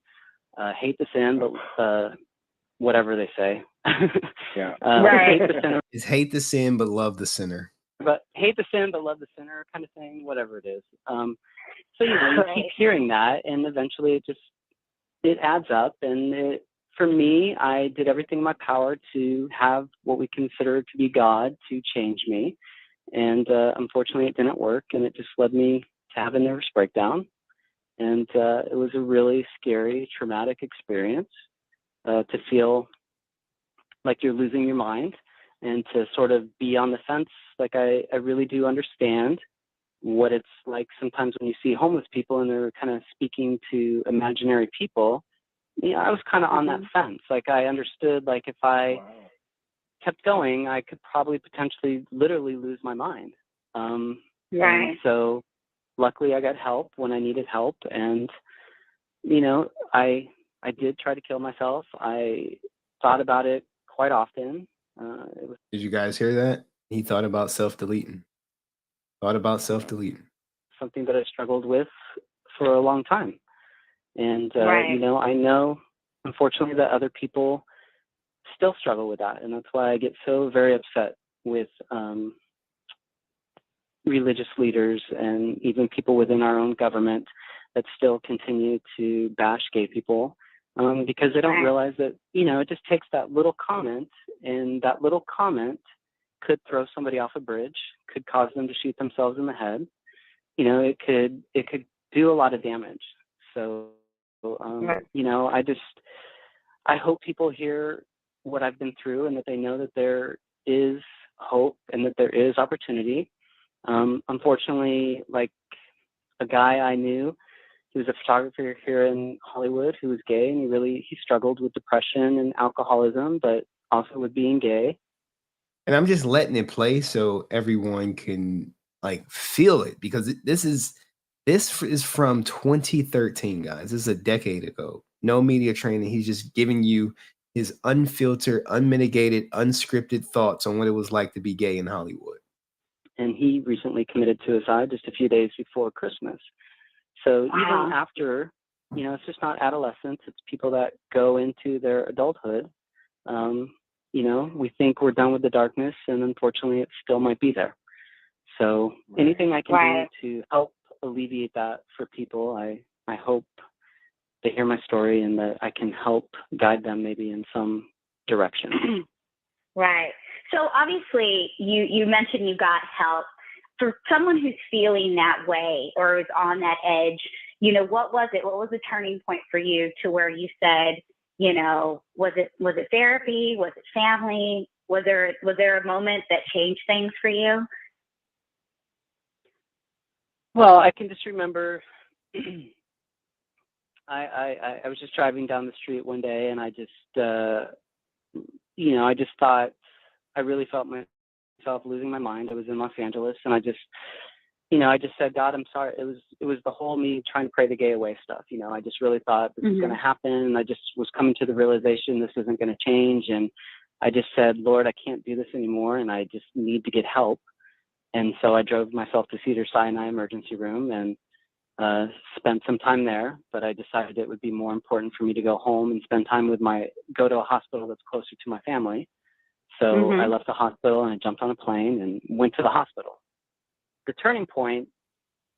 hate the sin, but whatever they say. Yeah. Hate the sinner, It's hate the sin, but love the sinner. but hate the sin, but love the sinner kind of thing, whatever it is. So, you know, you keep hearing that, and eventually it adds up. And for me, I did everything in my power to have what we consider to be God to change me. And unfortunately, it didn't work, and it just led me to have a nervous breakdown. And it was a really scary, traumatic experience to feel like you're losing your mind and to sort of be on the fence. Like I really do understand what it's like sometimes when you see homeless people and they're kind of speaking to imaginary people. You know, I was kind of on that fence. Like I understood, like if I kept going, I could probably potentially literally lose my mind. And so luckily I got help when I needed help. And, you know, I did try to kill myself. I thought about it quite often. Did you guys hear that? He thought about self-deleting. Something that I struggled with for a long time. And, you know, I know, unfortunately, that other people still struggle with that. And that's why I get so very upset with religious leaders and even people within our own government that still continue to bash gay people. Because they don't realize that, you know, it just takes that little comment, and that little comment could throw somebody off a bridge, could cause them to shoot themselves in the head. You know, it could do a lot of damage. So, you know, I hope people hear what I've been through and that they know that there is hope and that there is opportunity. Unfortunately, like a guy I knew, he was a photographer here in Hollywood who was gay, and he struggled with depression and alcoholism, but also with being gay. And I'm just letting it play so everyone can like feel it, because this is from 2013, guys. This is a decade ago. No media training. He's just giving you his unfiltered, unmitigated, unscripted thoughts on what it was like to be gay in Hollywood. And he recently committed suicide just a few days before Christmas. So even after, you know, it's just not adolescents, it's people that go into their adulthood. You know, we think we're done with the darkness, and unfortunately it still might be there. So anything I can do to help alleviate that for people, I hope they hear my story and that I can help guide them maybe in some direction. Right. So obviously you mentioned you got help. For someone who's feeling that way or is on that edge, you know, what was it? What was the turning point for you to where you said, you know, was it therapy? Was it family? Was there a moment that changed things for you? Well, I can just remember I was just driving down the street one day, and I just you know, I just thought, I really felt myself losing my mind. I was in Los Angeles, and I just said, God, I'm sorry. It was the whole me trying to pray the gay away stuff. You know, I just really thought this was going to happen. And I just was coming to the realization this isn't going to change. And I just said, Lord, I can't do this anymore, and I just need to get help. And so I drove myself to Cedars-Sinai emergency room and spent some time there. But I decided it would be more important for me to go home and spend time with go to a hospital that's closer to my family. So I left the hospital and I jumped on a plane and went to the hospital. The turning point.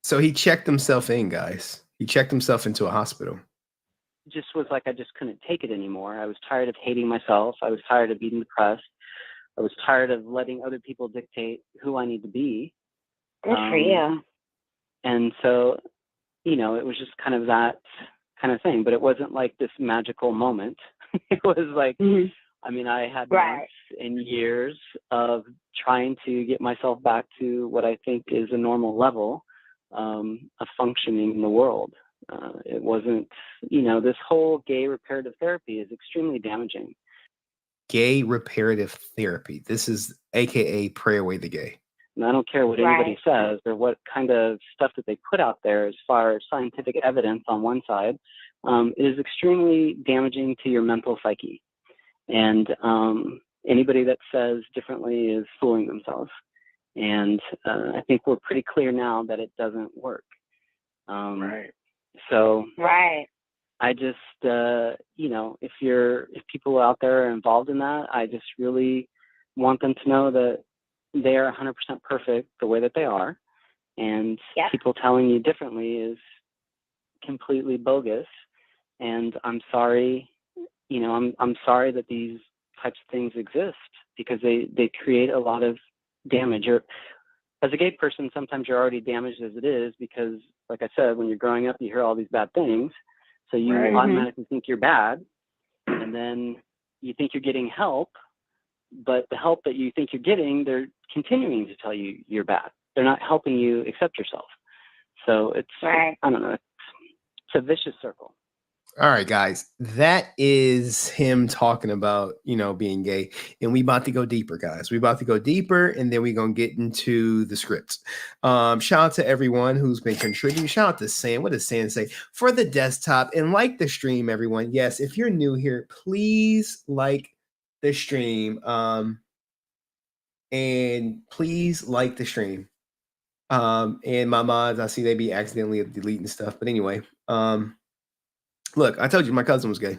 So he checked himself in, guys. He checked himself into a hospital. Just was like, I just couldn't take it anymore. I was tired of hating myself. I was tired of being depressed. I was tired of letting other people dictate who I need to be. Good for you. And so, you know, it was just kind of that kind of thing, but it wasn't like this magical moment. It was like, I mean, I had months and years of trying to get myself back to what I think is a normal level of functioning in the world. It wasn't, you know, this whole gay reparative therapy is extremely damaging. Gay reparative therapy. This is AKA pray away the gay. And I don't care what anybody says or what kind of stuff that they put out there as far as scientific evidence on one side. It is extremely damaging to your mental psyche. And anybody that says differently is fooling themselves. And I think we're pretty clear now that it doesn't work. Right. So Right. I just, if people out there are involved in that, I just really want them to know that they are 100% perfect the way that they are. And people telling you differently is completely bogus. And I'm sorry, I'm sorry that these types of things exist, because they create a lot of damage. As a gay person, sometimes you're already damaged as it is, because, like I said, when you're growing up, you hear all these bad things. So you automatically think you're bad, and then you think you're getting help, but the help that you think you're getting, they're continuing to tell you you're bad. They're not helping you accept yourself. So it's, I don't know, it's a vicious circle. All right, guys, that is him talking about, being gay. And we about to go deeper, guys. We about to go deeper, and then we're going to get into the scripts. Shout out to everyone who's been contributing. Shout out to Sam. What does Sam say? For the desktop, and like the stream, everyone. Yes, if you're new here, please like the stream. And please like the stream. And my mods, I see they be accidentally deleting stuff. But anyway, look, I told you my cousin was gay.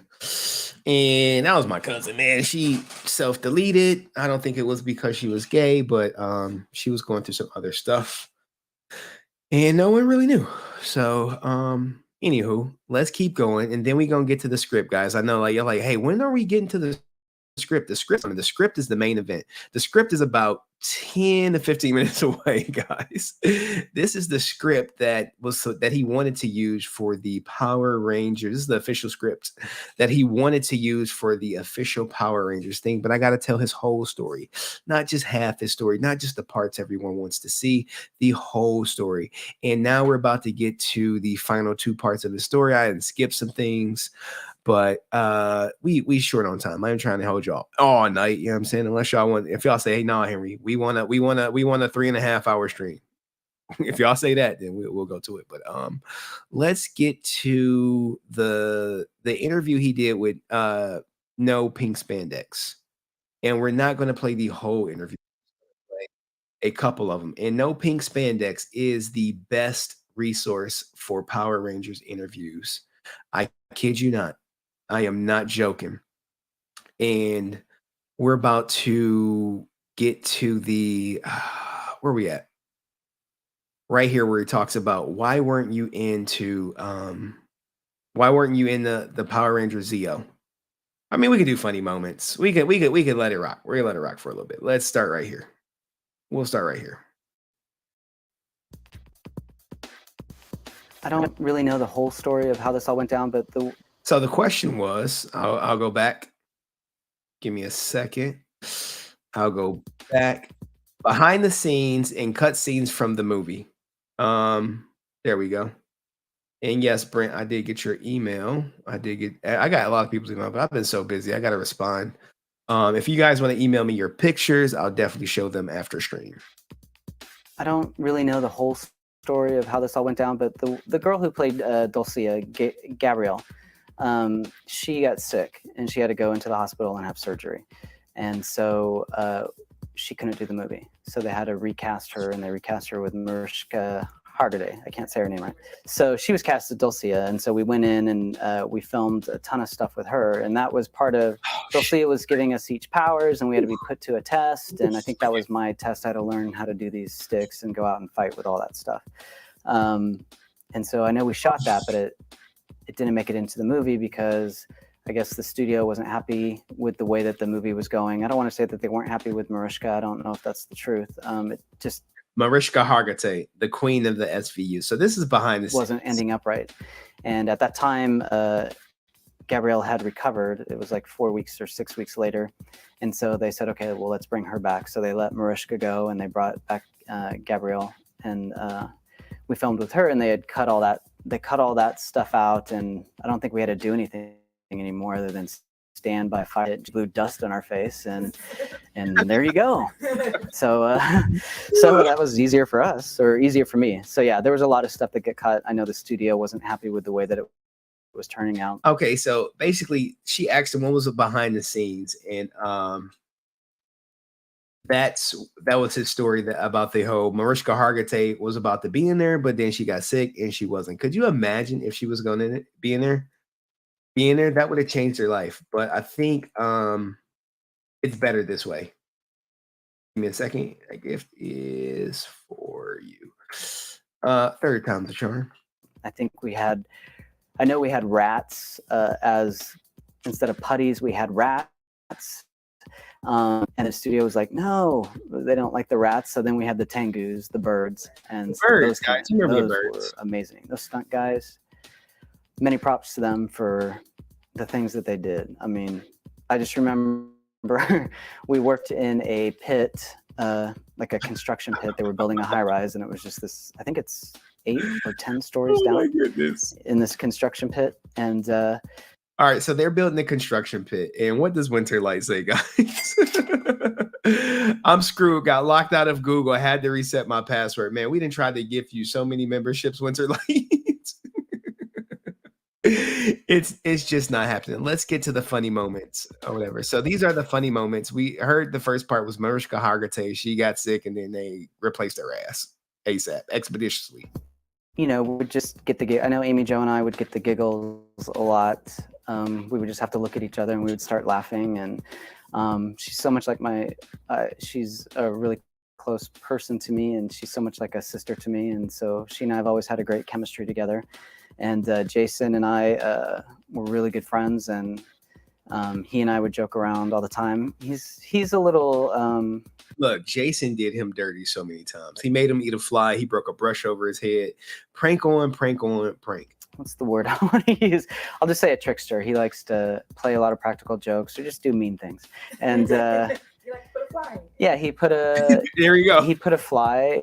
And that was my cousin, man. She self-deleted. I don't think it was because she was gay, but she was going through some other stuff. And no one really knew. So, anywho, let's keep going. And then we're going to get to the script, guys. I know you're like, hey, when are we getting to the script? The script is the main event. The script is about 10 to 15 minutes away, guys. This is the script that he wanted to use for the Power Rangers. This is the official script that he wanted to use for the official Power Rangers thing. But I got to tell his whole story, not just half his story, not just the parts everyone wants to see, the whole story. And now we're about to get to the final two parts of the story. I didn't skip some things. But we short on time. I'm trying to hold y'all all night. You know what I'm saying? Unless y'all want, if y'all say, hey, no, Henry, we want a 3.5 hour stream. If y'all say that, then we'll go to it. But let's get to the interview he did with No Pink Spandex. And we're not going to play the whole interview. A couple of them. And No Pink Spandex is the best resource for Power Rangers interviews. I kid you not. I am not joking. And we're about to get to the where are we at? Right here, where he talks about why weren't you in the Power Rangers Zeo? I mean, we could do funny moments. We could let it rock. We're gonna let it rock for a little bit. Let's start right here. We'll start right here. I don't really know the whole story of how this all went down, but So the question was, I'll go back. Give me a second. I'll go back behind the scenes and cut scenes from the movie. There we go. And yes, Brent, I did get your email. I got a lot of people's email, but I've been so busy. I got to respond. If you guys want to email me your pictures, I'll definitely show them after stream. I don't really know the whole story of how this all went down, but the girl who played Dulcia, Gabrielle, she got sick and she had to go into the hospital and have surgery. And so she couldn't do the movie. So they had to recast her, and they recast her with Mariska Hargitay. I can't say her name right. So she was cast as Dulcia. And so we went in and we filmed a ton of stuff with her. And that was part of, Dulcia was giving us each powers, and we had to be put to a test. And I think that was my test. I had to learn how to do these sticks and go out and fight with all that stuff. And so I know we shot that, but it didn't make it into the movie because I guess the studio wasn't happy with the way that the movie was going. I don't want to say that they weren't happy with Mariska. I don't know if that's the truth. It just Mariska Hargitay, the queen of the SVU. So this is behind the scenes. Wasn't ending up right. And at that time, Gabrielle had recovered. It was like 4 weeks or 6 weeks later. And so they said, okay, well, let's bring her back. So they let Mariska go and they brought back Gabrielle. And we filmed with her, and they had cut all that. They cut all that stuff out. And I don't think we had to do anything anymore other than stand by fire. It blew dust on our face, and there you go. So that was easier for us, or easier for me. So yeah, there was a lot of stuff that got cut. I know the studio wasn't happy with the way that it was turning out. Okay, so basically, she asked him what was behind the scenes, and that was his story about the whole Mariska Hargitay was about to be in there, but then she got sick and she wasn't. Could you imagine if she was going to be in there? That would have changed her life. But I think it's better this way. Give me a second. A gift is for you. Third time's a charm. I think I know we had rats as instead of putties, we had rats. And the studio was like, no, they don't like the rats. So then we had the tengus, the birds, and birds, guys. You remember the those birds? were amazing. Those stunt guys. Many props to them for the things that they did. I mean, I just remember we worked in a pit, like a construction pit. They were building a high rise, and it was just this. I think it's 8 or 10 stories down in this construction pit, and. All right, so they're building a construction pit, and what does Winterlight say, guys? I'm screwed. Got locked out of Google. I had to reset my password. Man, we didn't try to give you so many memberships, Winterlight. It's just not happening. Let's get to the funny moments or whatever. So these are the funny moments. We heard the first part was Mariska Hargitay. She got sick, and then they replaced her ass ASAP, expeditiously. We would just get the. I know Amy Jo and I would get the giggles a lot. We would just have to look at each other and we would start laughing. And she's so much like she's a really close person to me, and she's so much like a sister to me. And so she and I have always had a great chemistry together. And Jason and I were really good friends, and he and I would joke around all the time. He's a little. Look, Jason did him dirty so many times. He made him eat a fly. He broke a brush over his head. Prank on, prank on, prank. What's the word I want to use? I'll just say a trickster. He likes to play a lot of practical jokes or just do mean things. And You like to put a fly. yeah, he put a there you go. He put a fly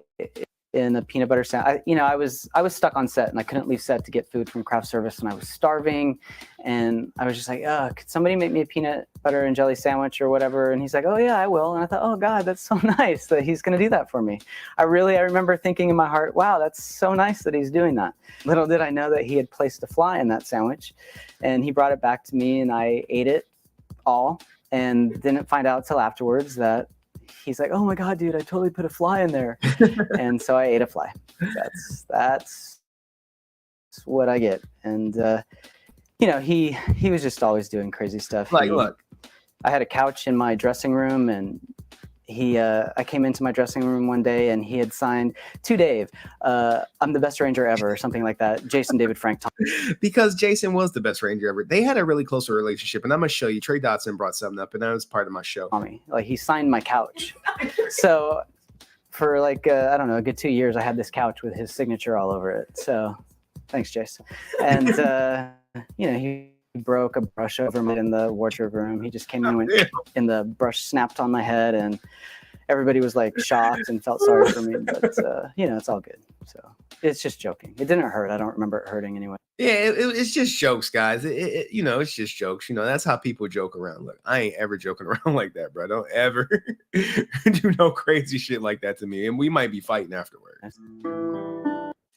in a peanut butter sandwich. I was stuck on set and I couldn't leave set to get food from craft service, and I was starving, and I was just like, oh, could somebody make me a peanut butter and jelly sandwich or whatever? And he's like, oh yeah, I will. And I thought, oh God, that's so nice that he's gonna do that for me. I remember thinking in my heart, wow, that's so nice that he's doing that. Little did I know that he had placed a fly in that sandwich, and he brought it back to me, and I ate it all and didn't find out till afterwards that he's like, oh my God, dude, I totally put a fly in there. And so I ate a fly. That's what I get. And, he was just always doing crazy stuff. Look, I had a couch in my dressing room, and I came into my dressing room one day, and he had signed to Dave, I'm the best Ranger ever, or something like that. Jason David Frank Thomas. Because Jason was the best Ranger ever. They had a really close relationship, and I'm gonna show you. Trey Dotson brought something up, and that was part of my show. Like, he signed my couch. So for I don't know, a good 2 years, I had this couch with his signature all over it. So thanks, Jason. And he broke a brush over me in the wardrobe room. He just came in and went, and the brush snapped on my head, and everybody was like shocked and felt sorry for me. But it's all good. So it's just joking. It didn't hurt. I don't remember it hurting anyway. Yeah, it's just jokes, guys. It's just jokes. That's how people joke around. Look, I ain't ever joking around like that, bro. Don't ever do no crazy shit like that to me. And we might be fighting afterwards.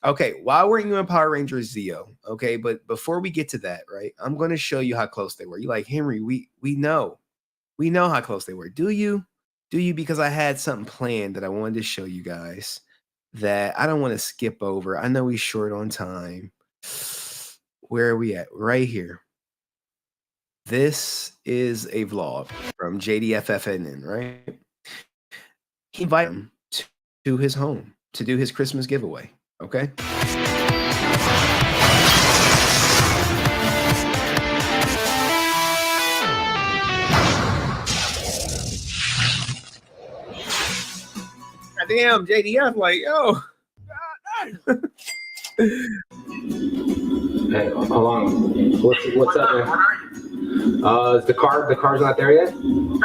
Okay, while we're in Power Rangers Zeo, okay, but before we get to that, right, I'm going to show you how close they were. You're like, Henry, we know how close they were. Do you? Because I had something planned that I wanted to show you guys that I don't want to skip over. I know we're short on time. Where are we at? Right here. This is a vlog from JDFFNN, right? He invited him to his home to do his Christmas giveaway. Okay. Damn, JDF, like, yo. Hey, hold on. What's up, man? Is the car's not there yet? No,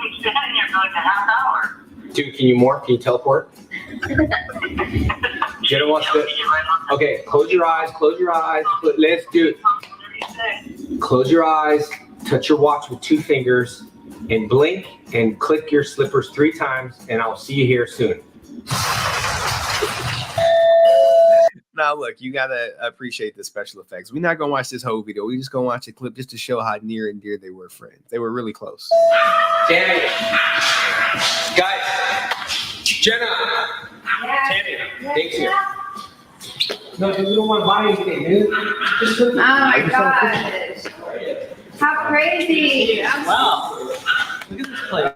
it's been in here for like a half hour. Dude, can you morph? Can you teleport? Jenna wants to. Okay, close your eyes. Let's do it. Close your eyes. Touch your watch with 2 fingers, and blink and click your slippers 3 times, and I'll see you here soon. Now, look, you gotta appreciate the special effects. We're not gonna watch this whole video. We just gonna watch a clip just to show how near and dear they were friends. They were really close. Tammy, guys, Jenna, Tammy, Dave's here. No, dude, we don't want to buy anything, dude. Oh my gosh. How crazy. Wow. Look at this place.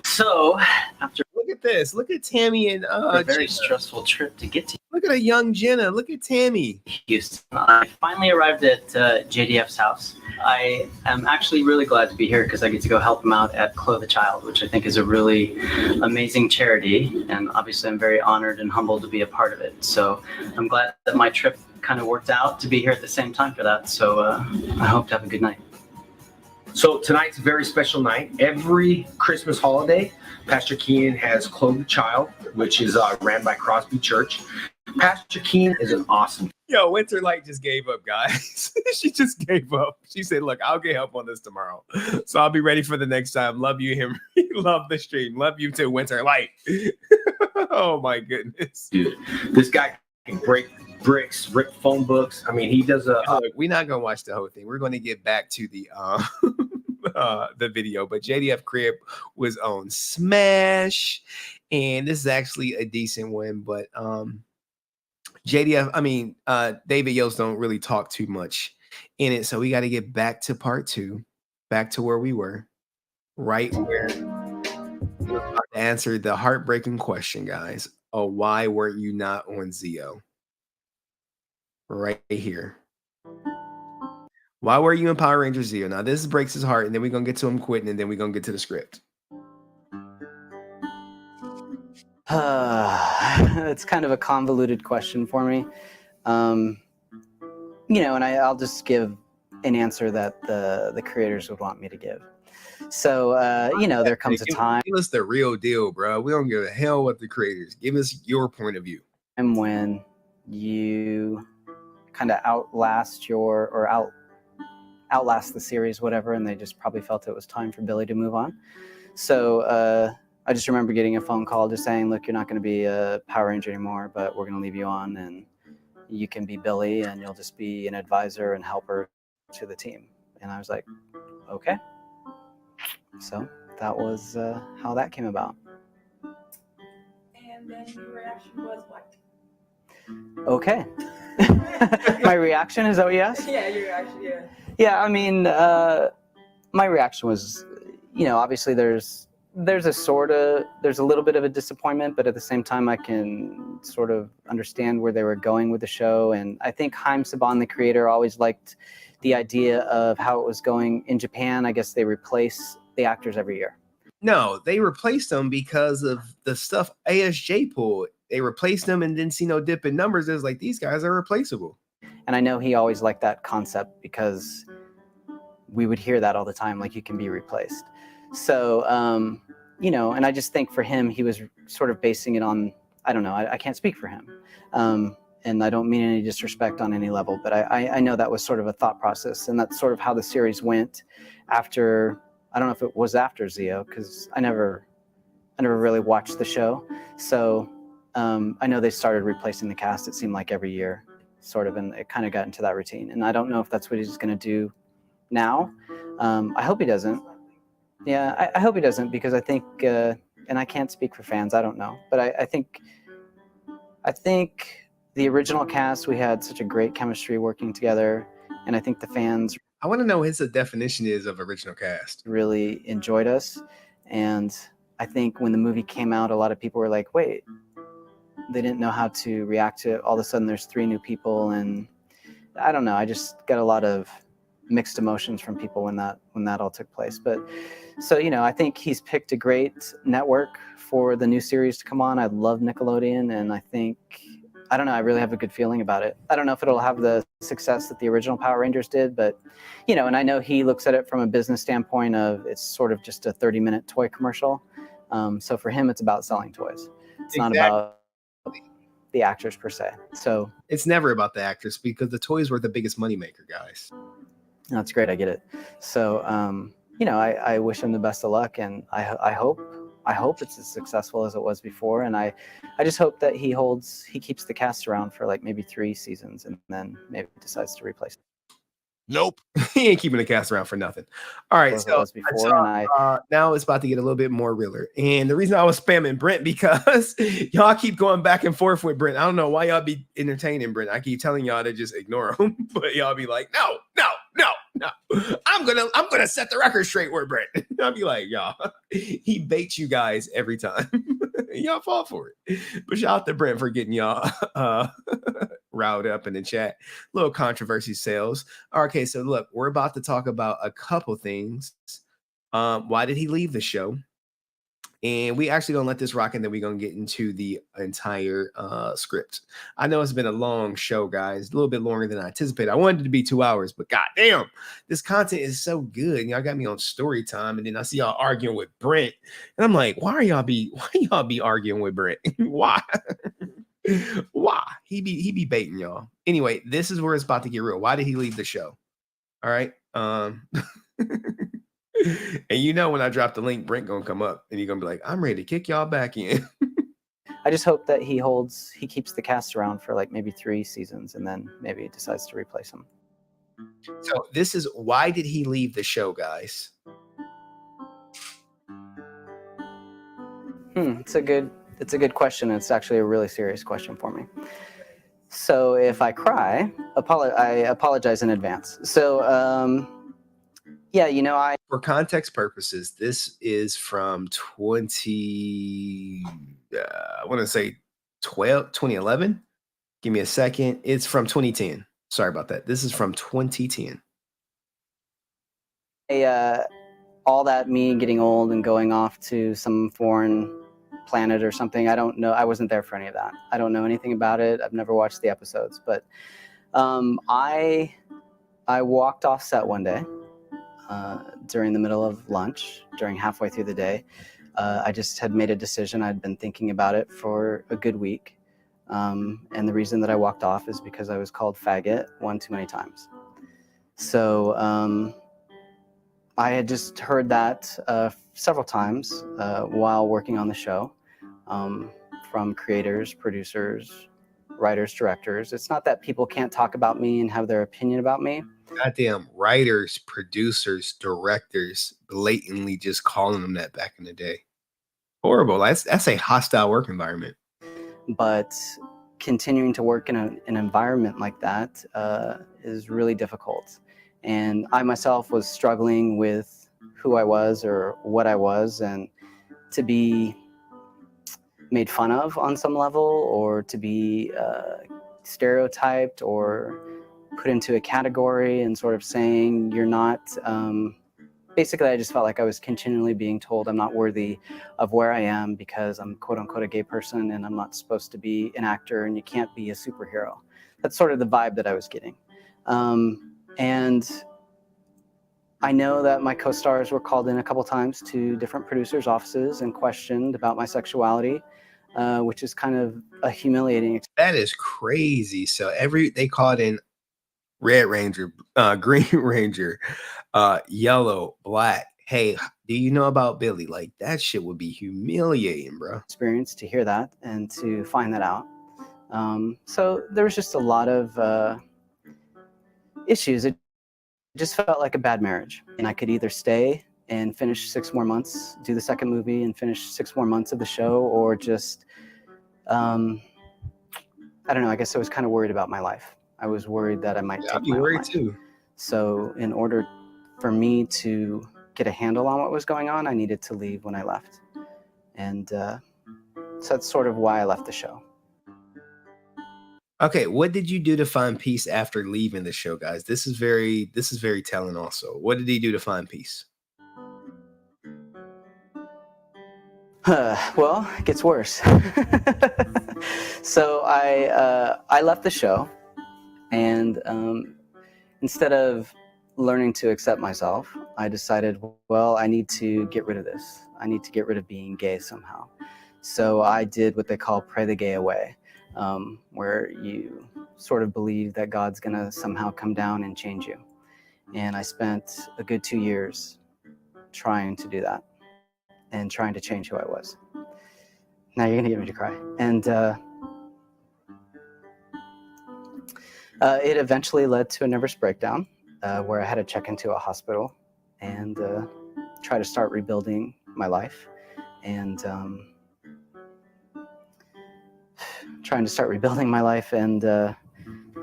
So, after Look at this. Look at Tammy and a very stressful trip to get to look at a young Jenna. Look at Tammy. Houston, I finally arrived at JDF's house. I am actually really glad to be here because I get to go help him out at Clothe a Child, which I think is a really amazing charity. And obviously, I'm very honored and humbled to be a part of it. So I'm glad that my trip kind of worked out to be here at the same time for that. So I hope to have a good night. So tonight's a very special night. Every Christmas holiday, Pastor Keenan has Clothe a Child, which is ran by Crosby Church. Pastor Keenan is an awesome. Yo, Winterlight just gave up, guys. She just gave up. She said, look, I'll get help on this tomorrow. So I'll be ready for the next time. Love you, Henry. Love the stream. Love you too, Winterlight. Oh, my goodness. Dude, this guy can break bricks, rip phone books. I mean, he does a. Look, we're not going to watch the whole thing. We're going to get back to the video. But JDF Crib was on Smash. And this is actually a decent one. But JDF, Davidyost don't really talk too much in it. So we got to get back to part 2, back to where we were, right where we're about to answer the heartbreaking question, guys. Oh, why were you not on Zio? Right here. Why were you in Power Rangers Zio? Now, this breaks his heart, and then we're going to get to him quitting, and then we're going to get to the script. It's kind of a convoluted question for me. And I'll just give an answer that the creators would want me to give. So, there comes a time. Give us the real deal, bro. We don't give a hell what the creators. Give us your point of view. And when you kind of outlast the series, whatever, and they just probably felt it was time for Billy to move on. So I just remember getting a phone call just saying, look, you're not going to be a Power Ranger anymore, but we're going to leave you on, and you can be Billy, and you'll just be an advisor and helper to the team. And I was like, okay. So that was how that came about. And then your reaction was what? Okay. My reaction is, oh, yes? Yeah, your reaction, yeah. Yeah, my reaction was, obviously there's a little bit of a disappointment, but at the same time, I can sort of understand where they were going with the show. And I think Haim Saban, the creator, always liked the idea of how it was going in Japan. I guess they replace the actors every year. No, they replaced them because of the stuff ASJ pulled. They replaced them and didn't see no dip in numbers. It was like, these guys are replaceable. And I know he always liked that concept because we would hear that all the time, like you can be replaced. So, and I just think for him, he was sort of basing it on, I don't know, I can't speak for him. And I don't mean any disrespect on any level, but I know that was sort of a thought process. And that's sort of how the series went after, I don't know if it was after Zio, because I never really watched the show. So I know they started replacing the cast, it seemed like every year, sort of, and it kind of got into that routine. And I don't know if that's what he's going to do now. I hope he doesn't. Yeah, I hope he doesn't, because I think, and I can't speak for fans, I don't know, but I think the original cast, we had such a great chemistry working together, and I think the fans. I want to know what his definition is of original cast. Really enjoyed us, and I think when the movie came out, a lot of people were like, wait, they didn't know how to react to it. All of a sudden there's 3 new people, and I don't know, I just got a lot of mixed emotions from people when that all took place. But so, I think he's picked a great network for the new series to come on. I love Nickelodeon, and I think, I don't know, I really have a good feeling about it. I don't know if it'll have the success that the original Power Rangers did, but, and I know he looks at it from a business standpoint of it's sort of just a 30-minute toy commercial. So for him, it's about selling toys. It's not about the actors per se. So it's never about the actors, because the toys were the biggest moneymaker, guys. That's great. I get it. So, I wish him the best of luck, and I hope I hope it's as successful as it was before, and I just hope that he keeps the cast around for like maybe 3 seasons and then maybe decides to replace it. Nope. He ain't keeping the cast around for nothing. All right. As it So was before, and now it's about to get a little bit more realer. And the reason I was spamming Brent because y'all keep going back and forth with Brent. I don't know why y'all be entertaining Brent. I keep telling y'all to just ignore him, but y'all be like, no. I'm gonna set the record straight with Brent. I'll be like, y'all, he baits you guys every time. Y'all fall for it. But shout out to Brent for getting y'all riled up in the chat. Little controversy sales. Okay, so look, we're about to talk about a couple things. Why did he leave the show? And we actually gonna let this rock, and then we're gonna get into the entire script. I know it's been a long show, guys, a little bit longer than I anticipated. I wanted it to be 2 hours, but goddamn, this content is so good. And y'all got me on story time, and then I see y'all arguing with Brent, and I'm like, why y'all be arguing with Brent? Why? Why? He be baiting y'all. Anyway, this is where it's about to get real. Why did he leave the show? All right. And you know when I drop the link, Brent gonna come up and he's gonna be like, I'm ready to kick y'all back in. I just hope that he keeps the cast around for like maybe 3 seasons and then maybe decides to replace him. So this is why did he leave the show, guys? It's a good question. It's actually a really serious question for me. So if I cry, I apologize in advance. So yeah, for context purposes, this is from 2011. Give me a second. It's from 2010. Sorry about that. This is from 2010. All that me getting old and going off to some foreign planet or something, I don't know. I wasn't there for any of that. I don't know anything about it. I've never watched the episodes, but I walked off set one day during the middle of lunch, during halfway through the day. I just had made a decision. I'd been thinking about it for a good week. And the reason that I walked off is because I was called faggot one too many times. So I had just heard that several times while working on the show from creators, producers, writers, directors. It's not that people can't talk about me and have their opinion about me. Goddamn writers, producers, directors blatantly just calling them that back in the day. Horrible. That's a hostile work environment. But continuing to work in an environment like that is really difficult. And I myself was struggling with who I was or what I was, and to be made fun of on some level, or to be stereotyped or put into a category and sort of saying you're not, basically I just felt like I was continually being told I'm not worthy of where I am because I'm quote unquote a gay person and I'm not supposed to be an actor and you can't be a superhero. That's sort of the vibe that I was getting. And I know that my co-stars were called in a couple times to different producers' offices and questioned about my sexuality, which is kind of a humiliating experience. That is crazy. So they called in Red Ranger, Green Ranger, yellow, black. Hey, do you know about Billy? Like, that shit would be humiliating, bro. Experience to hear that and to find that out. So there was just a lot of issues. It just felt like a bad marriage. And I could either stay and finish 6 more months, do the second movie and finish 6 more months of the show, or just, I don't know, I guess I was kind of worried about my life. I was worried that I might take my own life. Too. So in order for me to get a handle on what was going on, I needed to leave when I left. And so that's sort of why I left the show. Okay, what did you do to find peace after leaving the show, guys? This is very telling also. What did he do to find peace? Well, it gets worse. So I left the show, and instead of learning to accept myself, I decided, well, I need to get rid of this. I need to get rid of being gay somehow. So I did what they call pray the gay away, where you sort of believe that God's gonna somehow come down and change you. And I spent a good 2 years trying to do that. and trying to change who I was. Now you're gonna get me to cry. And it eventually led to a nervous breakdown where I had to check into a hospital and try to start rebuilding my life and trying to start rebuilding my life and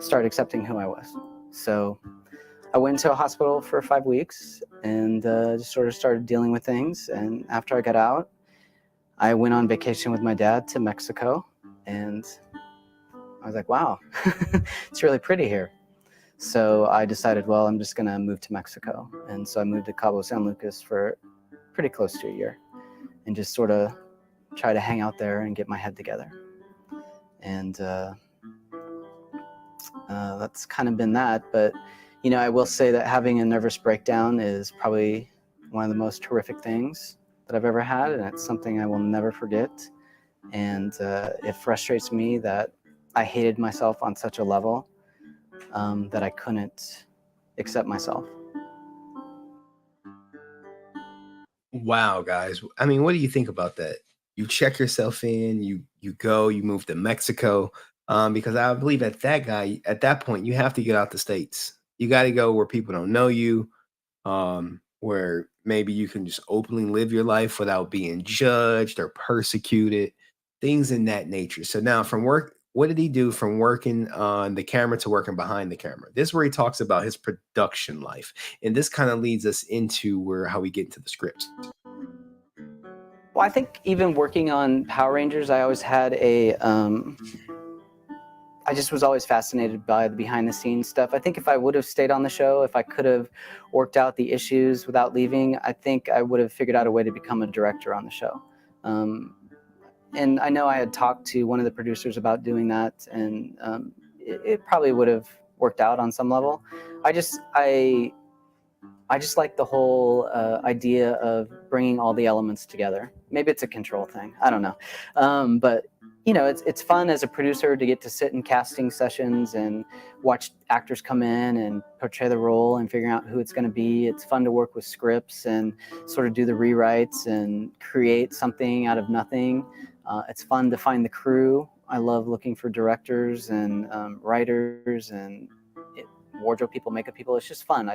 start accepting who I was. So I went to a hospital for 5 weeks and just sort of started dealing with things. And after I got out, I went on vacation with my dad to Mexico, and I was like, wow, it's really pretty here. So I decided, well, I'm just gonna move to Mexico. And so I moved to Cabo San Lucas for pretty close to a year and just sort of try to hang out there and get my head together. And that's kind of been that. But, you know, I will say that having a nervous breakdown is probably one of the most horrific things that I've ever had, and it's something I will never forget. And it frustrates me that I hated myself on such a level that I couldn't accept myself. Wow, guys. I mean, what do you think about that? You check yourself in, you go, you move to Mexico. Because I believe at that point, you have to get out the States. You got to go where people don't know you, where maybe you can just openly live your life without being judged or persecuted, things in that nature. So now from work, what did he do from working on the camera to working behind the camera? This is where he talks about his production life. And this kind of leads us into how we get into the scripts. Well, I think even working on Power Rangers, I always had I just was always fascinated by the behind the scenes stuff. I think if I would have stayed on the show, if I could have worked out the issues without leaving, I think I would have figured out a way to become a director on the show. And I know I had talked to one of the producers about doing that, and it probably would have worked out on some level. I just like the whole idea of bringing all the elements together. Maybe it's a control thing. I don't know. But you know, it's fun as a producer to get to sit in casting sessions and watch actors come in and portray the role and figuring out who it's going to be. It's fun to work with scripts and sort of do the rewrites and create something out of nothing. It's fun to find the crew. I love looking for directors and writers and wardrobe people, makeup people. It's just fun.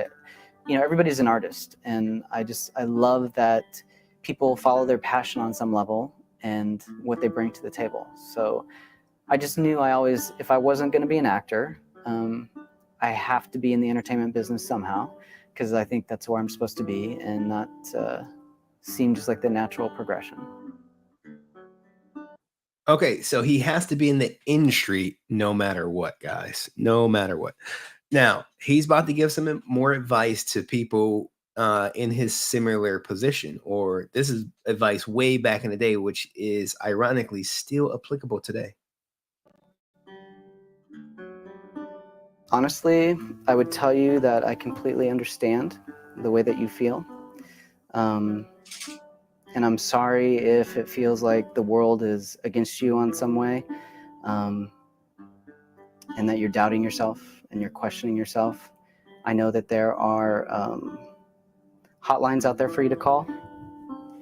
You know, everybody's an artist, and I love that people follow their passion on some level and what they bring to the table. So I just knew if I wasn't going to be an actor, I have to be in the entertainment business somehow, because I think that's where I'm supposed to be, and that seemed just like the natural progression. Okay, so he has to be in the industry no matter what, guys, no matter what. Now, he's about to give some more advice to people in his similar position, or this is advice way back in the day, which is ironically still applicable today. Honestly, I would tell you that I completely understand the way that you feel. And I'm sorry if it feels like the world is against you on some way, and that you're doubting yourself and you're questioning yourself. I know that there are hotlines out there for you to call.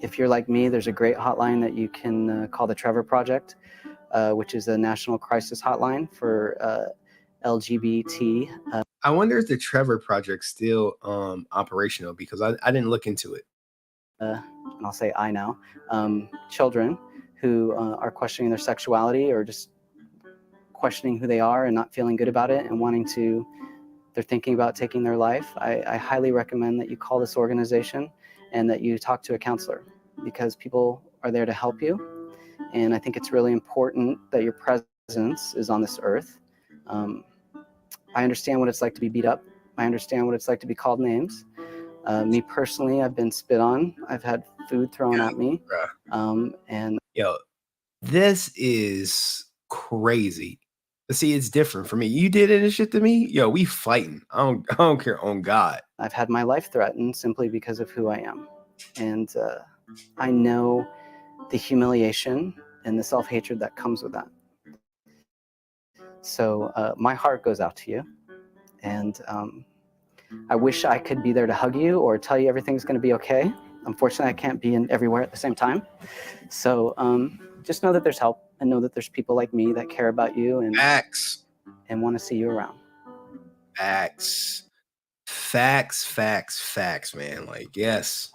If you're like me, there's a great hotline that you can call the Trevor Project, which is a national crisis hotline for LGBT. I wonder if the Trevor Project still operational, because I didn't look into it. And I'll say I now, children who are questioning their sexuality or just questioning who they are and not feeling good about it and they're thinking about taking their life. I highly recommend that you call this organization and that you talk to a counselor, because people are there to help you. And I think it's really important that your presence is on this earth. I understand what it's like to be beat up. I understand what it's like to be called names. Me personally, I've been spit on. I've had food thrown at me. And yo, this is crazy. See, it's different for me. You did any shit to me, yo, we fighting. I don't care on God. I've had my life threatened simply because of who I am. And I know the humiliation and the self-hatred that comes with that. So my heart goes out to you. And I wish I could be there to hug you or tell you everything's going to be okay. Unfortunately, I can't be in everywhere at the same time. So just know that there's help, and know that there's people like me that care about you and want to see you around. Facts, man. Like, yes.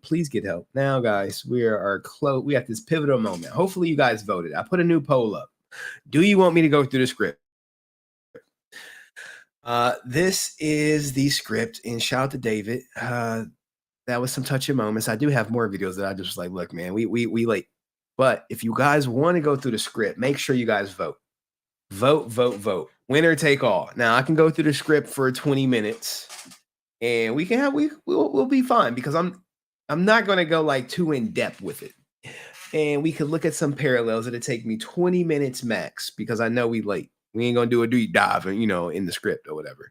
Please get help now, guys. We are close. We have this pivotal moment. Hopefully, you guys voted. I put a new poll up. Do you want me to go through the script? This is the script, and shout out to David. That was some touching moments. I do have more videos that I just was like, look, man, we late. But if you guys want to go through the script, make sure you guys vote. Vote. Winner take all. Now I can go through the script for 20 minutes, and we'll be fine because I'm not gonna go like too in depth with it. And we could look at some parallels. It'll take me 20 minutes max because I know we late. We ain't gonna do a deep dive, in the script or whatever.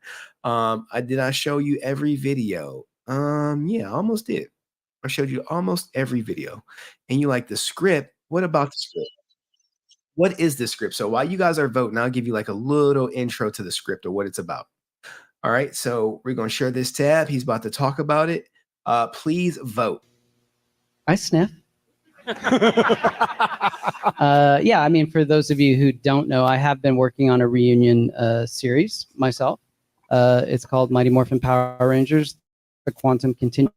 Did I show you every video? Yeah, I almost did. I showed you almost every video. And you like the script. What about the script? What is the script? So while you guys are voting, I'll give you like a little intro to the script or what it's about. All right, so we're gonna share this tab. He's about to talk about it. Please vote. I sniff. Yeah, I mean, for those of you who don't know, I have been working on a reunion series myself. It's called Mighty Morphin Power Rangers, the Quantum Continuum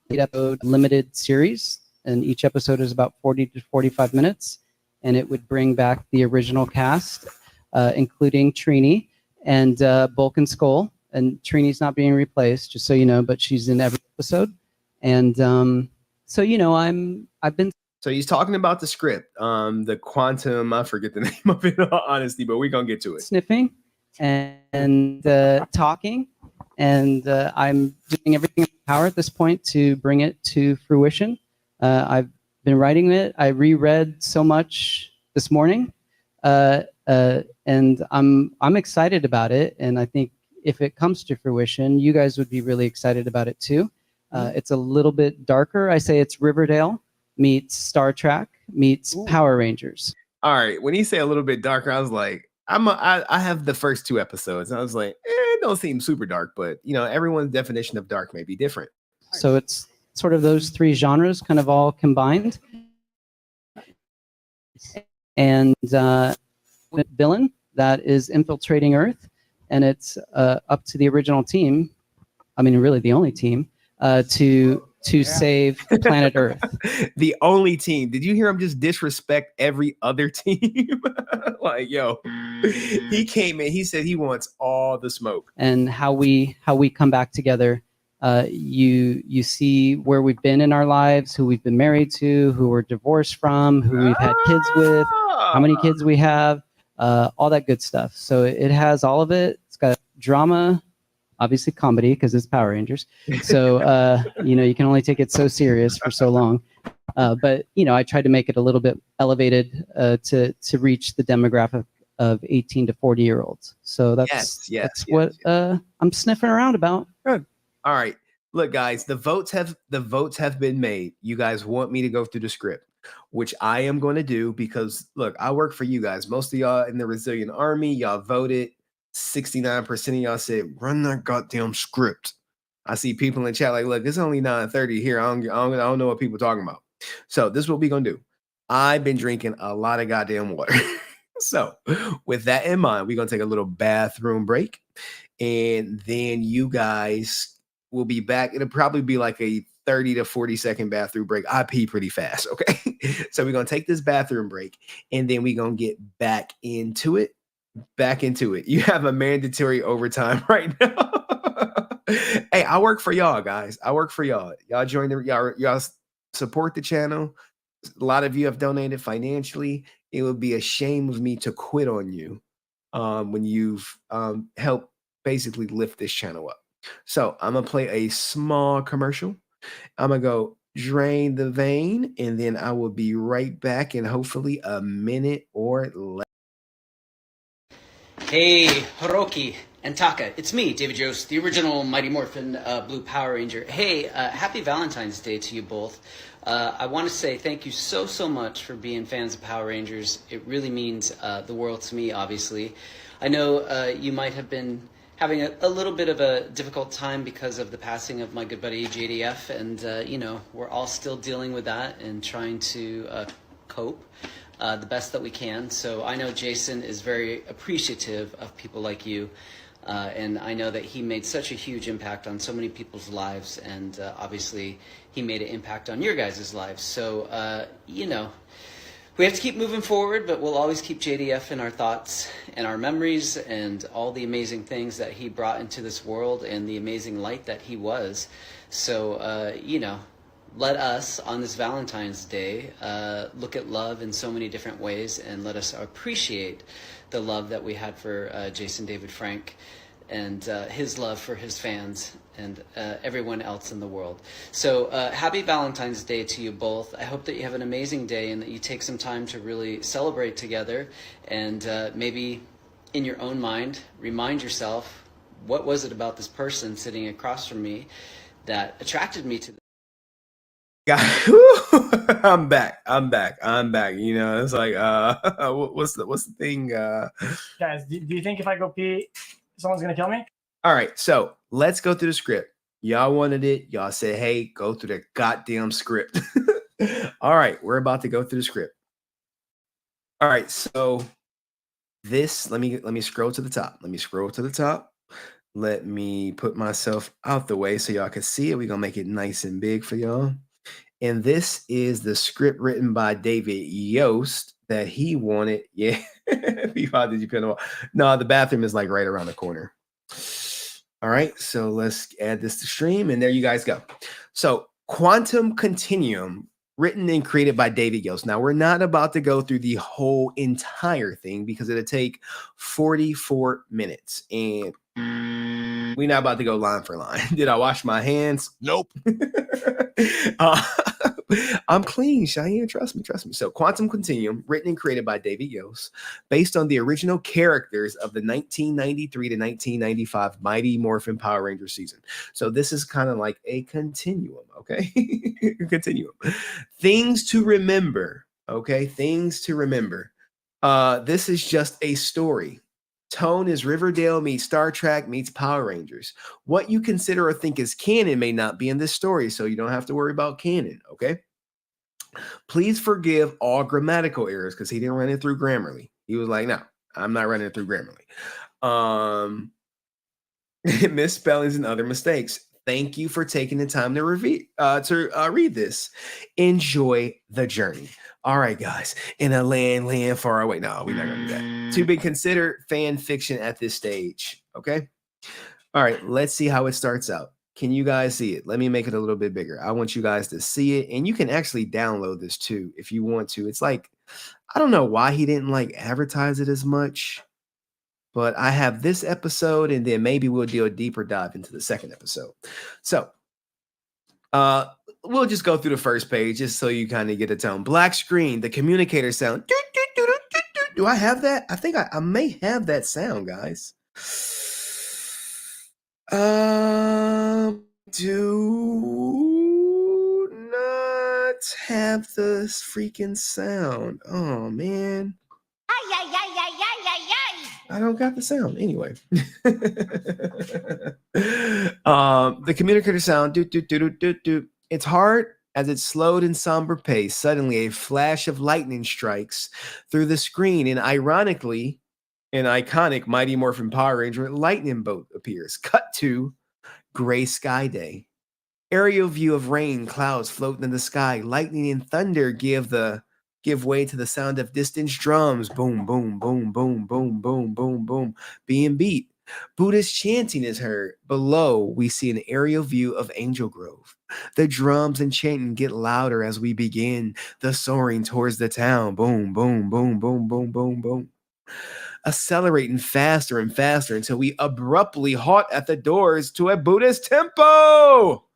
8-episode limited series, and each episode is about 40 to 45 minutes, and it would bring back the original cast, including Trini and Bulk and Skull. And Trini's not being replaced, just so you know, but she's in every episode. And so, I've been. So he's talking about the script, the Quantum, I forget the name of it, in all honesty, but we're going to get to it. Sniffing and talking, and I'm doing everything in my power at this point to bring it to fruition. I've been writing it. I reread so much this morning, and I'm excited about it. And I think if it comes to fruition, you guys would be really excited about it too. It's a little bit darker. I say it's Riverdale meets Star Trek meets Power Rangers. All right. When you say a little bit darker, I was like, I have the first 2 episodes. And I was like, it don't seem super dark, but everyone's definition of dark may be different. So it's sort of those 3 genres kind of all combined. And villain that is infiltrating Earth, and it's up to the original team. I mean, really the only team to save planet Earth. The only team. Did you hear him just disrespect every other team? Like, yo, he came in, he said he wants all the smoke. And how we come back together. You see where we've been in our lives, who we've been married to, who we're divorced from, who we've had kids with, how many kids we have, all that good stuff. So it has all of it. It's got drama, obviously comedy because it's Power Rangers. So, you can only take it so serious for so long. But, I tried to make it a little bit elevated to reach the demographic of 18 to 40-year-olds. So that's what I'm sniffing around about. Good. All right. Look, guys, the votes have been made. You guys want me to go through the script, which I am going to do because, look, I work for you guys. Most of y'all in the Resilient Army, y'all voted. 69% of y'all said, run that goddamn script. I see people in the chat like, look, it's only 9:30 here. I don't know what people are talking about. So this is what we're going to do. I've been drinking a lot of goddamn water. So with that in mind, we're going to take a little bathroom break. And then you guys will be back. It'll probably be like a 30 to 40 second bathroom break. I pee pretty fast. Okay. So we're going to take this bathroom break and then we're going to get back into it. You have a mandatory overtime right now. Hey, I work for y'all, guys. I work for y'all. Y'all join y'all support the channel. A lot of you have donated financially. It would be a shame of me to quit on you when you've helped basically lift this channel up. So I'm gonna play a small commercial. I'm gonna go drain the vein, and then I will be right back in hopefully a minute or less. Hey, Hiroki and Taka, it's me, Davidyost, the original Mighty Morphin Blue Power Ranger. Hey, happy Valentine's Day to you both. I want to say thank you so much for being fans of Power Rangers. It really means the world to me, obviously. I know you might have been having a little bit of a difficult time because of the passing of my good buddy JDF, and you know, we're all still dealing with that and trying to cope the best that we can. So I know Jason is very appreciative of people like you, and I know that he made such a huge impact on so many people's lives, and obviously he made an impact on your guys' lives. So you know, we have to keep moving forward, but we'll always keep JDF in our thoughts and our memories and all the amazing things that he brought into this world and the amazing light that he was. So, you know, let us on this Valentine's Day look at love in so many different ways, and let us appreciate the love that we had for Jason David Frank, and his love for his fans and everyone else in the world. So happy Valentine's Day to you both. I hope that you have an amazing day and that you take some time to really celebrate together, and maybe in your own mind, remind yourself, what was it about this person sitting across from me that attracted me to them? I'm back. You know, it's like, what's the thing? Guys, do you think if I go pee, someone's gonna kill me? All right, so let's go through the script. Y'all wanted it. Y'all said, hey, go through the goddamn script. All right, we're about to go through the script. All right, so this, let me scroll to the top. Let me put myself out the way so y'all can see it. We're gonna make it nice and big for y'all. And this is the script written by Davidyost that he wanted. Yeah. How did you pin them? No, the bathroom is like right around the corner. All right, so let's add this to stream, and there you guys go. So Continuum, written and created by Davidyost. Now, we're not about to go through the whole entire thing because it'll take 44 minutes, and we're not about to go line for line. Did I wash my hands? Nope. I'm clean, Cheyenne. Trust me. So Continuum, written and created by Davidyost, based on the original characters of the 1993 to 1995 Mighty Morphin Power Rangers season. So this is kind of like a continuum, okay? Continuum. Things to remember, okay? Things to remember. This is just a story. Tone is Riverdale meets Star Trek meets Power Rangers. What you consider or think is canon may not be in this story, so you don't have to worry about canon, okay? Please forgive all grammatical errors because he didn't run it through Grammarly. He was like, no, I'm not running it through Grammarly. Misspellings and other mistakes. Thank you for taking the time to read this. Enjoy the journey. All right, guys. In a land far away. No, we're not going to do that. To be considered fan fiction at this stage. Okay. All right. Let's see how it starts out. Can you guys see it? Let me make it a little bit bigger. I want you guys to see it. And you can actually download this too if you want to. It's like, I don't know why he didn't like advertise it as much. But I have this episode, and then maybe we'll do a deeper dive into the second episode. So we'll just go through the first page just so you kind of get a tone. Black screen, the communicator sound. Do I have that? I think I may have that sound, guys. Do not have this freaking sound. Oh, man. I don't got the sound anyway. The communicator sound. It's hard as it's slowed in somber pace. Suddenly, a flash of lightning strikes through the screen, and ironically, an iconic Mighty Morphin Power Ranger lightning bolt appears. Cut to gray sky day. Aerial view of rain, clouds floating in the sky. Lightning and thunder give way to the sound of distant drums. Boom, boom, boom, boom, boom, boom, boom, boom, being beat. Buddhist chanting is heard. Below, we see an aerial view of Angel Grove. The drums and chanting get louder as we begin the soaring towards the town. Boom, boom, boom, boom, boom, boom, boom. Accelerating faster and faster until we abruptly halt at the doors to a Buddhist temple.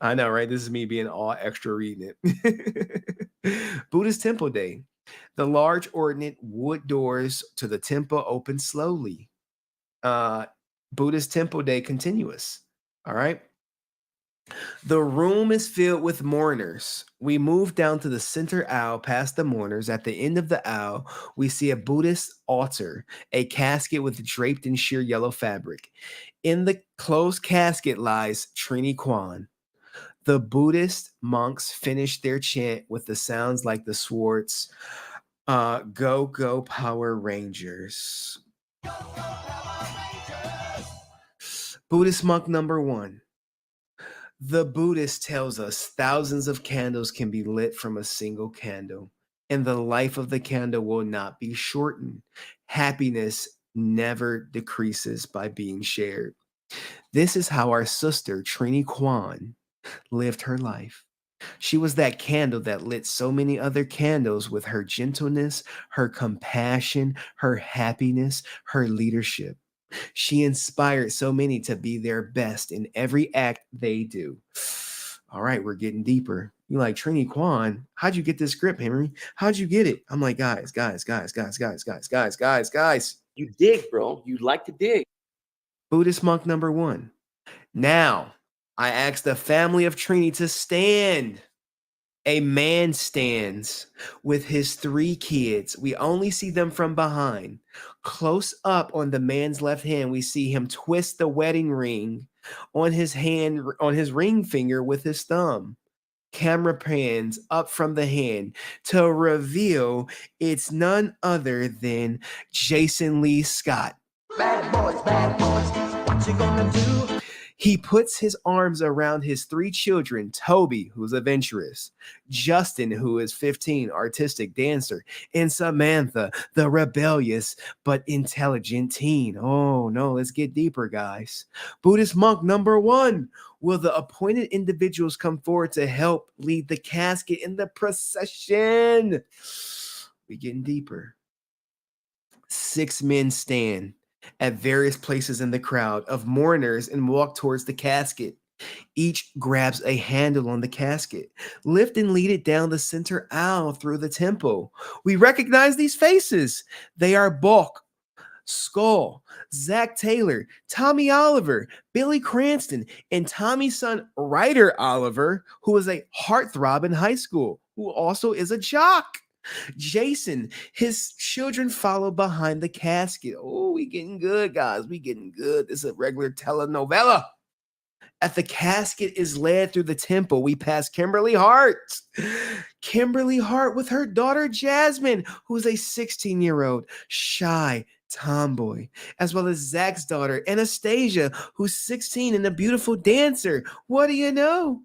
I know, right? This is me being all extra reading it. Buddhist Temple Day. The large ornate wood doors to the temple open slowly. Buddhist Temple Day continuous. All right. The room is filled with mourners. We move down to the center aisle past the mourners. At the end of the aisle, we see a Buddhist altar, a casket with draped in sheer yellow fabric. In the closed casket lies Trini Kwan. The Buddhist monks finish their chant with the sounds like the Swartz, Go, Go Power Rangers. Buddhist monk number 1. The Buddhist tells us thousands of candles can be lit from a single candle, and the life of the candle will not be shortened. Happiness never decreases by being shared. This is how our sister, Trini Kwan, lived her life. She was that candle that lit so many other candles with her gentleness, her compassion, her happiness, her leadership. She inspired so many to be their best in every act they do. All right, we're getting deeper. You like, Trini Kwan, how'd you get this script, Henry? How'd you get it? I'm like, guys. You dig, bro. You like to dig. Buddhist monk number 1. Now, I asked the family of Trini to stand. A man stands with his 3 kids. We only see them from behind. Close up on the man's left hand, we see him twist the wedding ring on his hand, on his ring finger with his thumb. Camera pans up from the hand to reveal it's none other than Jason Lee Scott. Bad boys, what you gonna do? He puts his arms around his 3 children, Toby, who's adventurous, Justin, who is 15, artistic dancer, and Samantha, the rebellious but intelligent teen. Oh no, let's get deeper, guys. Buddhist monk number 1. Will the appointed individuals come forward to help lead the casket in the procession? We're getting deeper. 6 men stand at various places in the crowd of mourners and walk towards the casket. Each grabs a handle on the casket. Lift and lead it down the center aisle through the temple. We recognize these faces. They are Bulk, Skull, Zach Taylor, Tommy Oliver, Billy Cranston, and Tommy's son, Ryder Oliver, who is a heartthrob in high school, who also is a jock. Jason, his children follow behind the casket. Oh, we getting good, guys. We getting good. This is a regular telenovela. As the casket is led through the temple, we pass Kimberly Hart. Kimberly Hart with her daughter, Jasmine, who's a 16-year-old, shy tomboy, as well as Zach's daughter, Anastasia, who's 16 and a beautiful dancer. What do you know?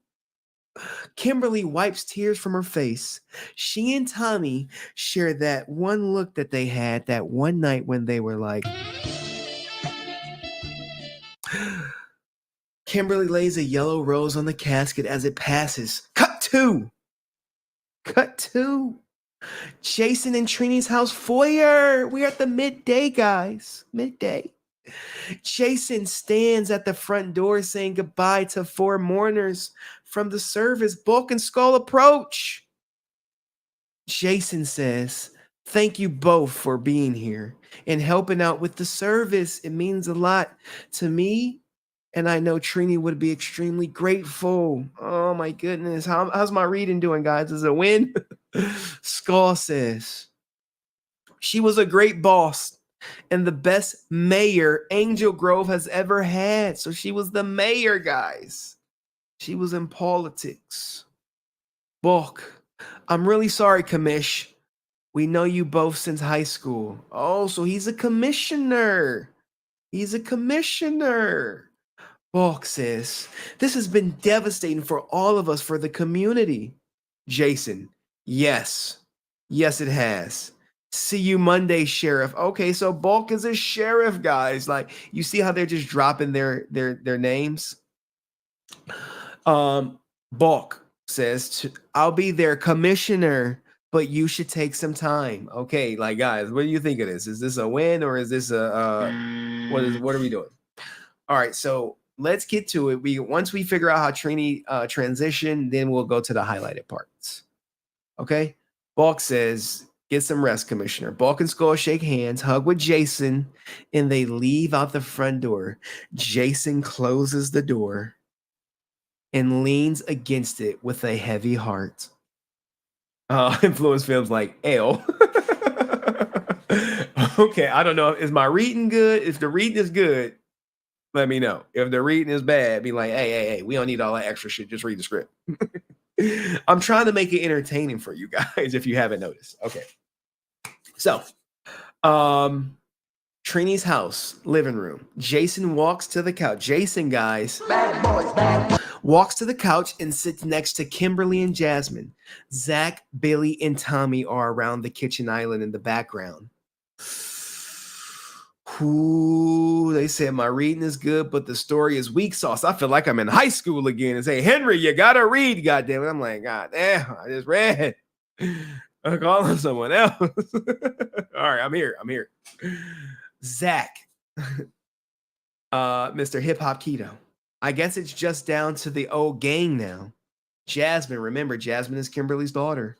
Kimberly wipes tears from her face. She and Tommy share that one look that they had that one night when they were like... Kimberly lays a yellow rose on the casket as it passes. Cut 2. Jason and Trini's house foyer. We're at the midday, guys. Midday. Jason stands at the front door saying goodbye to 4 mourners from the service. Bulk and Skull approach. Jason says, "Thank you both for being here and helping out with the service. It means a lot to me, and I know Trini would be extremely grateful." Oh my goodness. How's my reading doing, guys? Is it a win? Skull says, "She was a great boss and the best mayor Angel Grove has ever had." So she was the mayor, guys. She was in politics. Bulk, "I'm really sorry, Commish. We know you both since high school." Oh, so he's a commissioner. He's a commissioner. Bulk says, "This has been devastating for all of us, for the community." Jason, "Yes. Yes, it has. See you Monday, Sheriff." Okay, so Bulk is a sheriff, guys. Like, you see how they're just dropping their names? Bulk says, "I'll be their commissioner, but you should take some time." Okay, like, guys, what do you think of this? Is this a win or is this a what are we doing? All right, so let's get to it. Once we figure out how Trini transitioned, then we'll go to the highlighted parts. Okay, Bulk says, "Get some rest, Commissioner." Bulk and Skull shake hands, hug with Jason, and they leave out the front door. Jason closes the door. and leans against it with a heavy heart. Influence films like L. Okay, I don't know. Is my reading good? If the reading is good, let me know. If the reading is bad, be like, hey, we don't need all that extra shit. Just read the script. I'm trying to make it entertaining for you guys if you haven't noticed. Okay. So, Trini's house, living room. Jason walks to the couch. Jason, guys, walks to the couch and sits next to Kimberly and Jasmine. Zach, Billy, and Tommy are around the kitchen island in the background. Ooh, they said my reading is good, but the story is weak sauce. I feel like I'm in high school again and say, Henry, you gotta read, goddamn it. I'm like, God damn, I just read. I'm calling someone else. All right, I'm here. Zach, Mr. Hip Hop Keto. I guess it's just down to the old gang now. Jasmine, remember, Jasmine is Kimberly's daughter.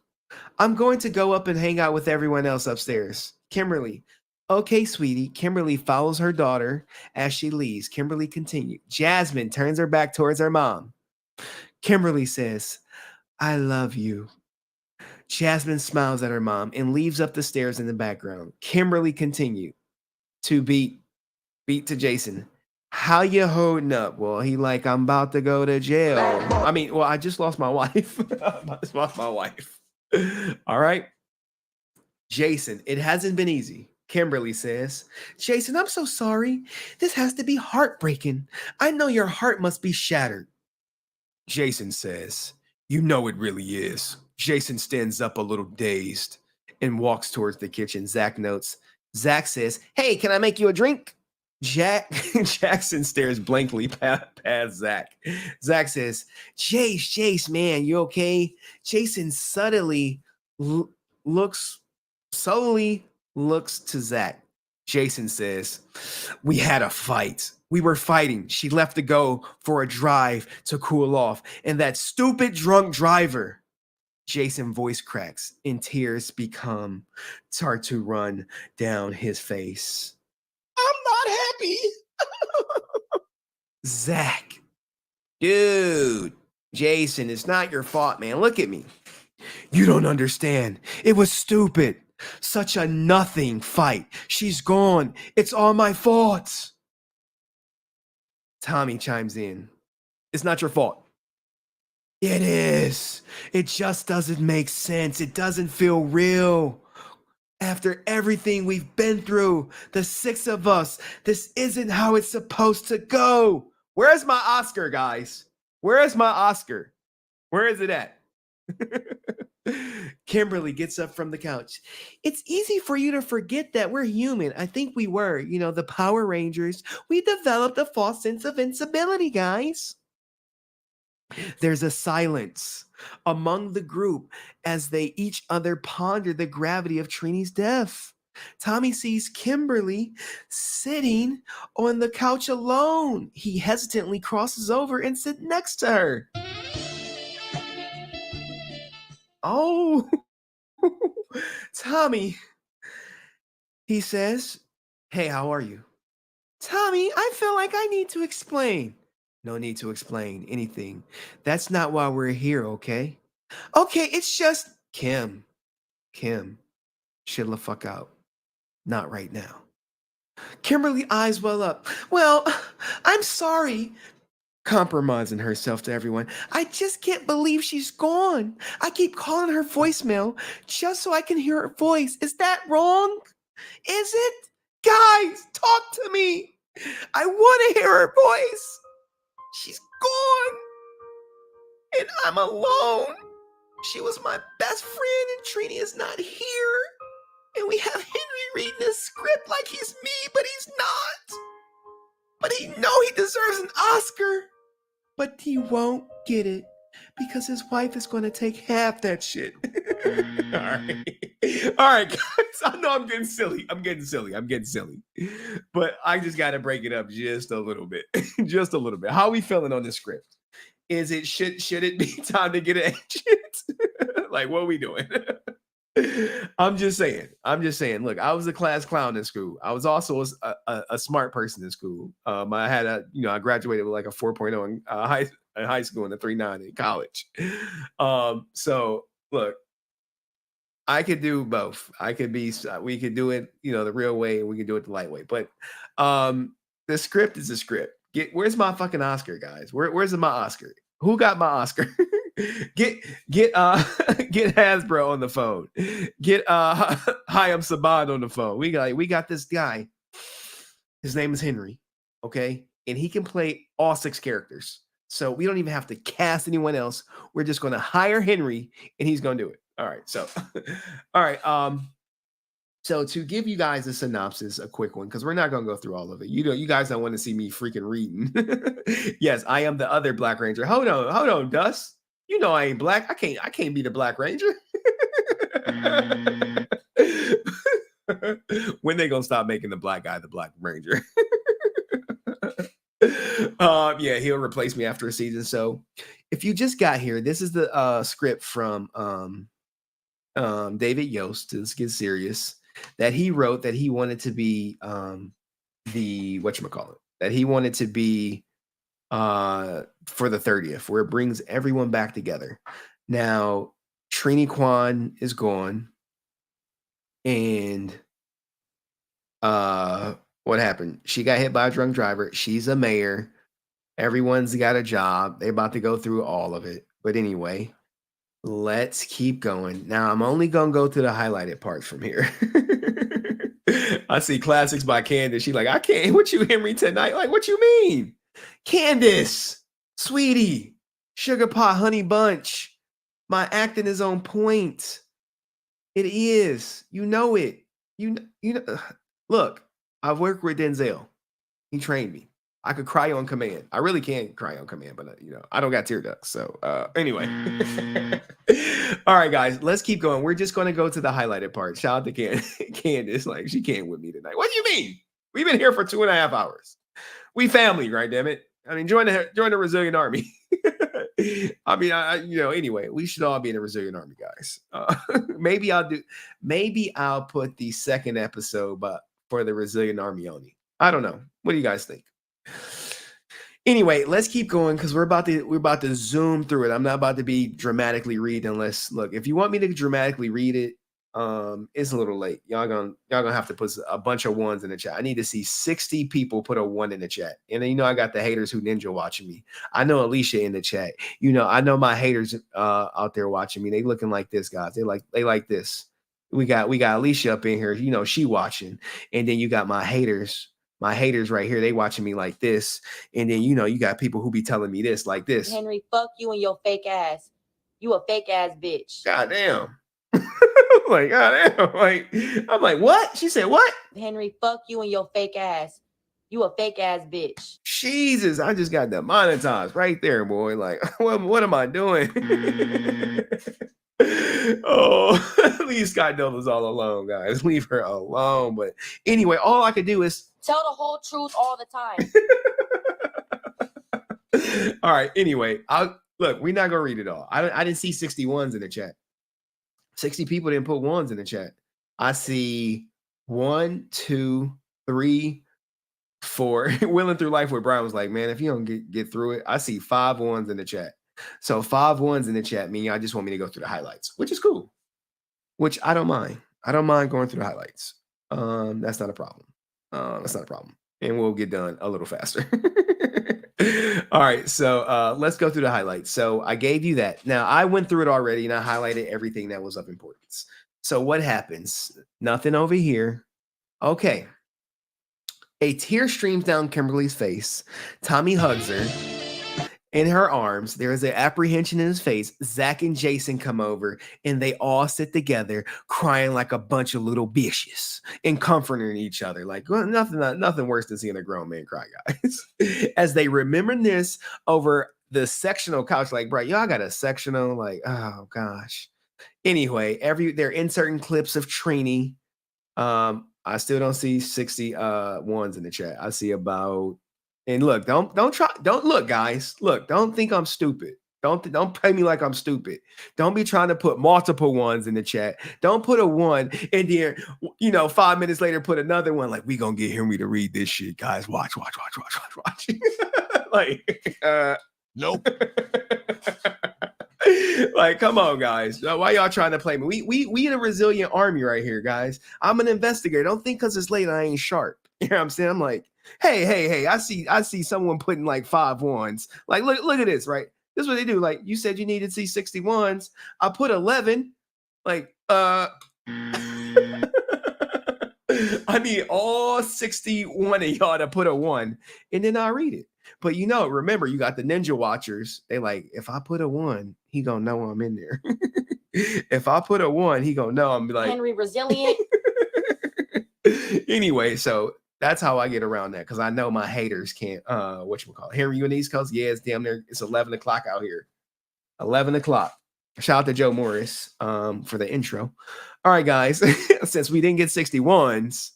I'm going to go up and hang out with everyone else upstairs. Kimberly, okay, sweetie. Kimberly follows her daughter as she leaves. Kimberly continued. Jasmine turns her back towards her mom. Kimberly says, I love you. Jasmine smiles at her mom and leaves up the stairs in the background. Kimberly continued to beat to Jason. How you holding up? Well, he like, I'm about to go to jail. I just lost my wife. All right. Jason, it hasn't been easy. Kimberly says, Jason, I'm so sorry. This has to be heartbreaking. I know your heart must be shattered. Jason says, you know it really is. Jason stands up a little dazed and walks towards the kitchen. Zach notes. Zach says, hey, can I make you a drink? Jackson stares blankly past Zach. Zach says, Jace, man, you okay? Jason subtly looks to Zach. Jason says, we had a fight. We were fighting. She left to go for a drive to cool off. And that stupid drunk driver. Jason's voice cracks and tears start to run down his face. I'm not happy. Zach. Dude. Jason, it's not your fault, man. Look at me. You don't understand. It was stupid. Such a nothing fight. She's gone. It's all my fault. Tommy chimes in. It's not your fault. It is. It just doesn't make sense. It doesn't feel real. After everything we've been through, the six of us, this isn't how it's supposed to go. Where's my Oscar, guys? Where is my Oscar? Where is it at? Kimberly gets up from the couch. It's easy for you to forget that we're human. I think we were, the Power Rangers. We developed a false sense of invincibility, guys. There's a silence among the group as they each other ponder the gravity of Trini's death. Tommy sees Kimberly sitting on the couch alone. He hesitantly crosses over and sits next to her. Oh, Tommy, he says, hey, how are you? Tommy, I feel like I need to explain. No need to explain anything. That's not why we're here, okay? Okay, it's just Kim, chill the fuck out. Not right now. Kimberly eyes well up. Well, I'm sorry. Compromising herself to everyone. I just can't believe she's gone. I keep calling her voicemail just so I can hear her voice. Is that wrong? Is it? Guys, talk to me. I want to hear her voice. She's gone. And I'm alone. She was my best friend and Trini is not here. And we have Henry reading this script like he's me, but he's not. But he know he deserves an Oscar. But he won't get it because his wife is going to take half that shit. All right, guys. I know I'm getting silly. But I just got to break it up just a little bit. Just a little bit. How are we feeling on this script? Is it should it be time to get an agent? Like, what are we doing? I'm just saying. Look, I was a class clown in school. I was also a smart person in school. I had I graduated with like a 4.0 in in high school and a 3.9 in college. So look, I could do both. We could do it, the real way, and we could do it the light way. But the script is a script. Where's my fucking Oscar, guys? Where's my Oscar? Who got my Oscar? get Hasbro on the phone. Get Hayam Saban on the phone. We got this guy. His name is Henry. Okay, and he can play all 6 characters. So we don't even have to cast anyone else. We're just going to hire Henry, and he's going to do it. All right. So, all right. So to give you guys a synopsis, a quick one, because we're not going to go through all of it. You guys don't want to see me freaking reading. Yes, I am the other Black Ranger. Hold on, Dust. You know I ain't black. I can't be the Black Ranger. When they gonna stop making the black guy the Black Ranger? Yeah, he'll replace me after a season. So if you just got here, this is the script from Davidyost. Let's get serious. That he wrote, that he wanted to be the whatchamacallit, that he wanted to be for the 30th, where it brings everyone back together. Now Trini Kwan is gone, and what happened? She got hit by a drunk driver. She's a mayor. Everyone's got a job. They're about to go through all of it. But anyway, let's keep going. Now, I'm only going to go to the highlighted parts from here. I see classics by Candace. She like, I can't with you, Henry, tonight. Like, what you mean? Candace, sweetie, sugar pot, honey bunch. My acting is on point. It is. You know it. You know. Look, I've worked with Denzel. He trained me. I could cry on command. I really can cry on command, but I don't got tear ducts. So anyway. All right, guys, let's keep going. We're just going to go to the highlighted part. Shout out to Candace. Like, she came with me tonight. What do you mean? We've been here for 2.5 hours. We family, right? Damn it. I mean, join the Resilient Army. I mean, anyway, we should all be in the Resilient Army, guys. Maybe I'll put the second episode, but for the Resilient Army only. I don't know. What do you guys think? Anyway, let's keep going, because we're about to zoom through it. I'm not about to be dramatically read unless, look, if you want me to dramatically read it, it's a little late. Y'all gonna have to put a bunch of ones in the chat. I need to see 60 people put a 1 in the chat. And then I got the haters who ninja watching me. I know Alicia in the chat. I know my haters out there watching me. They looking like this, guys. They like this. We got Alicia up in here. She watching. And then you got my haters right here. They watching me like this. And then you got people who be telling me this like this. Henry, fuck you and your fake ass. You a fake ass bitch. Goddamn. Like, goddamn. Like, I'm like, what? She said, what? Henry, fuck you and your fake ass. You a fake ass bitch. Jesus, I just got demonetized right there, boy. Like, what am I doing? Oh, leave Scott Douglas all alone, guys. Leave her alone. But anyway, all I could do is tell the whole truth all the time. All right. Anyway, look, we're not gonna read it all. I didn't see 61s in the chat. 60 people didn't put 1s in the chat. I see 1, 2, 3, 4. Willing Through Life with Brian was like, man, if you don't get through it, I see 5 1s in the chat. So 5 1s in the chat mean y'all just want me to go through the highlights, which is cool. Which I don't mind. I don't mind going through the highlights. That's not a problem. That's not a problem. And we'll get done a little faster. All right, so let's go through the highlights. So I gave you that. Now, I went through it already, and I highlighted everything that was of importance. So what happens? Nothing over here. Okay. A tear streams down Kimberly's face. Tommy hugs her. In her arms, there is an apprehension in his face. Zach and Jason come over, and they all sit together, crying like a bunch of little bitches and comforting each other. Like, well, nothing worse than seeing a grown man cry, guys. As they remember this over the sectional couch, like, bro, y'all got a sectional? Like, oh gosh. Anyway, they're inserting clips of Trini. I still don't see 60 ones in the chat. I see about. And look, don't look, guys. Look, don't think I'm stupid. Don't pay me like I'm stupid. Don't be trying to put multiple 1s in the chat. Don't put a 1 and then 5 minutes later put another one. Like, we gonna get Henry to read this shit, guys. Watch. Like, Nope. Like, come on, guys. Why y'all trying to play me? We in a resilient army right here, guys. I'm an investigator. Don't think because it's late I ain't sharp. You know what I'm saying? I'm like, hey, I see someone putting like 5 ones. Like, look at this, right? This is what they do. Like, you said you needed to see 61s. I put 11. Like, I need all 61 of y'all to put a 1, and then I'll read it. But remember, you got the ninja watchers. They like, if I put a 1, he gonna know I'm in there. If I put a 1, he gonna know I'm like Henry Resilient. Anyway, so that's how I get around that, because I know my haters can't. Whatchamacallit? Henry, you in the East Coast? Yeah, it's damn near. It's 11 o'clock out here. 11 o'clock. Shout out to Joe Morris for the intro. All right, guys. Since we didn't get 61s,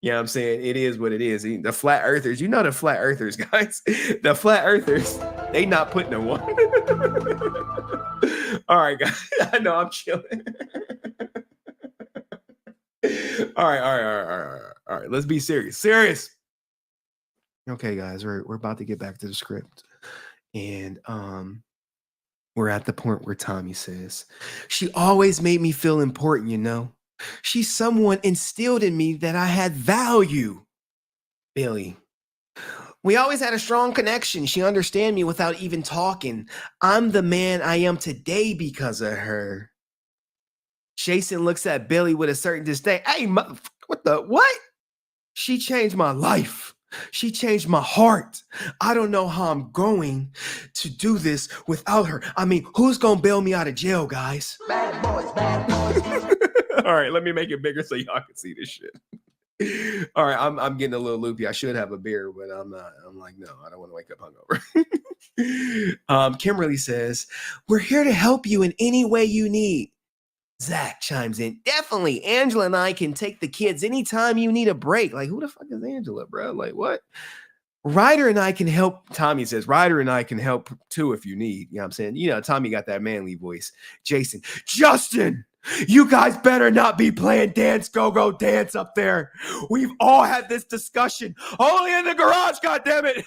you know what I'm saying? It is what it is. The flat earthers, the flat earthers, guys. The flat earthers, they not putting a 1. All right, guys. I know I'm chilling. All right. Let's be serious. Okay, guys, we're about to get back to the script. And we're at the point where Tommy says, she always made me feel important, She's someone instilled in me that I had value. Billy. We always had a strong connection. She understand me without even talking. I'm the man I am today because of her. Jason looks at Billy with a certain disdain. Hey, what? She changed my life. She changed my heart. I don't know how I'm going to do this without her. I mean, who's going to bail me out of jail, guys? Bad boys, bad boys. All right, let me make it bigger so y'all can see this shit. All right, I'm getting a little loopy. I should have a beer, but I'm not. I'm like, no, I don't want to wake up hungover. Kimberly says, we're here to help you in any way you need. Zach chimes in. Definitely. Angela and I can take the kids anytime you need a break. Like, who the fuck is Angela, bro? Like, what? Ryder and I can help. Tommy says, Ryder and I can help too if you need. You know what I'm saying? Tommy got that manly voice. Jason, Justin, you guys better not be playing Dance Go-Go Dance up there. We've all had this discussion. Only in the garage, goddammit.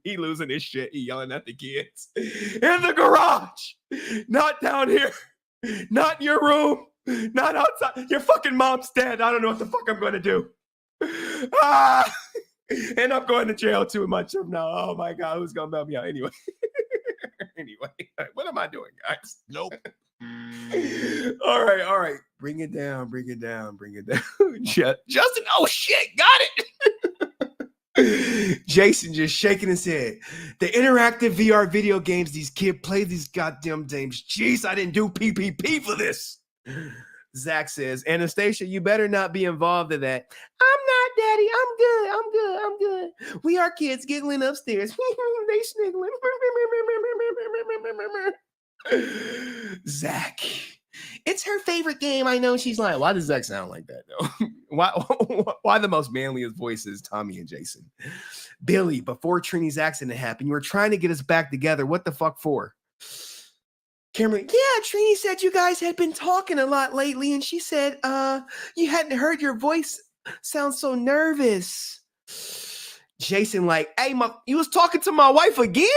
He losing his shit. He yelling at the kids. In the garage. Not down here. Not in your room. Not outside. Your fucking mom's dead. I don't know what the fuck I'm going to do. And I'm going to jail too much now. Oh my God. Who's going to bail me out? Anyway. What am I doing, guys? Nope. All right. Bring it down. Justin, oh shit. Got it. Jason just shaking his head. The interactive VR video games these kids play, these goddamn games. Jeez, I didn't do PPP for this. Zach says, Anastasia, you better not be involved in that. I'm not, Daddy. I'm good. We are kids giggling upstairs. They sniggling. Zach, it's her favorite game. I know she's lying. Why does Zach sound like that, though? Why the most manliest voices, Tommy and Jason? Billy, before Trini's accident happened, you were trying to get us back together. What the fuck for? Cameron, yeah, Trini said you guys had been talking a lot lately, and she said you hadn't heard your voice sound so nervous. Jason, like, hey, you was talking to my wife again?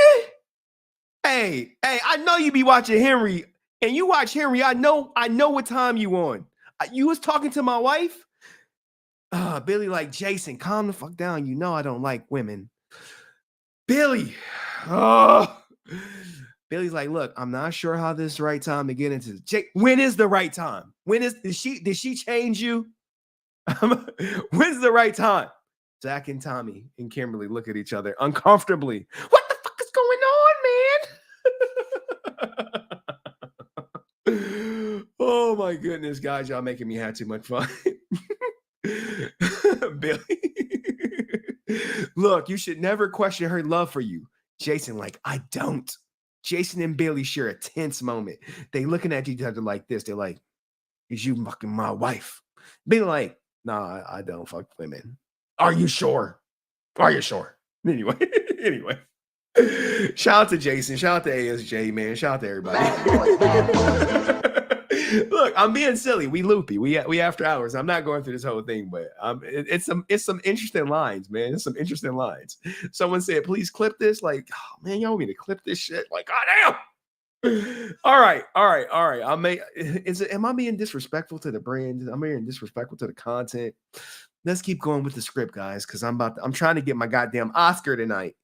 Hey, I know you be watching Henry, and you watch Henry. I know what time you on. You was talking to my wife? Billy, like, Jason, calm the fuck down. You know I don't like women. Billy, Billy's like, look, I'm not sure how this is the right time to get into this. When is the right time? Did she change you? When's the right time? Zach and Tommy and Kimberly look at each other uncomfortably. What the fuck is going on, man? Oh my goodness, guys, y'all making me have too much fun. Billy, look, you should never question her love for you. Jason, like, I don't. Jason and Billy share a tense moment. They looking at each other like this. They're like, is you fucking my wife? Billy like, nah, I don't fuck women. Are you sure? Anyway. Shout out to Jason. Shout out to ASJ, man. Shout out to everybody. Look, I'm being silly. We loopy. We after hours. I'm not going through this whole thing, but it's some interesting lines, man. It's some interesting lines. Someone said, "Please clip this." Like, oh, man, y'all want me to clip this shit? Like, goddamn. All right. Am I being disrespectful to the brand? I'm being disrespectful to the content. Let's keep going with the script, guys, because I'm trying to get my goddamn Oscar tonight.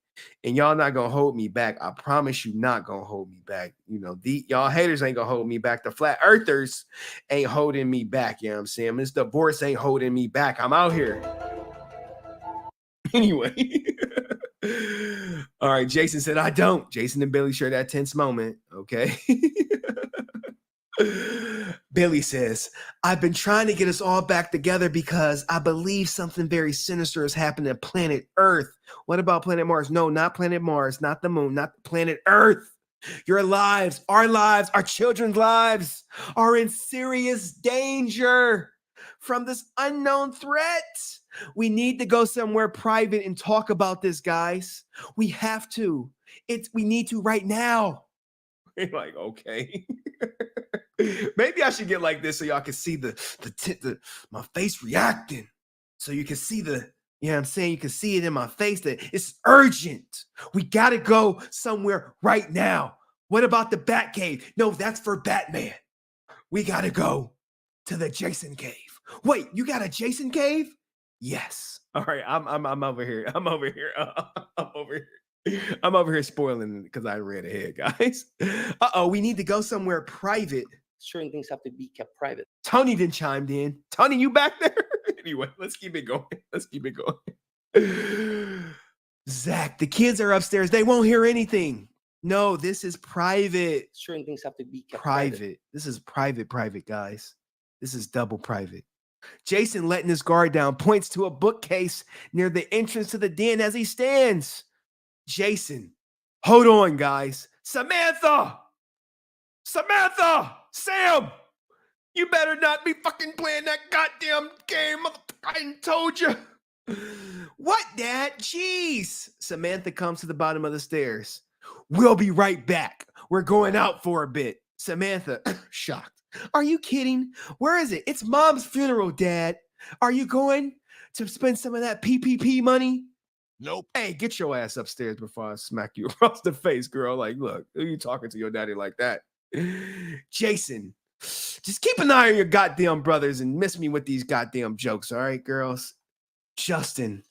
And y'all not gonna hold me back. I promise you not gonna hold me back. You know, y'all haters ain't gonna hold me back. The flat earthers ain't holding me back. You know what I'm saying? This divorce ain't holding me back. I'm out here. Anyway. All right. Jason said, I don't. Jason and Billy share that tense moment. Okay. Billy says, I've been trying to get us all back together because I believe something very sinister is happening to planet Earth. What about planet Mars? No, not planet Mars, not the moon, not planet Earth. Your lives, our children's lives are in serious danger from this unknown threat. We need to go somewhere private and talk about this, guys. We have to. We need to right now. Like, okay. Maybe I should get like this so y'all can see my face reacting. So you can see you know what I'm saying? You can see it in my face that it's urgent. We got to go somewhere right now. What about the Bat Cave? No, that's for Batman. We got to go to the Jason Cave. Wait, you got a Jason Cave? Yes. All right, I'm over here. I'm over here. I'm over here spoiling because I read ahead, guys. We need to go somewhere private. Certain things have to be kept private. Tony then chimed in. Tony, you back there? Anyway, let's keep it going. Zach, the kids are upstairs. They won't hear anything. No, this is private. Certain things have to be kept private. This is private, guys. This is double private. Jason, letting his guard down, points to a bookcase near the entrance to the den as he stands. Jason, hold on, guys. Samantha, Sam, you better not be fucking playing that goddamn game. I told you. What, Dad? Jeez. Samantha comes to the bottom of the stairs. We'll be right back. We're going out for a bit. Samantha, shocked. Are you kidding? Where is it? It's Mom's funeral, Dad. Are you going to spend some of that PPP money? Nope. Hey, get your ass upstairs before I smack you across the face, girl. Like, look, who you talking to your daddy like that? Jason, just keep an eye on your goddamn brothers and miss me with these goddamn jokes, all right, girls? Justin,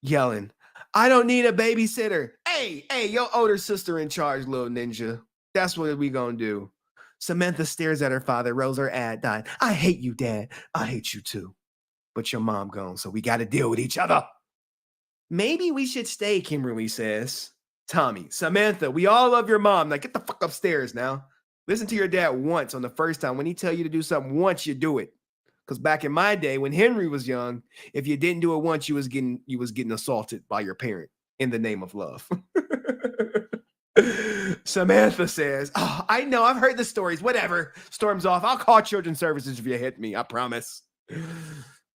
yelling, I don't need a babysitter. Hey, your older sister in charge, little ninja. That's what we gonna do. Samantha stares at her father, rolls her eyes, dying. I hate you, Dad. I hate you too. But your mom gone, so we got to deal with each other. Maybe we should stay, Kimberly says. Tommy, Samantha, we all love your mom. Now get the fuck upstairs now. Listen to your dad once on the first time. When he tell you to do something once, you do it. Because back in my day, when Henry was young, if you didn't do it once, you was getting assaulted by your parent in the name of love. Samantha says, oh, I know, I've heard the stories. Whatever. Storms off. I'll call children's services if you hit me. I promise.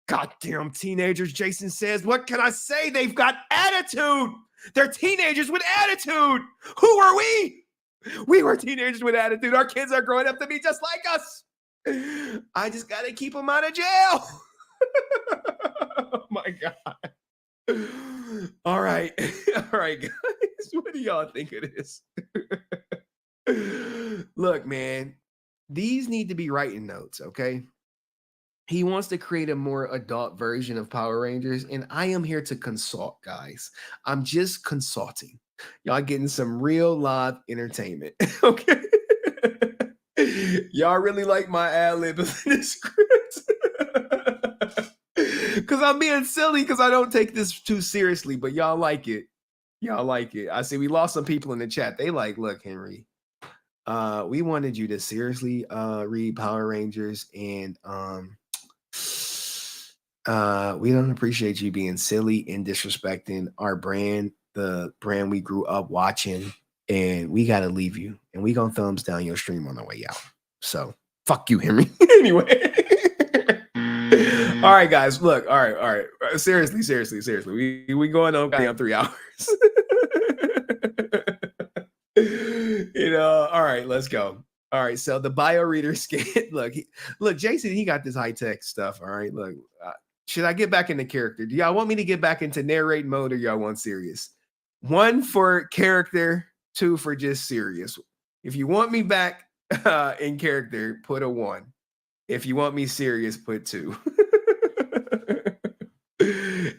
Goddamn teenagers, Jason says. What can I say? They've got attitude. They're teenagers with attitude. Who are we? We were teenagers with attitude. Our kids are growing up to be just like us. I just got to keep them out of jail. Oh, my God. All right, guys. What do y'all think of this? Look, man, these need to be writing notes, okay? He wants to create a more adult version of Power Rangers, and I am here to consult, guys. I'm just consulting. Y'all getting some real live entertainment, okay? Y'all really like my ad-lib in the script? Because I'm being silly because I don't take this too seriously, but y'all like it. Y'all like it. I see we lost some people in the chat. They like, look, Henry, we wanted you to seriously read Power Rangers, and we don't appreciate you being silly and disrespecting our brand, the brand we grew up watching, and we got to leave you, and we gonna thumbs down your stream on the way out. So fuck you, Henry. Anyway. All right, guys, look, all right. Seriously. We going on goddamn 3 hours. All right, let's go. All right, so the bio reader scan. Look, Jason, he got this high tech stuff. All right, look, should I get back into character? Do y'all want me to get back into narrate mode, or y'all want serious? 1 for character, 2 for just serious. If you want me back in character, put a 1. If you want me serious, put 2.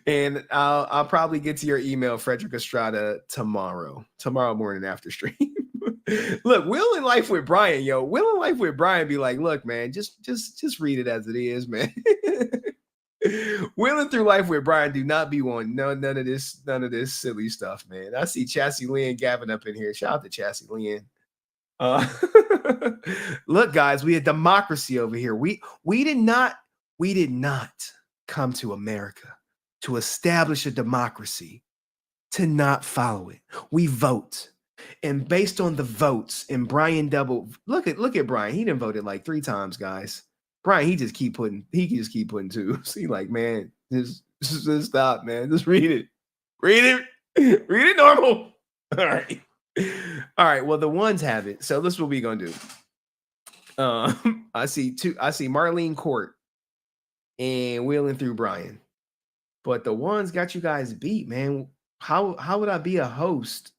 And I'll probably get to your email, Frederick Estrada, tomorrow morning after stream. Look, Will in Life with Brian, yo. Will in Life with Brian be like, look, man, just read it as it is, man. Willing through life with Brian, do not be one. No, none of this silly stuff, man. I see Chassie Lynn Gavin up in here. Shout out to Chassie Lynn. Look, guys, we had democracy over here. We did not come to America to establish a democracy, to not follow it. We vote. And based on the votes, and Brian look at Brian. He done voted like 3 times, guys. Brian, he just keep putting 2. See, like, man, just stop, man. Just read it. Read it normal. All right. Well, the ones have it. So this is what we gonna do. I see Marlene Court and Wheeling Through Brian. But the ones got you guys beat, man. How would I be a host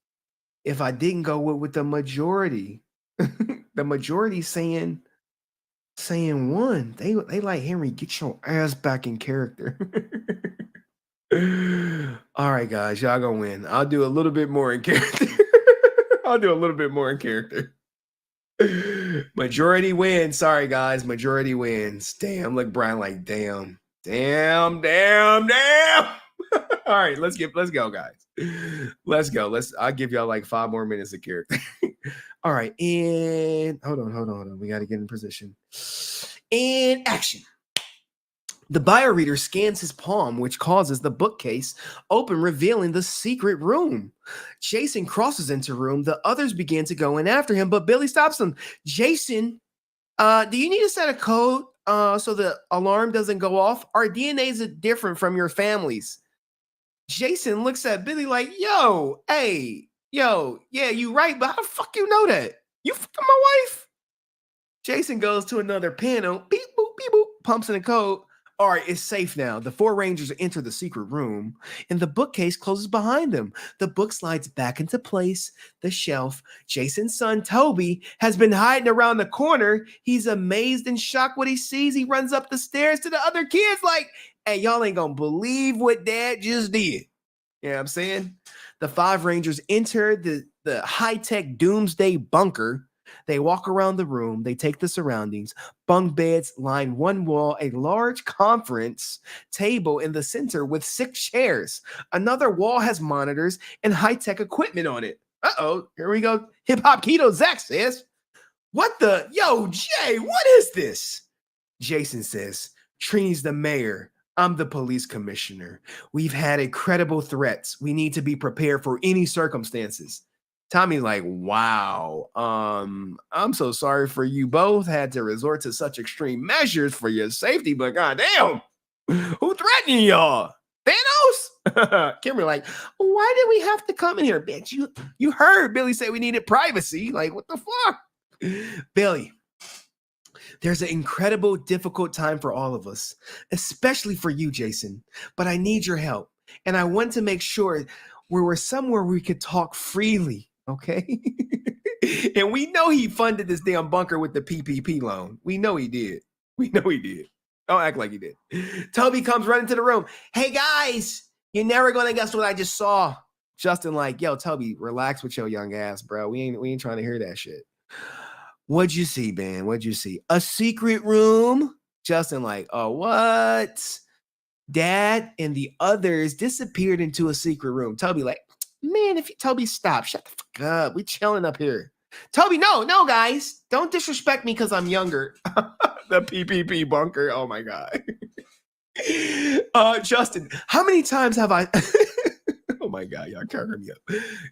if I didn't go with the majority? The majority saying 1. They like, Henry, get your ass back in character. All right, guys, y'all gonna win. I'll do a little bit more in character. Majority wins. Sorry, guys. Majority wins. Damn. Look, Brian, like, damn. All right, let's go, guys. Let's go. I'll give y'all like 5 more minutes of character. All right, and hold on. We got to get in position. And action. The bio reader scans his palm, which causes the bookcase open, revealing the secret room. Jason crosses into room. The others begin to go in after him, but Billy stops them. Jason, do you need to set a code so the alarm doesn't go off? Our DNAs are different from your families. Jason looks at Billy like, yeah, you right, but how the fuck you know that? You fucking my wife? Jason goes to another panel, beep, boop, beep, boop, pumps in a code. All right, it's safe now. The 4 Rangers enter the secret room, and the bookcase closes behind them. The book slides back into place, the shelf. Jason's son, Toby, has been hiding around the corner. He's amazed and shocked what he sees. He runs up the stairs to the other kids like, hey, y'all ain't gonna believe what Dad just did. You know what I'm saying? The 5 Rangers enter the high-tech doomsday bunker. They walk around the room. They take the surroundings. Bunk beds line one wall, a large conference table in the center with 6 chairs. Another wall has monitors and high-tech equipment on it. Uh-oh, here we go. Hip-hop keto Zach says, what the? Yo, Jay, what is this? Jason says, Trini's the mayor. I'm the police commissioner. We've had incredible threats. We need to be prepared for any circumstances. Tommy's like, wow, I'm so sorry for you both had to resort to such extreme measures for your safety, but goddamn, who threatened y'all? Thanos? Kimberly like, why did we have to come in here, bitch? You heard Billy say we needed privacy. Like, what the fuck? Billy, there's an incredible, difficult time for all of us, especially for you, Jason, but I need your help. And I want to make sure we're somewhere we could talk freely. Okay. And we know he funded this damn bunker with the PPP loan. We know he did. Don't act like he did. Toby comes running to the room. Hey guys, you're never gonna guess what I just saw. Justin like, yo, Toby, relax with your young ass, bro. We ain't trying to hear that shit. What'd you see, man? What'd you see? A secret room? Justin like, oh, what? Dad and the others disappeared into a secret room. Toby like, man, Toby, stop. Shut the fuck up. We chilling up here. Toby, no, guys. Don't disrespect me because I'm younger. The PPP bunker. Oh, my God. Justin, how many times have I... Oh, my God. Y'all cracking me up.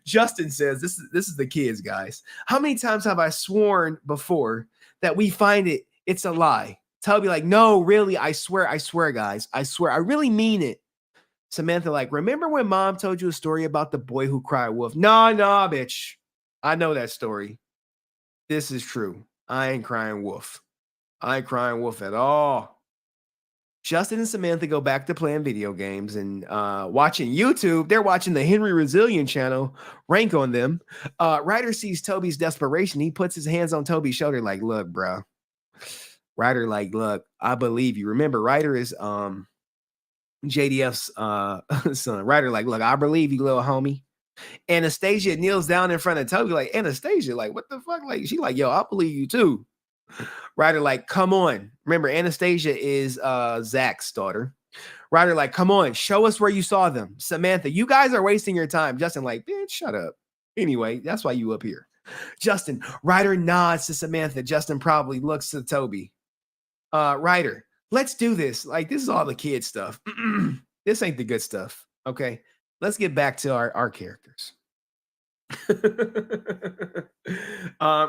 Justin says, this is the kids, guys. How many times have I sworn before that we find it's a lie? Toby like, no, really, I swear, guys. I swear, I really mean it. Samantha like, remember when Mom told you a story about the boy who cried wolf? Nah, bitch. I know that story. This is true. I ain't crying wolf. I ain't crying wolf at all. Justin and Samantha go back to playing video games and watching YouTube. They're watching the HenryResilient channel. Rank on them. Ryder sees Toby's desperation. He puts his hands on Toby's shoulder like, look, bro. Ryder like, look, I believe you. Remember, Ryder is JDF's son. Ryder like, look, I believe you, little homie. Anastasia kneels down in front of Toby like, Anastasia, like, what the fuck? Like, she like, yo, I believe you too. Ryder like, come on. Remember, Anastasia is Zach's daughter. Ryder like, come on, show us where you saw them. Samantha, you guys are wasting your time. Justin like, bitch, shut up. Anyway, that's why you up here. Justin, Ryder nods to Samantha. Justin probably looks to Toby. Ryder, let's do this. Like, this is all the kid stuff. This ain't the good stuff. Okay, let's get back to our characters.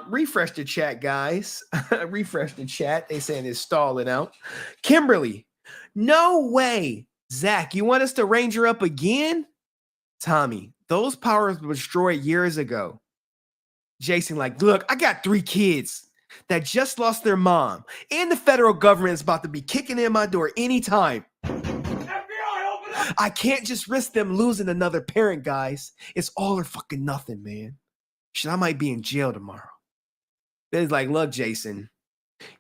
Refresh the chat, guys. Refresh the chat. They saying it's stalling out. Kimberly, no way. Zach, you want us to ranger up again? Tommy, those powers were destroyed years ago. Jason, like, look, I got 3 kids that just lost their mom, and the federal government is about to be kicking in my door anytime. I can't just risk them losing another parent, guys. It's all or fucking nothing, man. Shit, I might be in jail tomorrow. Then it's like, look, Jason,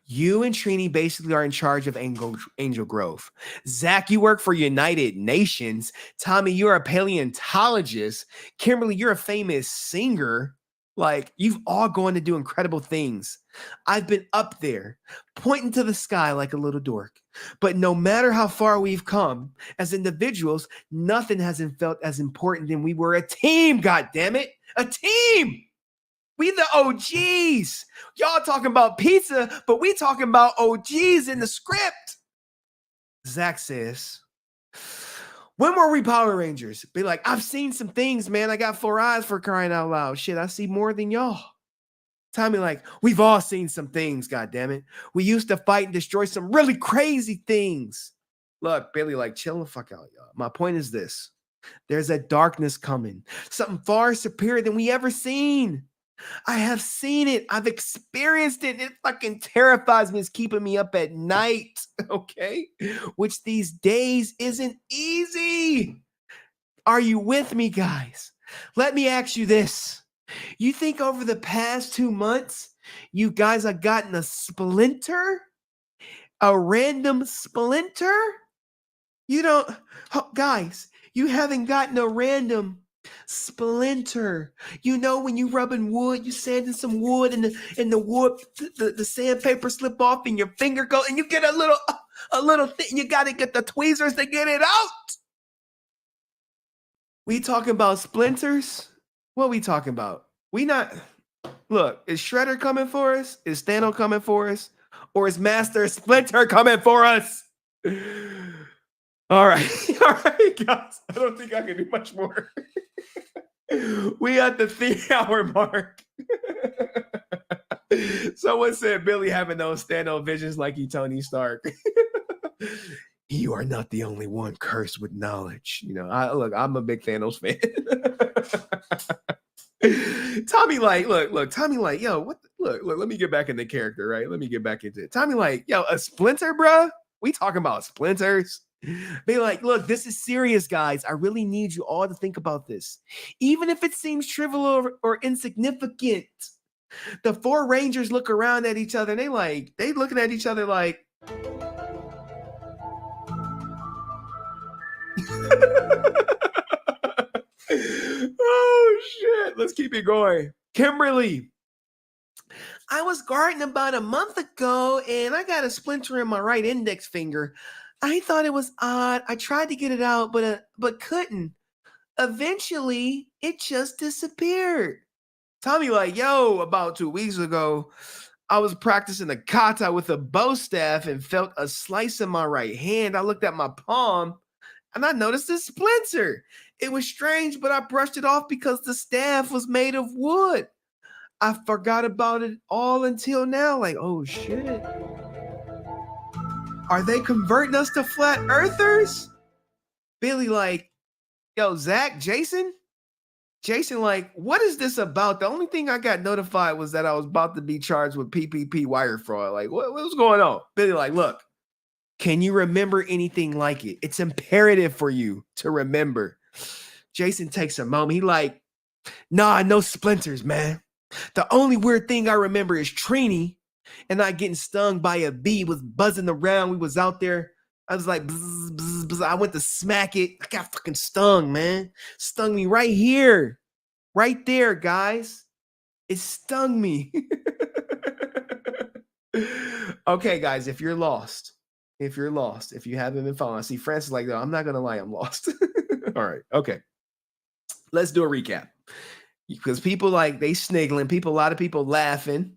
you and Trini basically are in charge of Angel Grove. Zach, you work for United Nations. Tommy, you're a paleontologist. Kimberly, you're a famous singer. Like, you've all gone to do incredible things. I've been up there, pointing to the sky like a little dork. But no matter how far we've come, as individuals, nothing hasn't felt as important than we were a team, goddammit. A team! We the OGs. Y'all talking about pizza, but we talking about OGs in the script. Zach says, when were we Power Rangers? Be like, I've seen some things, man. I got 4 eyes for crying out loud. Shit, I see more than y'all. Tommy like, we've all seen some things, goddammit. We used to fight and destroy some really crazy things. Look, Billy like, chill the fuck out, y'all. My point is this. There's a darkness coming. Something far superior than we ever seen. I have seen it. I've experienced it. It fucking terrifies me. It's keeping me up at night, okay? Which these days isn't easy. Are you with me, guys? Let me ask you this. You think over the past 2 months, you guys have gotten a splinter? A random splinter? You don't, guys, you haven't gotten a random splinter. You know, when you rubbing wood, you sanding some wood and the wood, the sandpaper slip off and your finger go and you get a little thing. You got to get the tweezers to get it out. We talking about splinters? What we talking about? We not, look, is Shredder coming for us? Is Stano coming for us? Or is Master Splinter coming for us? All right, guys. I don't think I can do much more. We at the 3-hour mark. Someone said Billy having those stand-up visions like he Tony Stark. You are not the only one cursed with knowledge. You know, I'm a big Thanos fan. Tommy like, look, Tommy like, yo, what? Look, let me get back in the character, right? Let me get back into it. Tommy like, yo, a splinter, bruh? We talking about splinters? Be like, look, this is serious, guys. I really need you all to think about this. Even if it seems trivial or insignificant. The 4 Rangers look around at each other and they looking at each other like, oh shit. Let's keep it going. Kimberly, I was gardening about a month ago and I got a splinter in my right index finger. I thought it was odd. I tried to get it out, but couldn't. Eventually, it just disappeared. Tommy like, yo, about 2 weeks ago, I was practicing a kata with a bow staff and felt a slice in my right hand. I looked at my palm and I noticed a splinter. It was strange, but I brushed it off because the staff was made of wood. I forgot about it all until now. Like, oh shit. Are they converting us to flat earthers? Billy like, yo, Zach, Jason? Jason, like, what is this about? The only thing I got notified was that I was about to be charged with PPP wire fraud. Like, what's going on? Billy, like, look, can you remember anything like it? It's imperative for you to remember. Jason takes a moment. He like, nah, no splinters, man. The only weird thing I remember is Trini and I getting stung by a bee. Was buzzing around. We was out there. I was like, bzz, bzz, bzz. I went to smack it. I got fucking stung, man. Stung me right here. Right there, guys. It stung me. Okay, guys, if you're lost, if you haven't been following, I see Francis like, no, I'm not going to lie, I'm lost. All right, okay. Let's do a recap. Because people like, they sniggling. A lot of people laughing.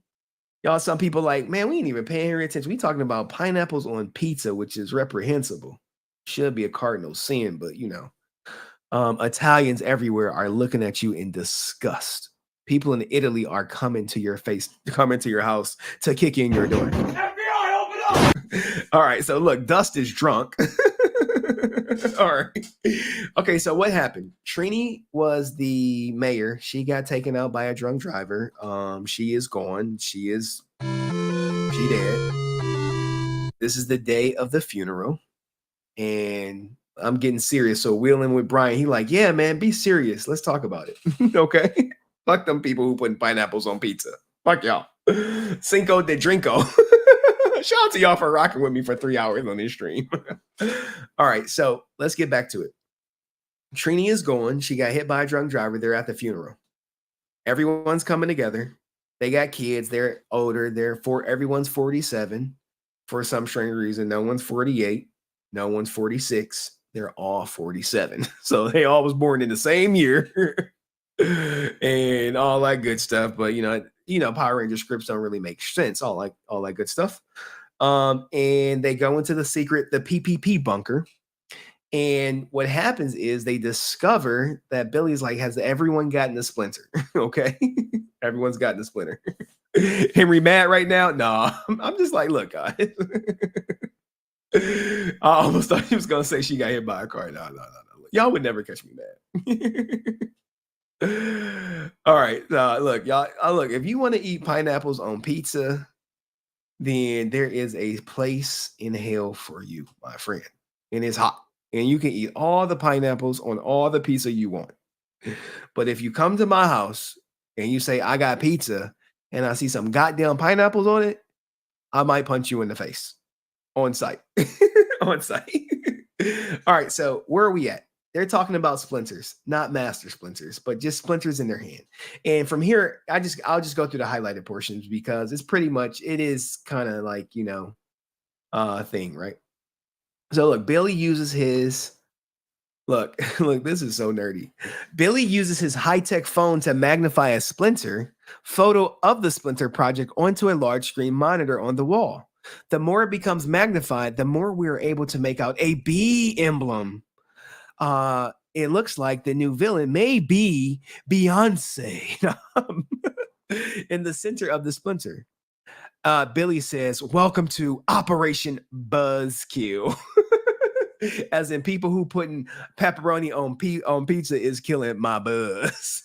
Y'all, some people like, man, we ain't even paying any attention. We talking about pineapples on pizza, which is reprehensible. Should be a cardinal sin, but you know. Italians everywhere are looking at you in disgust. People in Italy are coming to your house to kick in your door. FBI, open up! All right, so look, Dust is drunk. All right. Okay, so what happened? Trini was the mayor. She got taken out by a drunk driver. She is gone. She dead. This is the day of the funeral. And I'm getting serious. So wheeling with Brian, he like, yeah, man, be serious. Let's talk about it. Okay. Fuck them people who putting pineapples on pizza. Fuck y'all. Cinco de Drinko. Shout out to y'all for rocking with me for 3 hours on this stream. All right. So let's get back to it. Trini is gone. She got hit by a drunk driver. They're at the funeral. Everyone's coming together. They got kids. They're older. Everyone's 47 for some strange reason. No one's 48. No one's 46. They're all 47. So they all was born in the same year and all that good stuff. But you know, Power Ranger scripts don't really make sense. All that good stuff. And they go into the PPP bunker. And what happens is they discover that Billy's like, has everyone gotten a splinter? Okay. Everyone's gotten a splinter. Henry mad right now? No, I'm just like, look, guys. I almost thought he was gonna say she got hit by a car. No. Y'all would never catch me mad. All right, look, y'all. Look, if you want to eat pineapples on pizza, then there is a place in hell for you, my friend, and it's hot, and you can eat all the pineapples on all the pizza you want. But if you come to my house and you say I got pizza, and I see some goddamn pineapples on it, I might punch you in the face. On site. On site. All right, so where are we at? They're talking about splinters, not master splinters, but just splinters in their hand. And from here, I'll just go through the highlighted portions because it is kind of like, you know, thing, right? So look, Billy uses his look, this is so nerdy. Billy uses his high-tech phone to magnify a splinter photo of the splinter project onto a large screen monitor on the wall. The more it becomes magnified, the more we are able to make out a bee emblem. It looks like the new villain may be Beyonce in the center of the splinter. Billy says, welcome to Operation Buzzkill. As in people who putting pepperoni on pizza is killing my buzz.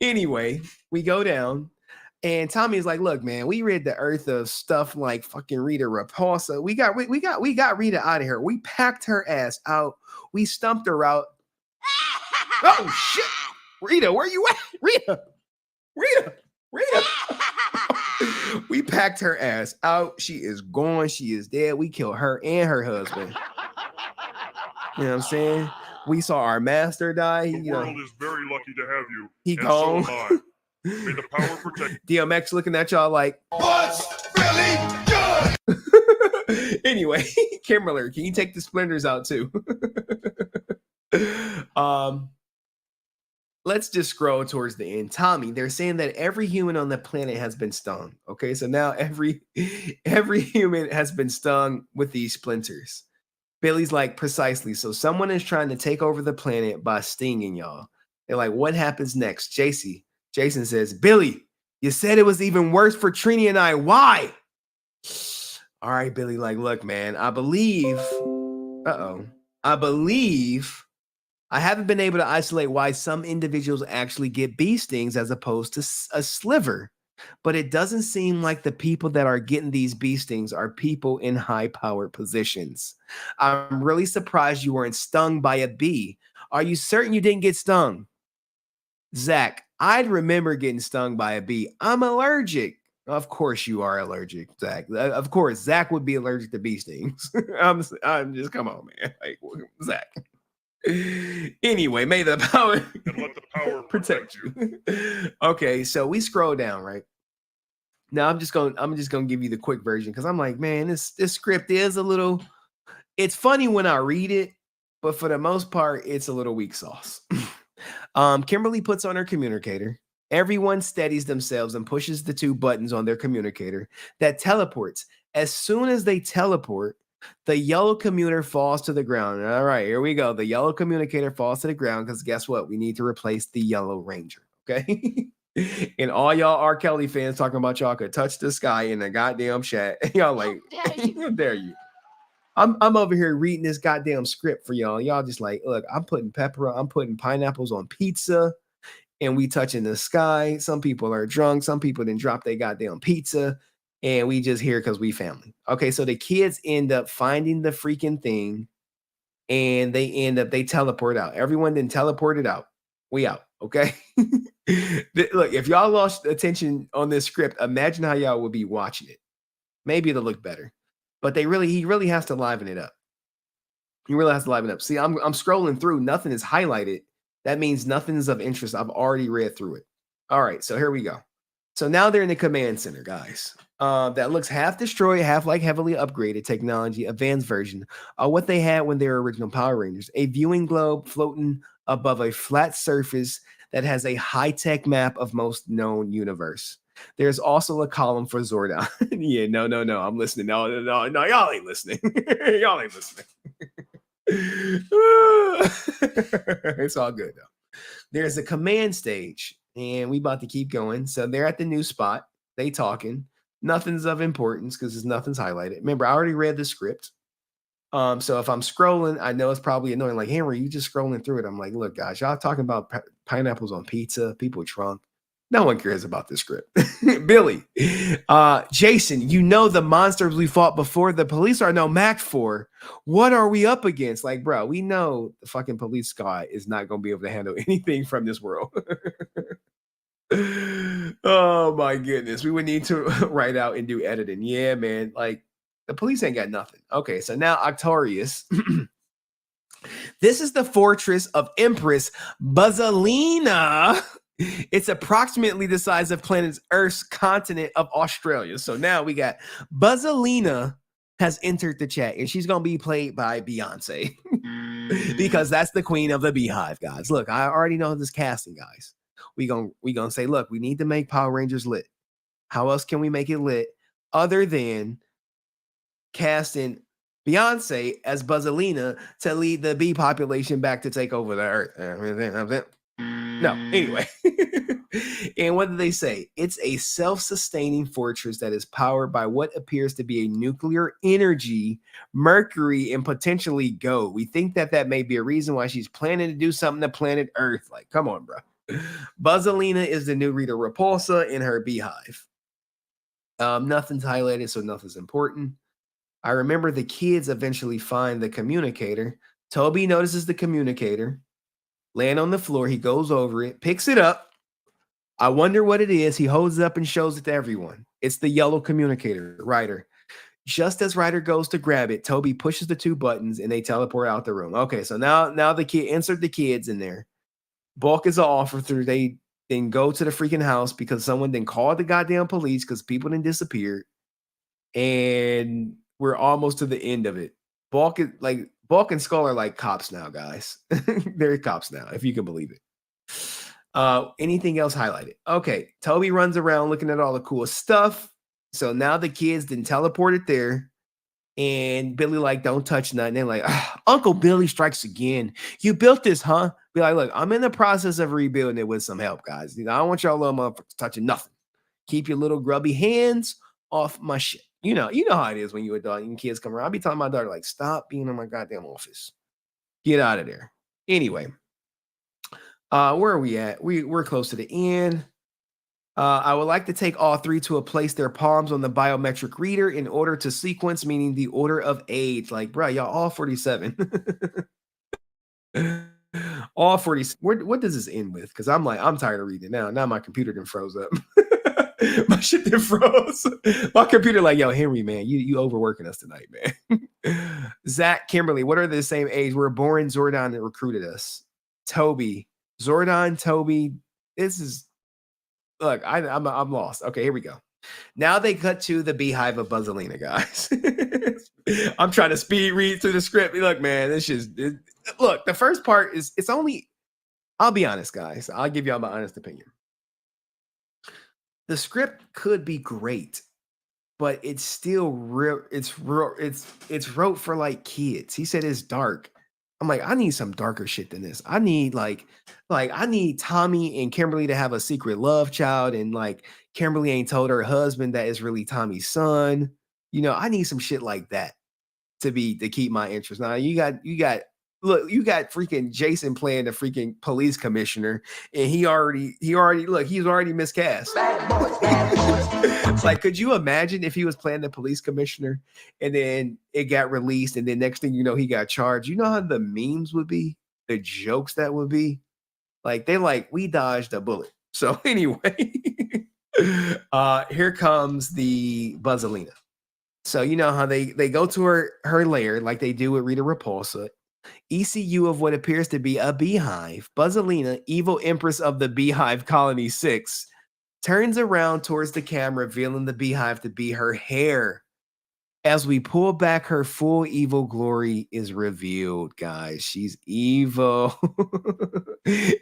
Anyway, we go down. And Tommy is like, look, man, we rid the earth of stuff like fucking Rita Repulsa. We got Rita out of here. We packed her ass out. We stumped her out. Oh shit. Rita, where you at? Rita. We packed her ass out. She is gone. She is dead. We killed her and her husband. You know what I'm saying? We saw our master die. The world is very lucky to have you. He and gone. So am I. May the power protect. DMX looking at y'all like, what's really good? Anyway, Kimberly, can you take the splinters out too? Let's just scroll towards the end. Tommy, they're saying that every human on the planet has been stung. Okay, so now every human has been stung with these splinters. Billy's like, precisely. So someone is trying to take over the planet by stinging y'all. They're like, what happens next? Jason says, Billy, you said it was even worse for Trini and I. Why? All right, Billy, like, look, man, I believe I haven't been able to isolate why some individuals actually get bee stings as opposed to a sliver, but it doesn't seem like the people that are getting these bee stings are people in high-powered positions. I'm really surprised you weren't stung by a bee. Are you certain you didn't get stung? Zach, I'd remember getting stung by a bee. I'm allergic. Of course you are allergic, Zach. Of course, Zach would be allergic to bee stings. I'm just, come on, man. Like, Zach. Anyway, may the power And let the power protect you. Okay, so we scroll down, right? Now I'm just gonna give you the quick version because I'm like, man, this script is a little. It's funny when I read it, but for the most part, it's a little weak sauce. Kimberly puts on her communicator. Everyone steadies themselves and pushes the 2 buttons on their communicator that teleports. As soon as they teleport, the yellow commuter falls to the ground. All right, here we go. The yellow communicator falls to the ground because guess what? We need to replace the yellow ranger. Okay. And all y'all R. Kelly fans talking about y'all could touch the sky in the goddamn chat. Y'all like, how dare you? I'm over here reading this goddamn script for y'all. Y'all just like, look, I'm putting pineapples on pizza and we touching the sky. Some people are drunk. Some people didn't drop their goddamn pizza. And we just here because we family. Okay, so the kids end up finding the freaking thing and they teleport out. Everyone then teleported out. We out, okay? Look, if y'all lost attention on this script, imagine how y'all would be watching it. Maybe it'll look better. But he really has to liven it up. He really has to liven it up. See, I'm scrolling through. Nothing is highlighted. That means nothing is of interest. I've already read through it. All right, so here we go. So now they're in the command center, guys. That looks half destroyed, half like heavily upgraded technology, advanced version of what they had when they were original Power Rangers. A viewing globe floating above a flat surface that has a high-tech map of most known universe. There's also a column for Zordon. Yeah, no. I'm listening. No, y'all ain't listening. Y'all ain't listening. It's all good, though. There's a command stage, and we about to keep going. So they're at the new spot. They talking. Nothing's of importance because nothing's highlighted. Remember, I already read the script. So if I'm scrolling, I know it's probably annoying. Like, Henry, you just scrolling through it. I'm like, look, guys, y'all talking about pineapples on pizza, people drunk. No one cares about this script. Billy, Jason, you know the monsters we fought before. The police are no match for. What are we up against? Like, bro, we know the fucking police squad is not going to be able to handle anything from this world. Oh, my goodness. We would need to write out and do editing. Yeah, man. Like, the police ain't got nothing. Okay, so now Octorius. This is the fortress of Empress Buzzalina. It's approximately the size of planet Earth's continent of Australia. So now we got Buzzalina has entered the chat, and she's going to be played by Beyonce because that's the queen of the beehive, guys. Look, I already know this casting, guys. We gonna say, look, we need to make Power Rangers lit. How else can we make it lit other than casting Beyonce as Buzzalina to lead the bee population back to take over the Earth? No, anyway. And what did they say? It's a self-sustaining fortress that is powered by what appears to be a nuclear energy, Mercury, and potentially Go. We think that may be a reason why she's planning to do something to planet Earth. Like, come on, bro. Buzzalina is the new Rita Repulsa in her beehive. Nothing's highlighted, so nothing's important. I remember the kids eventually find the communicator. Toby notices the communicator laying on the floor. He goes over it, picks it up. I wonder what it is. He holds it up and shows it to everyone. It's the yellow communicator, Ryder. Just as Ryder goes to grab it, Toby pushes the 2 buttons and they teleport out the room. Okay, so now the kid insert the kids in there. Bulk is an officer. They then go to the freaking house because someone then called the goddamn police because people then disappeared. And we're almost to the end of it. Bulk and Skull are like cops now, guys. They're cops now, if you can believe it. Anything else highlighted? Okay, Toby runs around looking at all the cool stuff. So now the kids then teleported there. And Billy like, don't touch nothing. They're like, Uncle Billy strikes again. You built this, huh? Be like, look, I'm in the process of rebuilding it with some help, guys. I don't want y'all little motherfuckers touching nothing. Keep your little grubby hands off my shit. You know how it is when you're a dog and kids come around. I'll be telling my daughter, like, stop being in my goddamn office. Get out of there. Anyway, Where are we at? We're close to the end. I would like to take all three to a place their palms on the biometric reader in order to sequence, meaning the order of age. Like, bro, y'all all 47. All 40. What does this end with? Because I'm tired of reading it now. Now my computer done froze up. My shit done froze. My computer like, yo, Henry, man, you overworking us tonight, man. Zach, Kimberly, what are the same age? We're born Zordon that recruited us. Toby, Zordon, Toby. This is, look, I'm lost. Okay, here we go. Now they cut to the beehive of Buzzalina, guys. I'm trying to speed read through the script. Look, man, look, the first part is, it's only, I'll be honest, guys. I'll give y'all my honest opinion. The script could be great, but it's still real. It's wrote for like kids. He said it's dark. I'm like, I need some darker shit than this. I need like I need Tommy and Kimberly to have a secret love child, and like Kimberly ain't told her husband that is really Tommy's son. You know, I need some shit like that to keep my interest. Now you got freaking Jason playing the freaking police commissioner, and he's already miscast. Like, could you imagine if he was playing the police commissioner and then it got released, and then next thing you know, he got charged? You know how the memes would be, the jokes that would be. Like, they're like, we dodged a bullet. So anyway, here comes the Buzzalina. So you know how they go to her lair like they do with Rita Repulsa. ECU of what appears to be a beehive. Buzzalina, evil empress of the Beehive Colony 6, turns around towards the camera, revealing the beehive to be her hair. As we pull back, her full evil glory is revealed, guys. She's evil.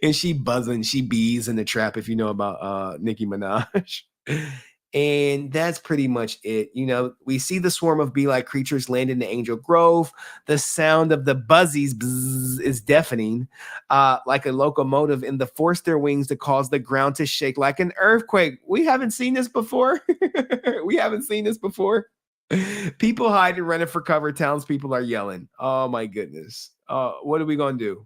And she bees in the trap, if you know about Nicki Minaj. And that's pretty much it. You know, we see the swarm of bee-like creatures land in the Angel Grove. The sound of the buzzies is deafening, like a locomotive, and they force their wings to cause the ground to shake like an earthquake. We haven't seen this before. People hide and running for cover. Townspeople are yelling. Oh my goodness. What are we gonna do?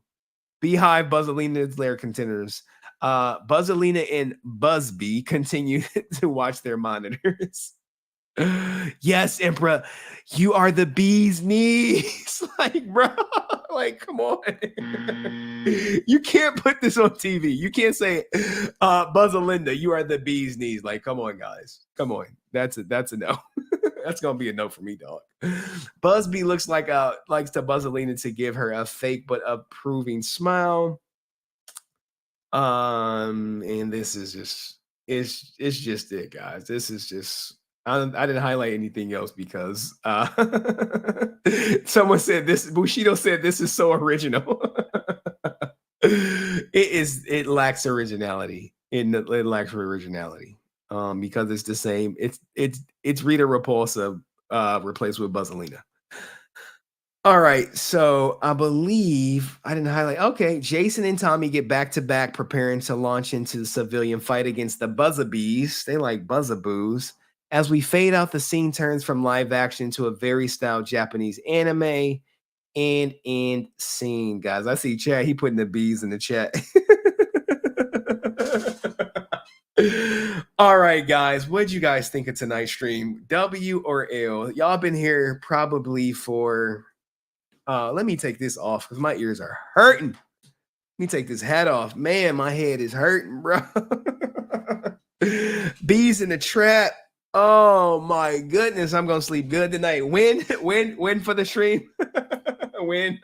Beehive, Buzzalina's lair contenders. Buzzalina and Buzzbee continue to watch their monitors. Yes, Emperor, you are the bee's knees. Like, bro, like, come on. You can't put this on TV. You can't say, Buzzalinda, you are the bee's knees. Like, come on, guys. Come on. That's a no. That's gonna be a no for me, dog. Buzzbee looks like likes to Buzzalina to give her a fake but approving smile. And this is just it's just it, guys. This is just I didn't highlight anything else because someone said this. Bushido said this is so original. It lacks originality. It lacks originality. Because it's the same. It's Rita Repulsa replaced with Buzzalina. All right, so I believe I didn't highlight. Okay, Jason and Tommy get back to back, preparing to launch into the civilian fight against the Buzzabees. They like Buzzaboos. As we fade out, the scene turns from live action to a very styled Japanese anime. And end scene, guys. I see Chad. He putting the bees in the chat. All right, guys. What'd you guys think of tonight's stream? W or L? Y'all been here probably for. Let me take this off because my ears are hurting. Let me take this hat off. Man, my head is hurting, bro. Bees in the trap. Oh my goodness. I'm gonna sleep good tonight. Win for the stream. Win.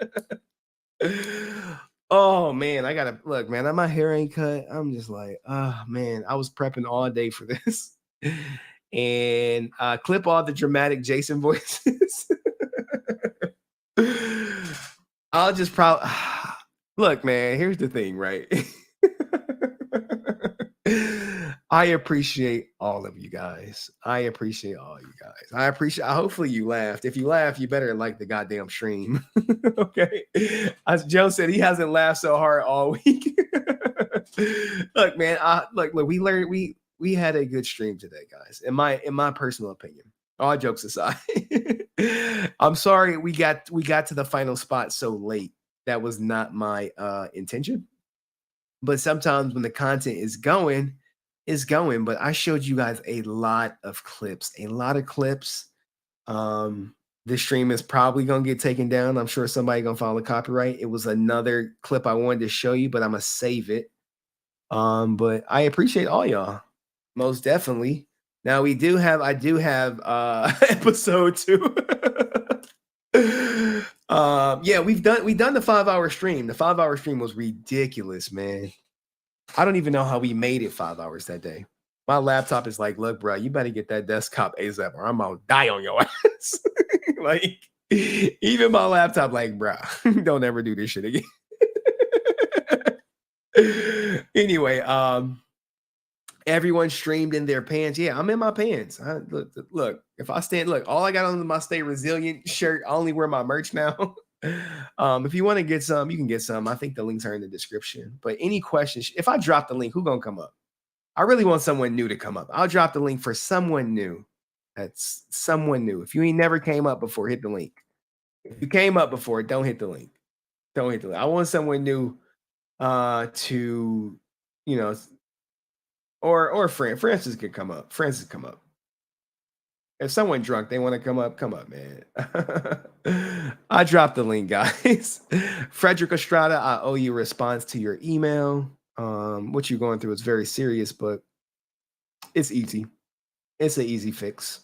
Oh man, I gotta look, man. My hair ain't cut. I'm just like, oh man, I was prepping all day for this. And clip all the dramatic Jason voices. I'll just probably look, man. Here's the thing, right? I appreciate all of you guys. I appreciate all you guys. Hopefully you laughed. If you laugh, you better like the goddamn stream. Okay. As Joe said, he hasn't laughed so hard all week. Look, man. Look. We learned. We had a good stream today, guys. In my personal opinion. All jokes aside, I'm sorry we got to the final spot so late. That was not my intention. But sometimes when the content is going, it's going. But I showed you guys a lot of clips. This stream is probably gonna get taken down. I'm sure somebody gonna file a copyright. It was another clip I wanted to show you, but I'm gonna save it. But I appreciate all y'all, most definitely. Now I do have episode 2. Yeah, we've done the 5-hour stream. The 5-hour stream was ridiculous, man. I don't even know how we made it 5 hours that day. My laptop is like, look, bro, you better get that desktop ASAP or I'm gonna die on your ass. Like, even my laptop, like, bro, don't ever do this shit again. Anyway, everyone streamed in their pants. Yeah, I'm in my pants. Look, if I stand, look, all I got on my Stay Resilient shirt. I only wear my merch now. If you want to get some, you can get some. I think the links are in the description. But any questions, if I drop the link, who gonna come up? I really want someone new to come up. I'll drop the link for someone new. That's someone new. If you ain't never came up before, hit the link. If you came up before, don't hit the link. Don't hit the link. I want someone new to, you know, or Francis could come up. Francis come up. If someone drunk, they want to come up, man. I dropped the link, guys. Frederick Estrada, I owe you a response to your email. What you're going through is very serious, but it's easy. It's an easy fix.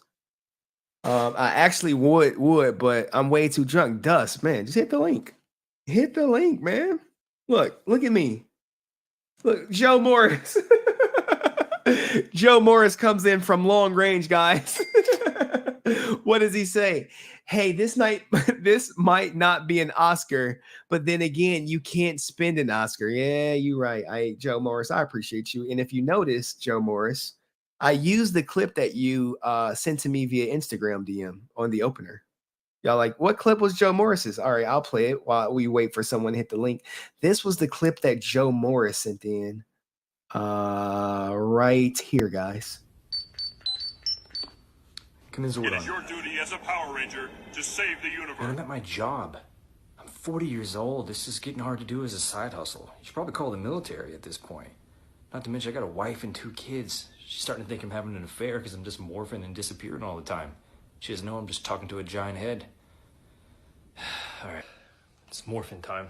I actually would, but I'm way too drunk. Dust, man. Just hit the link. Hit the link, man. Look at me. Look, Joe Morris. Joe Morris comes in from long range, guys. What does he say? Hey, this might not be an Oscar, but then again, you can't spend an Oscar. Yeah, you're right. Joe Morris, I appreciate you. And if you notice, Joe Morris, I used the clip that you sent to me via Instagram DM on the opener. Y'all like, what clip was Joe Morris's? All right, I'll play it while we wait for someone to hit the link. This was the clip that Joe Morris sent in right here, guys. It is your duty as a Power Ranger to save the universe. I'm at my job. I'm 40 years old. This is getting hard to do as a side hustle. You should probably call the military at this point. Not to mention I got a wife and 2 kids. She's starting to think I'm having an affair because I'm just morphing and disappearing all the time. She doesn't know I'm just talking to a giant head. All right, it's morphing time.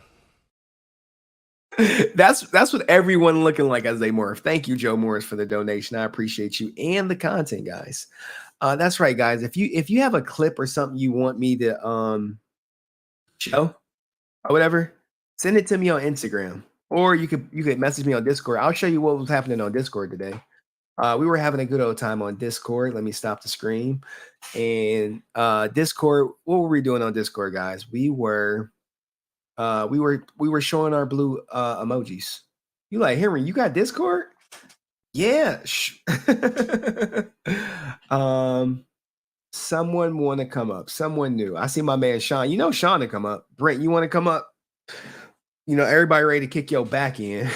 That's what everyone looking like as they morph. Thank you, Joe Morris, for the donation. I appreciate you and the content, guys. That's right, guys. If you have a clip or something you want me to show or whatever, send it to me on Instagram, or you could message me on Discord. I'll show you what was happening on Discord today. We were having a good old time on Discord. Let me stop the screen. And Discord, what were we doing on Discord, guys? We were showing our blue emojis. You like, Henry, you got Discord? Yeah. Someone want to come up. Someone new. I see my man Shawn. You know Shawn to come up. Brent, you want to come up? You know, everybody ready to kick your back in.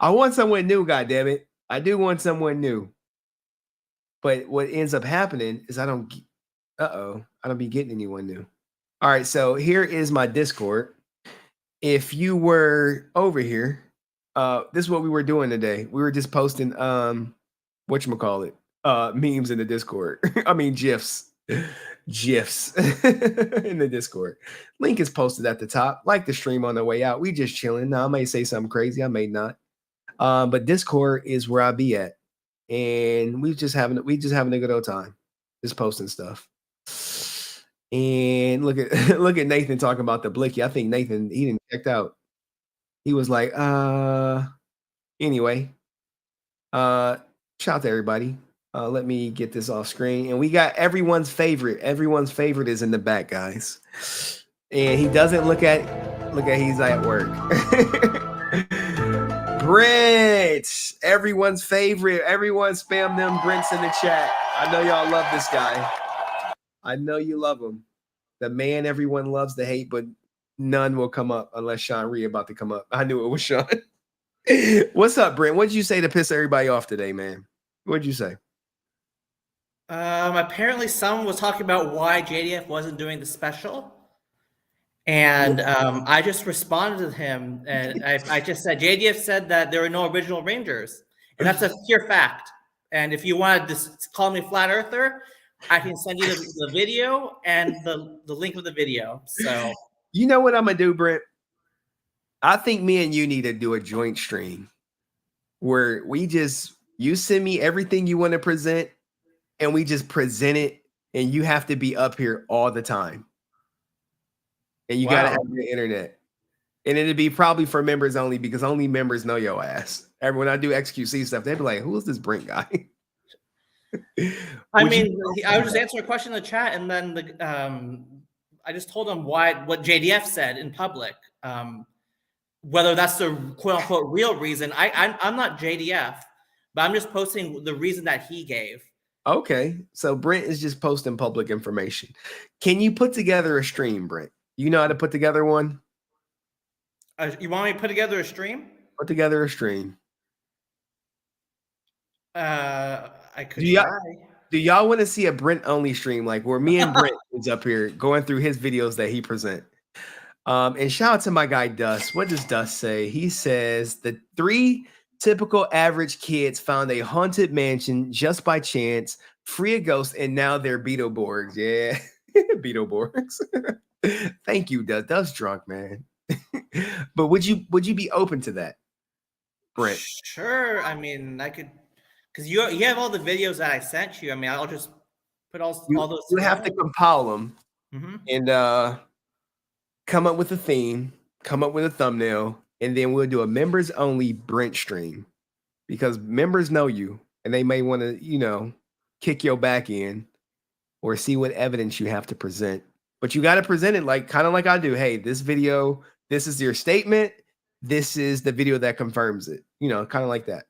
I want someone new, goddammit. I do want someone new. But what ends up happening is I don't be getting anyone new. All right, so here is my Discord. If you were over here, this is what we were doing today. We were just posting whatchamacallit, memes in the Discord. I mean GIFs. GIFs in the Discord. Link is posted at the top. Like the stream on the way out. We just chilling. Now I may say something crazy, I may not. But Discord is where I be at. And we just having a good old time. Just posting stuff. And look at Nathan talking about the blicky. I think Nathan, he didn't checked out. He was like, anyway. Shout out to everybody. Let me get this off screen. And we got everyone's favorite. Everyone's favorite is in the back, guys. And he doesn't look at he's at work. Brent, everyone's favorite. Everyone spam them Brents in the chat. I know y'all love this guy. I know you love him. The man everyone loves to hate, but none will come up unless Shawn Riha about to come up. I knew it was Shawn. What's up, Brent? What did you say to piss everybody off today, man? What did you say? Apparently someone was talking about why JDF wasn't doing the special. And I just responded to him, and I just said, JDF said that there were no original Rangers, and that's a pure fact. And if you want to just call me flat earther, I can send you the video and the link of the video. So you know what I'm gonna do, Brent? I think me and you need to do a joint stream where you send me everything you want to present, and we just present it, and you have to be up here all the time. And you gotta have your internet. And it'd be probably for members only, because only members know your ass. When I do XQC stuff, they'd be like, who is this Brent guy? I mean, I was just answering a question in the chat, and then I just told him what JDF said in public. Whether that's the quote unquote real reason, I'm not JDF, but I'm just posting the reason that he gave. Okay, so Brent is just posting public information. Can you put together a stream, Brent? You know how to put together one? You want me to put together a stream? Put together a stream. I could do y'all want to see a Brent only stream, like where me and Brent is up here going through his videos that he present? And shout out to my guy Dust. What does Dust say? He says the 3 typical average kids found a haunted mansion just by chance, free a ghost, and now they're Beetleborgs. Yeah, Beetleborgs. Thank you, Dust. Dust drunk, man. But would you be open to that, Brent? Sure. I mean, I could, because you have all the videos that I sent you. I mean, I'll just put all those. You have to compile them and come up with a theme, come up with a thumbnail, and then we'll do a members only Brent stream, because members know you and they may want to, kick your back in or see what evidence you have to present. But you got to present it kind of like I do. Hey, this video, this is your statement. This is the video that confirms it. Kind of like that.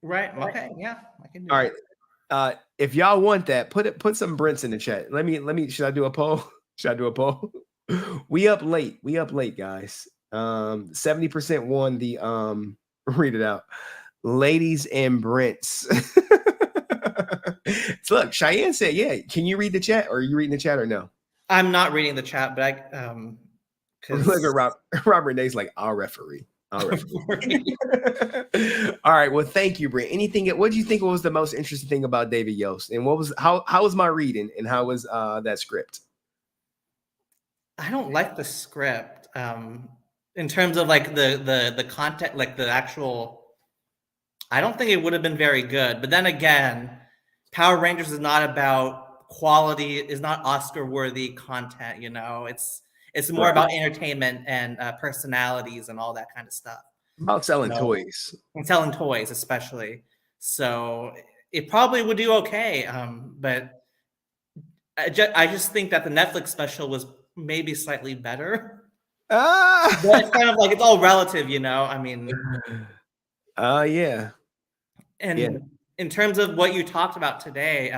Right. Okay. Yeah. I can do All right. If y'all want that, put some Brents in the chat. Let me. Should I do a poll? Should I do a poll? We up late, guys. 70% won the read it out. Ladies and Brents. So look, Cheyenne said, yeah. Can you read the chat, or are you reading the chat or no? I'm not reading the chat, but I look at Robert Day's like, I'll referee. All right. Well, thank you, Brent. What do you think was the most interesting thing about Davidyost? And how was my reading, and how was that script? I don't like the script in terms of like the content, like the actual. I don't think it would have been very good. But then again, Power Rangers is not about quality. Is not Oscar-worthy content. It's more about entertainment and personalities and all that kind of stuff. About selling toys. And selling toys, especially. So it probably would do okay. But I just think that the Netflix special was maybe slightly better. But it's kind of like, it's all relative, I mean. Yeah. And in terms of what you talked about today,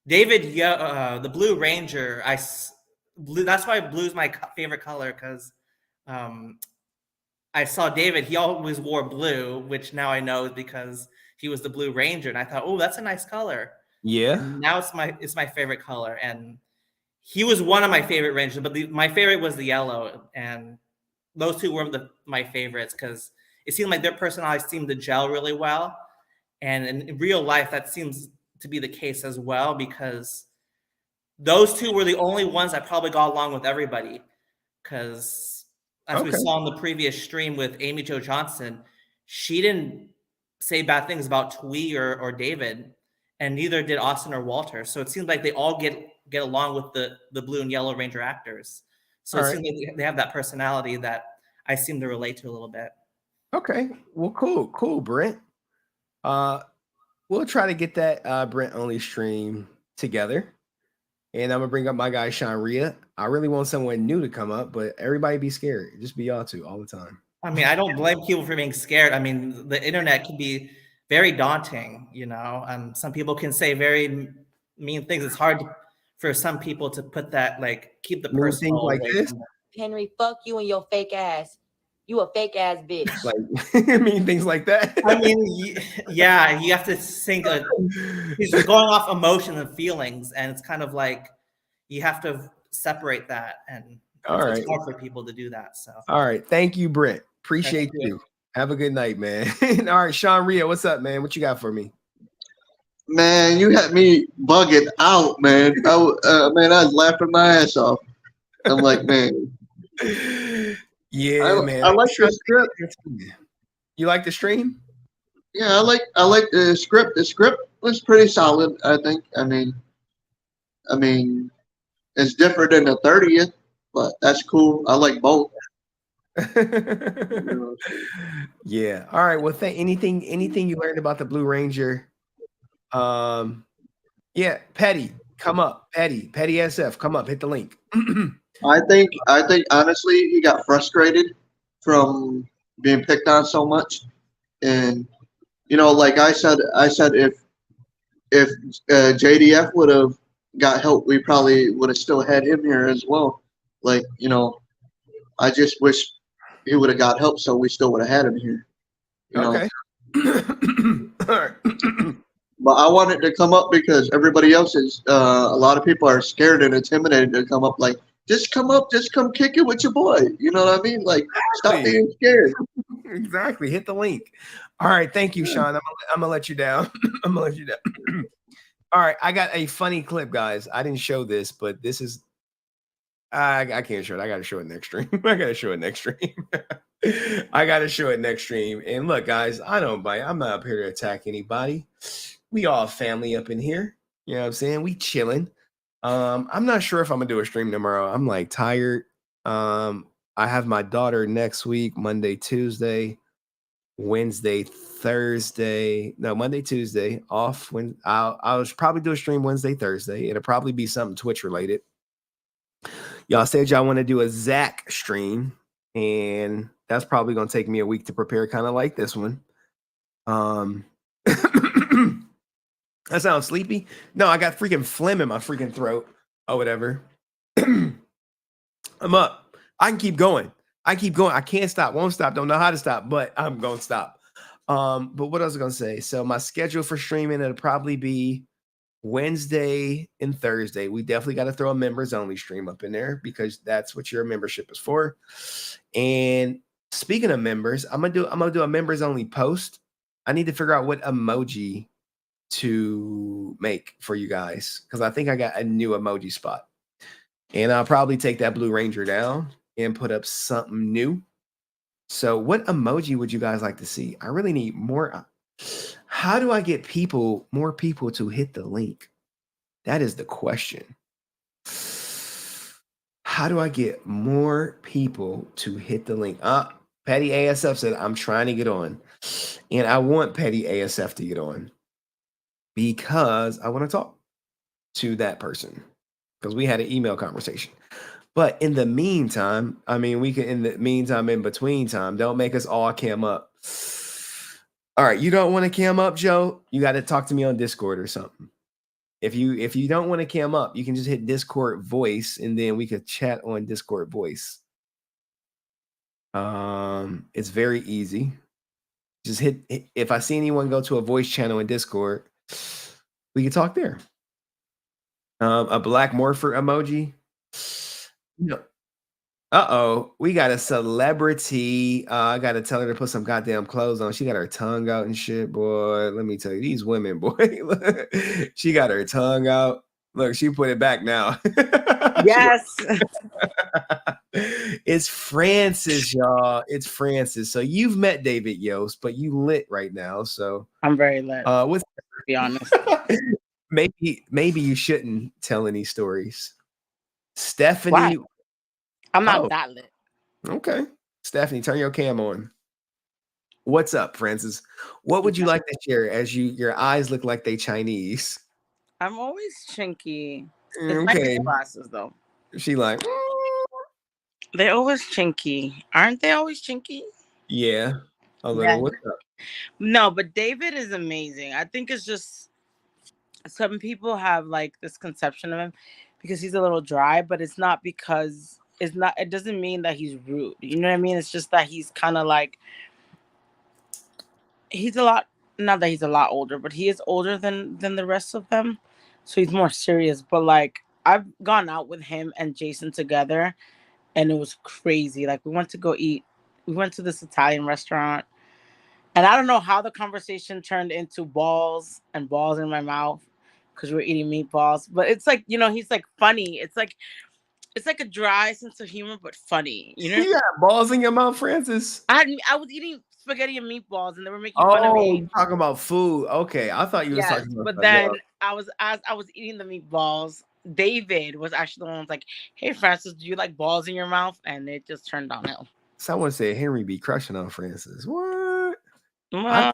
the Blue Ranger, that's why blue is my favorite color, because I saw David, he always wore blue, which now I know is because he was the Blue Ranger, and I thought, oh, that's a nice color. Yeah. And now it's my favorite color, and he was one of my favorite Rangers, but my favorite was the yellow, and those two were my favorites because it seemed like their personalities seemed to gel really well, and in real life that seems to be the case as well, because those two were the only ones that probably got along with everybody, because as we saw in the previous stream with Amy Jo Johnson, she didn't say bad things about Twee or David, and neither did Austin or Walter. So it seems like they all get along with the Blue and Yellow Ranger actors. So it seems like they have that personality that I seem to relate to a little bit. Okay. Well, cool, Brent. We'll try to get that Brent only stream together. And I'm gonna bring up my guy Shawn Riha. I really want someone new to come up, but everybody be scared. Just be y'all two all the time. I mean, I don't blame people for being scared. I mean, the internet can be very daunting, some people can say very mean things. It's hard for some people to put that, keep the personal things like this. Henry, fuck you and your fake ass. You a fake ass bitch. Mean things like that. I mean, yeah, you have to think he's going off emotion and feelings, and it's kind of like you have to separate that. And All So right. it's hard for people to do that. So All right. Thank you, Brent. Appreciate Thank you. you. Have a good night, man. All right, Shawn Riha, what's up, man? What you got for me? Man, you had me bugging out, man. Man, I was laughing my ass off. I'm like, man. Yeah, man. I like your script. You like the stream? Yeah, I like the script. The script was pretty solid, I think. I mean, it's different than the 30th, but that's cool. I like both. Yeah. All right. Well, anything you learned about the Blue Ranger? Yeah, Petty, come up. Petty SF, come up. Hit the link. I think honestly he got frustrated from being picked on so much, and like I said if JDF would have got help, we probably would have still had him here as well. Like I just wish he would have got help, so we still would have had him here. Okay. But I wanted to come up because everybody else is. A lot of people are scared and intimidated to come up. Like, just come up, just come kick it with your boy. You know what I mean? Like, stop being scared. Exactly. Hit the link. All right. Thank you, Shawn. I'm gonna let you down. I'm gonna let you down. All right. I got a funny clip, guys. I didn't show this, but this is. I can't show it. I gotta show it next stream. I gotta show it next stream. And look, guys, I don't bite. I'm not up here to attack anybody. We all family up in here. You know what I'm saying? We chilling. I'm not sure if I'm gonna do a stream tomorrow. I'm like tired. I have my daughter next week, Monday, Tuesday, Wednesday, Thursday. No, Monday, Tuesday off. When I'll probably do a stream Wednesday, Thursday. It'll probably be something Twitch related. Y'all said y'all want to do a Zach stream, and that's probably gonna take me a week to prepare, kind of like this one. That sounds sleepy. No, I got freaking phlegm in my freaking throat or whatever. I'm up. I can keep going. I can't stop. Won't stop. Don't know how to stop, but I'm going to stop. But what I was going to say. So my schedule for streaming, it'll probably be Wednesday and Thursday. We definitely got to throw a members only stream up in there because that's what your membership is for. And speaking of members, I'm going to do a members only post. I need to figure out what emoji to make for you guys because I think I got a new emoji spot, and I'll probably take that Blue Ranger down and put up something new. So what emoji would you guys like to see? I really need more. How do I get more people to hit the link? That is the question. How do I get more people to hit the link? Petty ASF said I'm trying to get on, and I want Petty ASF to get on because I want to talk to that person because we had an email conversation. But in the meantime, in between time, don't make us all cam up. All right, you don't want to cam up, Joe? You got to talk to me on Discord or something. If you don't want to cam up, you can just hit Discord voice, and then we could chat on Discord voice. It's very easy. Just hit if I see anyone go to a voice channel in Discord, we can talk there. A black morpher emoji. No. We got a celebrity. I gotta tell her to put some goddamn clothes on. She got her tongue out and shit, boy. Let me tell you, these women, boy. She got her tongue out. Look, she put it back now. Yes. It's Francis, y'all. It's Francis. So you've met Davidyost, but you lit right now. So I'm very lit. To be honest. maybe you shouldn't tell any stories. Stephanie. Why? I'm not that lit. Okay. Stephanie, turn your cam on. What's up, Francis? What would you like to share as your eyes look like they Chinese? I'm always chinky. It's Okay. my glasses though. She like, they're always chinky. Aren't they always chinky? yeah. A little. Yeah. What's up? No, but David is amazing. I think it's just some people have like this conception of him because he's a little dry, but it's not because it doesn't mean that he's rude. You know what I mean? It's just that he's kind of like not that he's a lot older, but he is older than the rest of them. So he's more serious. But like I've gone out with him and Jason together, and it was crazy. Like we went to this Italian restaurant, and I don't know how the conversation turned into balls and balls in my mouth because we were eating meatballs. But it's like, he's like funny. It's like a dry sense of humor, but funny. You got balls in your mouth, Francis? I was eating spaghetti and meatballs, and they were making fun of me. Talking about food. Okay, I thought you were talking about. But then as I was eating the meatballs, David was actually the one who was like, "Hey, Francis, do you like balls in your mouth?" And it just turned downhill. Someone said Henry be crushing on Francis. What? Well,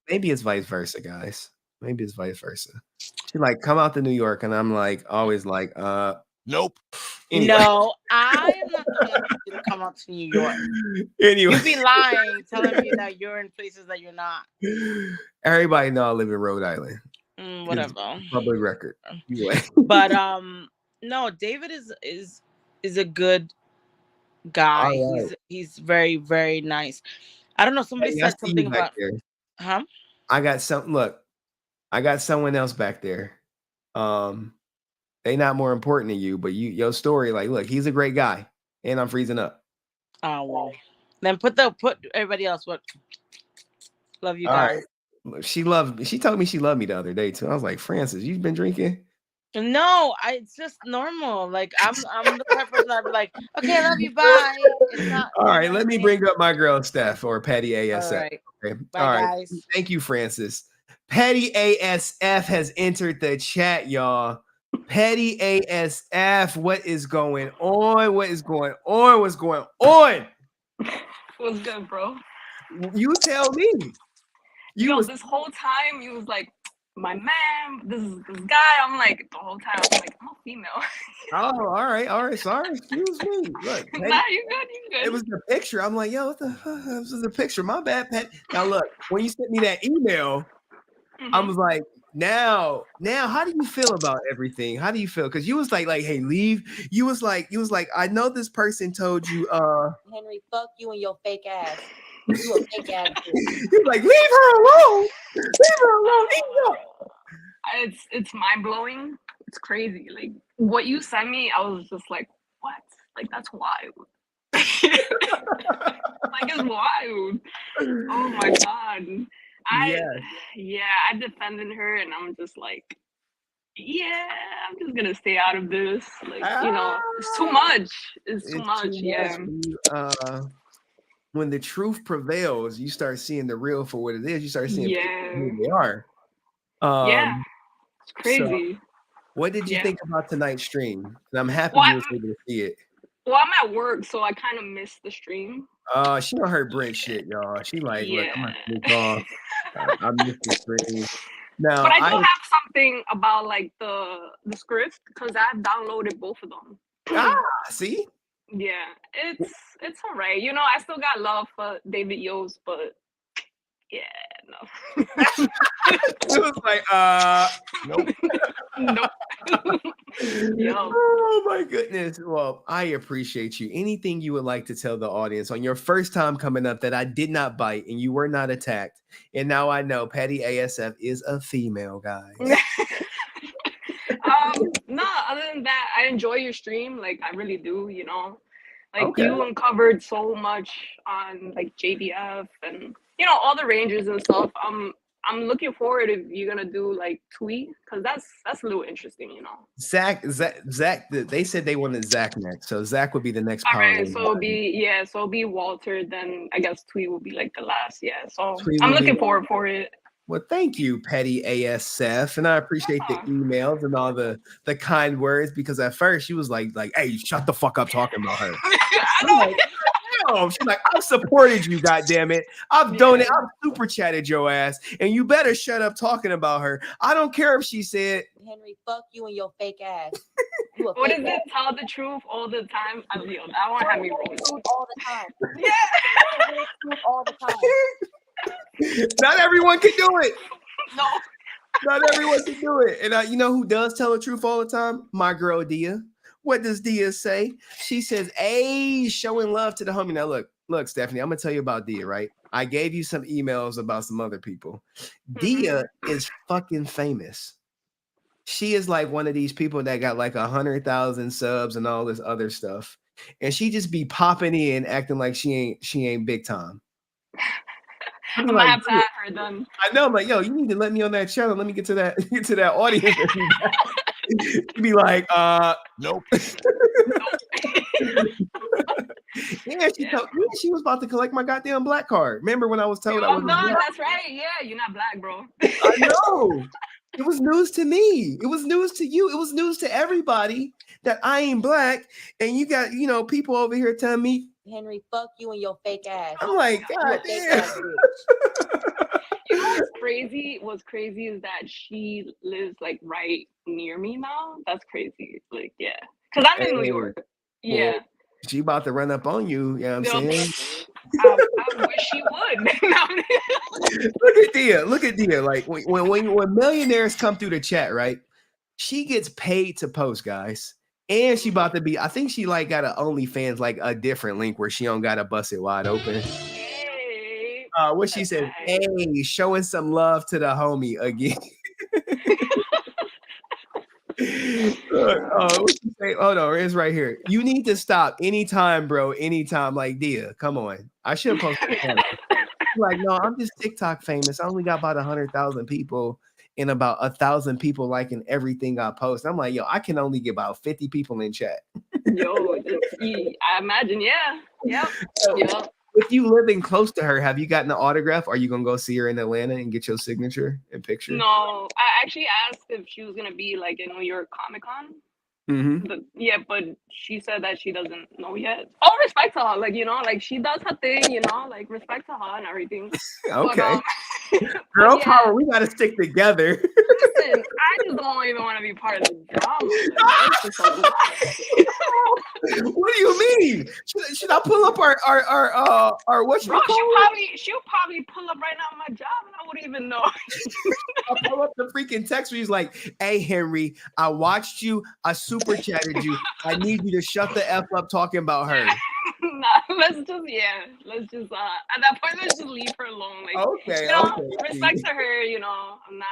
maybe it's vice versa, guys. Maybe it's vice versa. She like come out to New York, and I'm like always like, nope. Anyway. No, I am not the one to come out to New York. Anyway, you be lying, telling me that you're in places that you're not. Everybody know I live in Rhode Island. Whatever. It's public record. Anyway. But no, David is a good guy. Right. He's very, very nice. I don't know. Somebody said something about there. Huh? I got someone else back there. They not more important than you, but your story, like, look, he's a great guy, and I'm freezing up. Oh well. Then put everybody else. What? Love you guys. Right. She told me she loved me the other day too. I was like, Francis, you've been drinking? No, it's just normal. Like I'm the type of person that'd be like, okay, I love you, bye. It's not. All right, let me bring up my girl Steph or Patty ASF. All right. Okay. Bye, All right. guys. Thank you, Francis. Patty ASF has entered the chat, y'all. Patty ASF, what is going on? What is going on? What's going on? What's good, bro? You tell me. This whole time you was like, my man, this guy. I'm like, the whole time I'm like, I'm a female. Oh, all right. Sorry, excuse me. Look, Patty, nah, you good. It was the picture. I'm like, yo, what the fuck? This is the picture. My bad, Pat. Now look, when you sent me that email, I was like, now, how do you feel about everything? How do you feel? Because you was like, hey, leave. You was like, I know this person told you, Henry, fuck you and your fake ass. You a fake ass. You're like, leave her alone. Leave her alone. It's mind blowing. It's crazy. Like what you sent me, I was just like, what? Like that's wild. Like it's wild. Oh my god. I defended her, and I'm just like, I'm just gonna stay out of this. Like it's too much. It's too much. Yeah. When the truth prevails, you start seeing the real for what it is. You start seeing people who they are. It's crazy. So, what did you think about tonight's stream? And I'm happy you were able to see it. Well, I'm at work, so I kind of missed the stream. She don't hurt Brent shit, y'all. She like, look, I'm gonna sneak off. I missed the stream. Now, but I do have something about like the script because I've downloaded both of them. See? Yeah, it's all right. I still got love for Davidyost, but no. It was like, nope. Yo. Oh my goodness. Well, I appreciate you. Anything you would like to tell the audience on your first time coming up that I did not bite and you were not attacked? And now I know Patty ASF is a female, guys. No, other than that, I enjoy your stream. Like I really do, Like you uncovered so much on like JDF and all the ranges and stuff. I'm looking forward if you're gonna do like Tweet because that's a little interesting, Zach. They said they wanted Zach next, so Zach would be the next. All right, so it'll be Walter. Then I guess Tweet will be like the last. Yeah, so I'm looking forward for it. Well, thank you, Petty ASF, and I appreciate the emails and all the kind words because at first she was like, hey, shut the fuck up talking about her. She's like, I've supported you, goddammit. I've donated, I've super chatted your ass, and you better shut up talking about her. I don't care if she said, Henry, fuck you and your fake ass. What is it? Tell the truth all the time. I mean, that one had me rolling. All the time. Yeah. All the time. Not everyone can do it. No. Not everyone can do it. And you know who does tell the truth all the time? My girl, Dia. What does Dia say? She says, hey, showing love to the homie. Now, look, Stephanie, I'm going to tell you about Dia, right? I gave you some emails about some other people. Dia is fucking famous. She is like one of these people that got like 100,000 subs and all this other stuff. and she just be popping in, acting like she ain't big time. I might have to have her done. I know, I'm like, yo, you need to let me on that channel. Let me get to that audience. She'd be like, nope. Yeah, she was about to collect my goddamn black card. Remember when I was told I was done. That's right. Yeah, you're not black, bro. I know. It was news to me. It was news to you. It was news to everybody that I ain't black. And you got, people over here telling me, Henry, fuck you and your fake ass. I'm like, God damn. You know what's crazy? What's crazy is that she lives like right near me now. That's crazy. Like, yeah. Because I'm in New York. Yeah. Well, she about to run up on you. You know what I'm saying? I wish she would. Look at Dia. Like when millionaires come through the chat, right? She gets paid to post, guys. And she about to be, I think she like got an OnlyFans, like a different link where she don't gotta bust it wide open. What she said, hey, showing some love to the homie again. What she say? Hold on, it's right here. You need to stop anytime, bro. Anytime, like Dia. Come on. I should post it. Like, no, I'm just TikTok famous. I only got about 100,000 people and about 1,000 people liking everything I post. I'm like, yo, I can only get about 50 people in chat. Yo, I imagine, yeah. Yep. Yep. If you living close to her, have you gotten an autograph? Are you gonna go see her in Atlanta and get your signature and picture? No, I actually asked if she was gonna be like in New York Comic-Con. Mm-hmm. But she said that she doesn't know yet. Oh, respect to her, like like she does her thing, like respect to her and everything. Okay. But, Girl power, we gotta stick together. Listen, I just don't even want to be part of the drama. Like, what do you mean? Should I pull up our what you bro, call she'll probably pull up right now on my job and I wouldn't even know. I'll pull up the freaking text where he's like, hey Henry, I watched you, I super chatted you. I need you to shut the F up talking about her. Nah, let's just at that point let's just leave her alone. Like, okay. Respect to her, I'm not,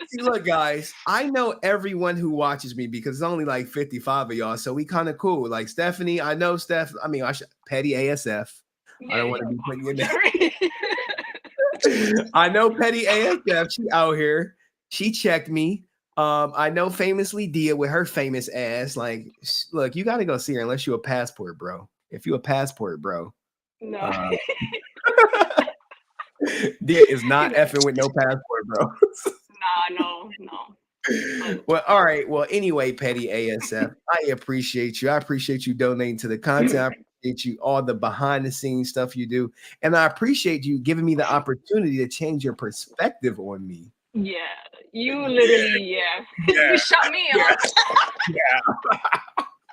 See, look, guys, I know everyone who watches me because it's only like 55 of y'all, so we kind of cool. Like Stephanie, I know Steph. I mean, Petty ASF. I don't want to be putting your name. I know Petty ASF. She out here. She checked me. I know famously Dia with her famous ass. Like, look, you got to go see her unless you're a passport, bro. If you're a passport, bro. No. Dia is not effing with no passport, bro. No. Well, all right. Well, anyway, Petty ASF, I appreciate you. I appreciate you donating to the content. I appreciate you all the behind the scenes stuff you do. And I appreciate you giving me the opportunity to change your perspective on me. Yeah, you literally, you shut me up.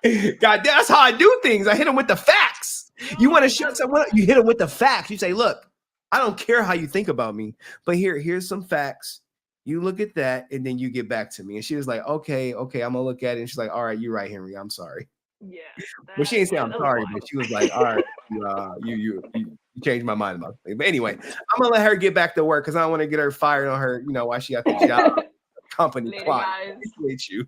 Yeah. God, that's how I do things. I hit them with the facts. You want to shut someone up, you hit them with the facts. You say, look, I don't care how you think about me, but here's some facts. You look at that, and then you get back to me. And she was like, okay, I'm gonna look at it. And she's like, all right, you're right, Henry. I'm sorry. Yeah. Well, she didn't say I'm sorry, but she was like, all right, you changed my mind about it. But anyway, I'm gonna let her get back to work because I don't want to get her fired on her, while she got the job company Later, clock. guys. Appreciate you.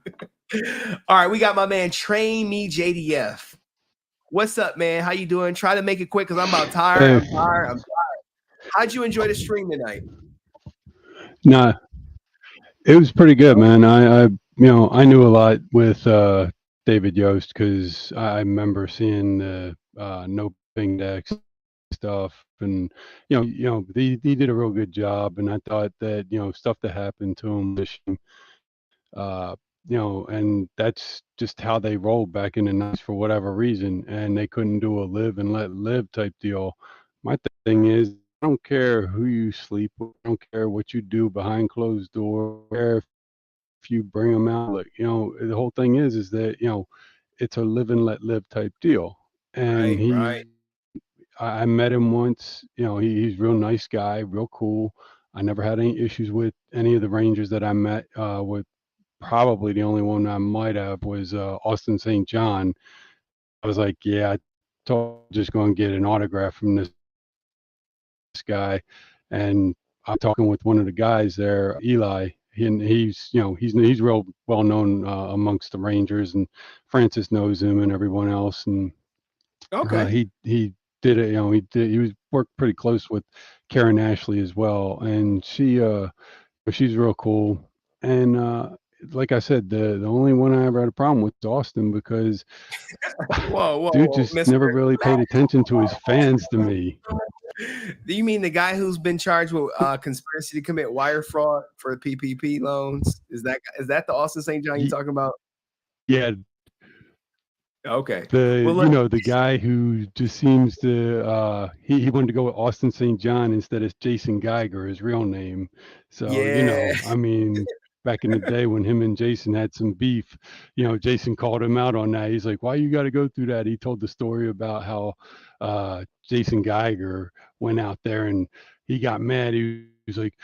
All right, we got my man Me JDF. What's up, man? How you doing? Try to make it quick because I'm about tired. Hey. I'm tired. How'd you enjoy the stream tonight? No, it was pretty good, man. I knew a lot with Davidyost because I remember seeing the no Spandex stuff, and he did a real good job. And I thought that stuff that happened to him, and that's just how they rolled back in the 90s for whatever reason, and they couldn't do a live and let live type deal. My thing is, I don't care who you sleep with. I don't care what you do behind closed doors. I don't care if you bring them out. Like, the whole thing is that, it's a live and let live type deal. And right. I met him once. He's a real nice guy, real cool. I never had any issues with any of the Rangers that I met. With probably the only one I might have was Austin St. John. I was like, yeah, I told just going to get an autograph from this guy. And I'm talking with one of the guys there, Eli, and he's he's real well known amongst the Rangers, and Francis knows him and everyone else, and he did it. He was worked pretty close with Karen Ashley as well, and she's real cool. And like I said, the only one I ever had a problem with was Austin, because dude just never really paid attention to his fans to me. Do you mean the guy who's been charged with conspiracy to commit wire fraud for PPP loans? Is that the Austin St. John you're talking about? Yeah. Okay. The guy who just seems to he wanted to go with Austin St. John instead of Jason Geiger, his real name. So I mean, back in the day when him and Jason had some beef, Jason called him out on that. He's like, "Why you got to go through that?" He told the story about how Jason Geiger went out there and he got mad. He was like,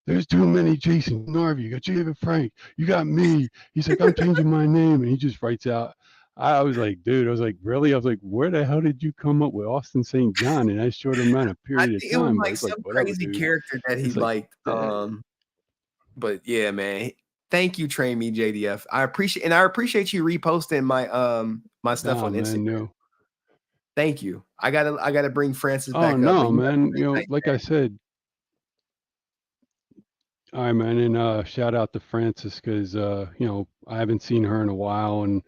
"There's too many Jason Narvi. You got David Frank. You got me." He's like, "I'm changing my name," and he just writes out. I was like, dude, I was like, really? I was like, where the hell did you come up with Austin St. John in that short amount of period of time? It was like some crazy character that he liked. But yeah, man. Thank you, Train Me JDF. I appreciate you reposting my stuff on Instagram. No. Thank you. I gotta bring Francis back up. Oh no, man. Like I said. All right, man, and shout out to Francis, because I haven't seen her in a while, and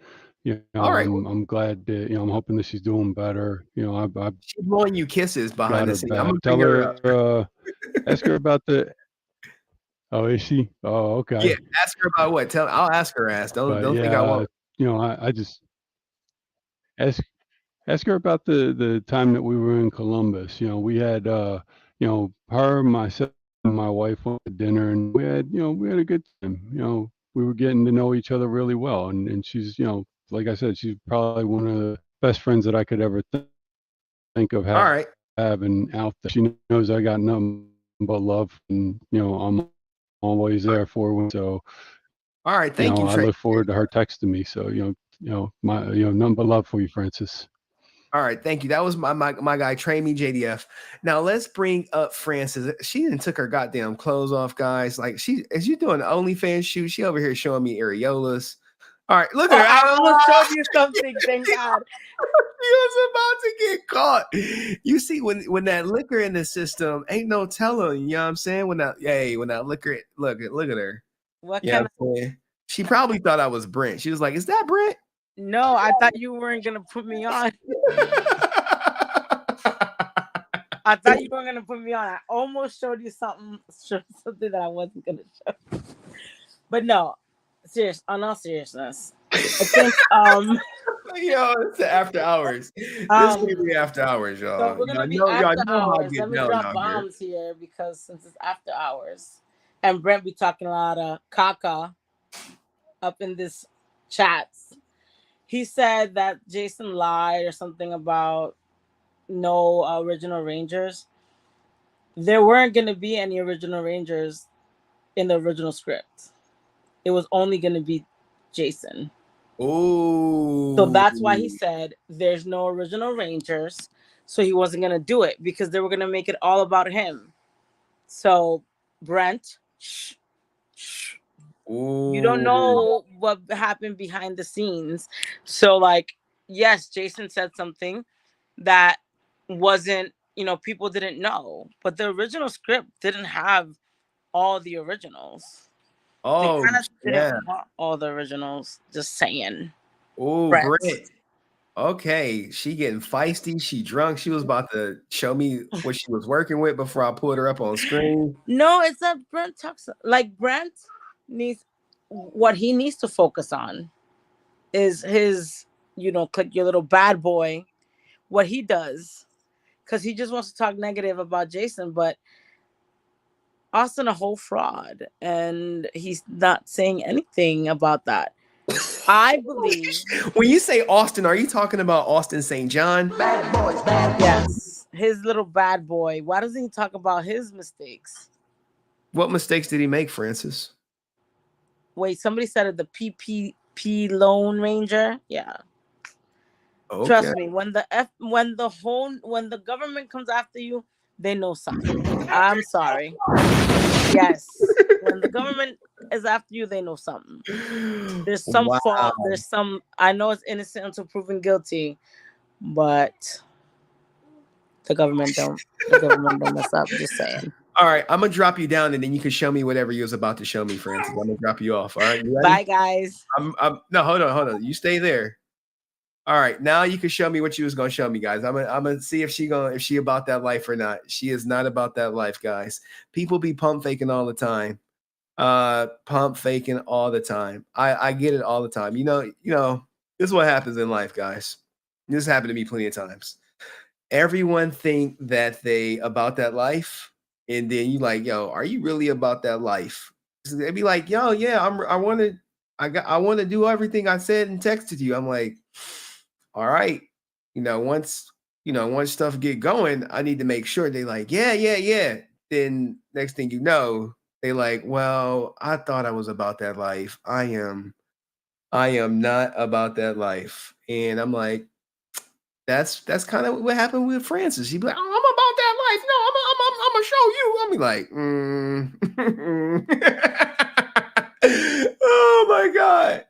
all right. I'm glad that I'm hoping that she's doing better. She's blowing you kisses behind the scenes. I'm gonna tell bring her her, ask her about the. Oh, is she? Oh, okay. Yeah, ask her about what? I'll ask her. Don't think I won't. I just ask her about the time that we were in Columbus. We had her, myself, and my wife went to dinner, and we had a good time. We were getting to know each other really well, and she's like I said, she's probably one of the best friends that I could ever think of having out there. She knows I got nothing but love, and I'm always there for her. So, all right, thank you. I look forward to her texting me. So, nothing but love for you, Francis. All right, thank you. That was my guy, Train Me JDF. Now let's bring up Francis. She didn't took her goddamn clothes off, guys. Like as you doing an OnlyFans shoot, she over here showing me areolas. All right, look at her. I almost showed you something. Thank God. He was about to get caught. You see, when that liquor in the system, ain't no telling. You know what I'm saying? When that liquor, look at her. What kind of? She probably thought I was Brent. She was like, "Is that Brent?" No, I thought you weren't gonna put me on. I thought you weren't gonna put me on. I almost showed you something that I wasn't gonna show. But no. On all seriousness, I think yo, it's the after hours. This will be after hours, y'all. So we're gonna be after hours. Let me drop bombs here because since it's after hours, and Brent be talking a lot of caca up in this chats. He said that Jason lied or something about no original Rangers. There weren't gonna be any original Rangers in the original script. It was only going to be Jason. Oh. So that's why he said there's no original Rangers. So he wasn't going to do it because they were going to make it all about him. So Brent, you don't know what happened behind the scenes. So yes, Jason said something that wasn't, people didn't know. But the original script didn't have all the originals. Oh, yeah. All the originals, just saying. Oh, Brent. Okay, she getting feisty. She drunk. She was about to show me what she was working with before I pulled her up on screen. No, it's not Brent talks. Brent needs what he needs to focus on is his, click your little bad boy, what he does, because he just wants to talk negative about Jason, but Austin a whole fraud, and he's not saying anything about that. I believe when you say Austin, are you talking about Austin St. John? Bad boys, bad boys. Yes, his little bad boy. Why doesn't he talk about his mistakes? What mistakes did he make, Francis? Wait, somebody said it, the PPP Lone Ranger. Yeah. Okay. Trust me, when the government comes after you, they know something. I'm sorry. Yes. When the government is after you, they know something. There's some fault. There's some. I know it's innocent until proven guilty, but the government don't mess up. Just saying. All right, I'm gonna drop you down, and then you can show me whatever you was about to show me, Francis. I'm gonna drop you off. All right, you ready? Bye, guys. No, hold on. You stay there. All right, now you can show me what you was gonna show me, guys. I'm gonna see if she about that life or not. She is not about that life, guys. People be pump faking all the time. Pump faking all the time. I get it all the time. You know, this is what happens in life, guys. This happened to me plenty of times. Everyone think that they about that life, and then you like, yo, are you really about that life? So they be like, yo, yeah, I want to do everything I said and texted you. I'm like, all right, once stuff get going, I need to make sure they like, yeah. Then next thing you know, they like, well, I thought I was about that life. I am not about that life. And I'm like, that's kind of what happened with Francis. She'd be like, oh, I'm about that life. No, I'm gonna show you. I'll be like, oh my God.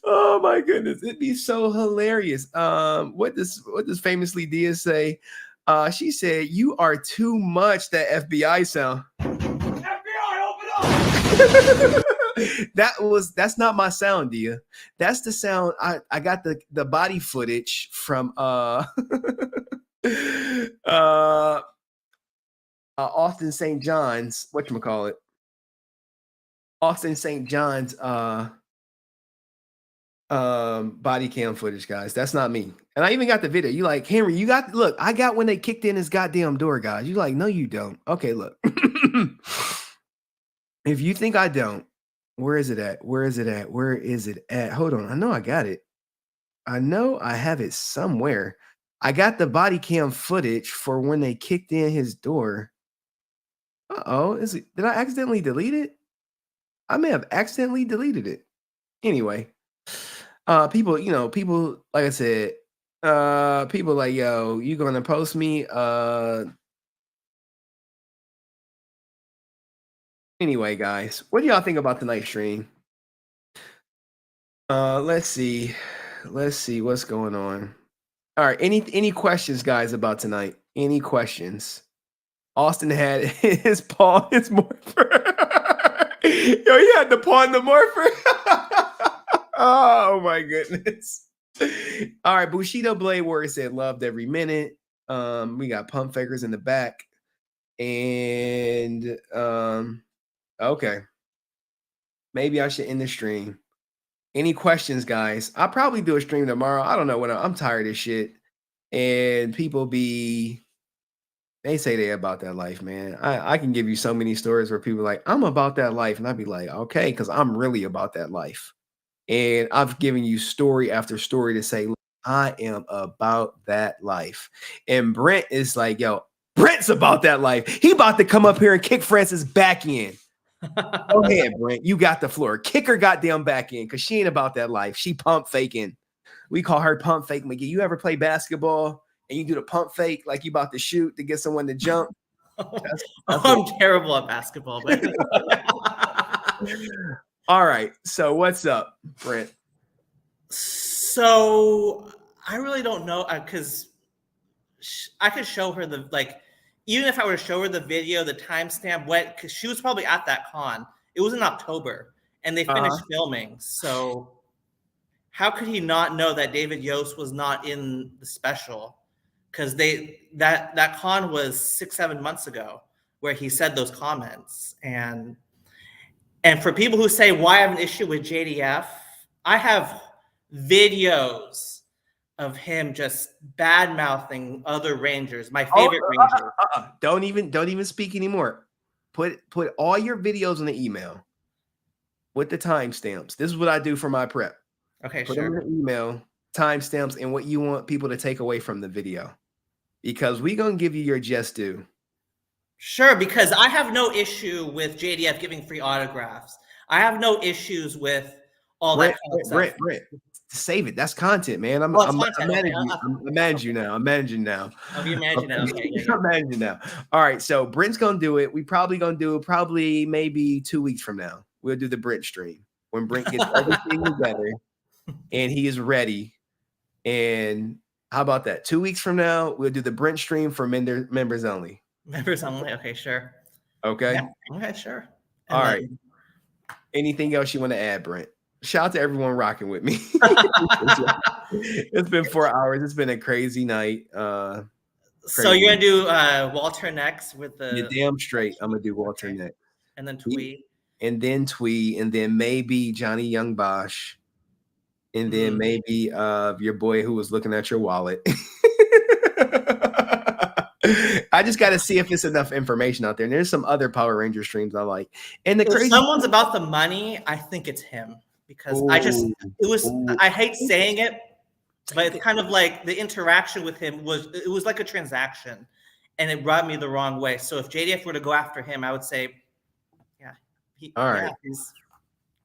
Oh my goodness. It'd be so hilarious. What does famously Dia say? She said, you are too much that FBI sound. That's not my sound, Dia. That's the sound. I got the body footage from Austin St. John's, whatchamacallit? Austin St. John's body cam footage, guys. That's not me. And I even got the video. You like, Henry, look, I got when they kicked in his goddamn door, guys. You like, no, you don't. Okay, look. If you think I don't, where is it at? Where is it at? Where is it at? Hold on. I know I got it. I know I have it somewhere. I got the body cam footage for when they kicked in his door. Uh-oh. Did I accidentally delete it? I may have accidentally deleted it. Anyway, people, like I said, people like, yo, you gonna post me? Anyway, guys, what do y'all think about tonight's stream? Let's see what's going on. All right, any questions, guys, about tonight? Any questions? Austin had his paw, his morpher. Yo, he had the paw and the morpher. Oh my goodness. All right, Bushido Blade Warrior said loved every minute. We got pump fakers in the back. And okay. Maybe I should end the stream. Any questions, guys? I'll probably do a stream tomorrow. I don't know when I'm tired of shit. And people they say they're about that life, man. I can give you so many stories where people are like, I'm about that life. And I'd be like, okay, because I'm really about that life. And I've given you story after story to say, I am about that life. And Brent is like, yo, Brent's about that life. He about to come up here and kick Francis back in. Go ahead, Brent. You got the floor. Kick her goddamn back in because she ain't about that life. She pump faking. We call her pump fake McGee. You ever play basketball and you do the pump fake like you about to shoot to get someone to jump? I'm terrible at basketball, but all right. So what's up, Brent? So I really don't know because I could show her even if I were to show her the video, the timestamp, because she was probably at that con. It was in October, and they finished filming. So how could he not know that Davidyost was not in the special? Because that con was 6-7 months ago, where he said those comments. And for people who say, why I have an issue with JDF, I have videos of him just bad mouthing other Rangers, my favorite Ranger. Don't even speak anymore. Put all your videos in the email with the timestamps. This is what I do for my prep. Okay, put sure. them in the email, timestamps, and what you want people to take away from the video, because we're gonna give you your just due. Sure, because I have no issue with JDF giving free autographs. I have no issues with all that kind of stuff. Brent, save it. That's content, man. I'm managing now. Oh, you're managing now. Okay, yeah. I'm managing now. All right, so Brent's gonna do it. We probably gonna do it maybe 2 weeks from now. we'll do the Brent stream when Brent gets everything together and he is ready. And how about that? 2 weeks from now, we'll do the Brent stream for members only. Members only. Okay, sure. Okay. Yeah. Okay, sure. All right. Anything else you want to add, Brent? Shout out to everyone rocking with me. It's been 4 hours. It's been a crazy night. So you're gonna do Walter next with the. You're damn straight. I'm gonna do Walter next. And then Twee. And then Twee, and then maybe Johnny Young Bosch, and then maybe your boy who was looking at your wallet. I just got to see if it's enough information out there. And there's some other Power Ranger streams I like. And the If someone's about the money, I think it's him because I hate saying it, but it's kind of like the interaction with him was like a transaction, and it rubbed me the wrong way. So if JDF were to go after him, I would say, all right.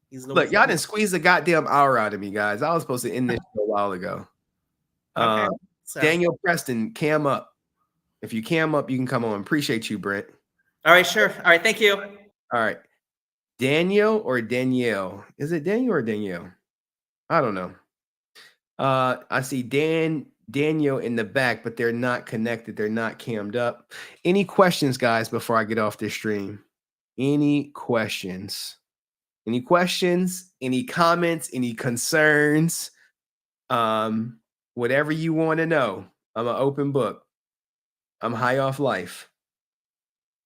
He's look, y'all didn't squeeze the goddamn hour out of me, guys. I was supposed to end this show a while ago. Daniel Preston, cam up. If you cam up, you can come on. Appreciate you, Brent. All right, sure. All right, thank you. All right. Daniel or Danielle? Is it Daniel or Danielle? I don't know. I see Daniel in the back, but they're not connected. They're not cammed up. Any questions, guys, before I get off this stream? Any questions? Any questions? Any comments? Any concerns? Whatever you want to know. I'm an open book. I'm high off life.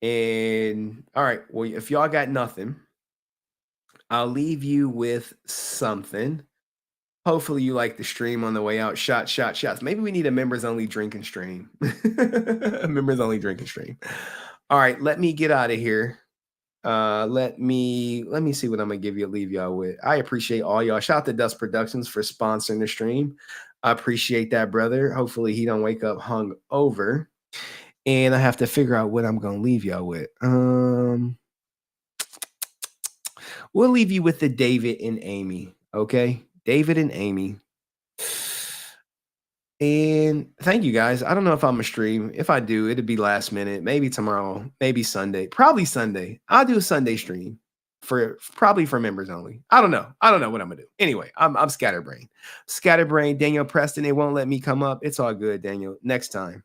And all right, well, if y'all got nothing, I'll leave you with something. Hopefully you like the stream on the way out. Shots. Maybe we need a members only drinking stream. A members only drinking stream. All right, let me get out of here. Let me see what I'm gonna leave y'all with. I appreciate all y'all. Shout out to Dust Productions for sponsoring the stream. I appreciate that, brother. Hopefully he don't wake up hung over. And I have to figure out what I'm gonna leave y'all with. We'll leave you with the David and Amy. Okay, David and Amy. And thank you guys. I don't know if I'm gonna stream. If I do, it'll be last minute. Maybe tomorrow. Maybe Sunday. Probably Sunday. I'll do a Sunday stream probably for members only. I don't know. I don't know what I'm gonna do. Anyway, I'm scatterbrained. Scatterbrained. Daniel Preston. They won't let me come up. It's all good, Daniel. Next time.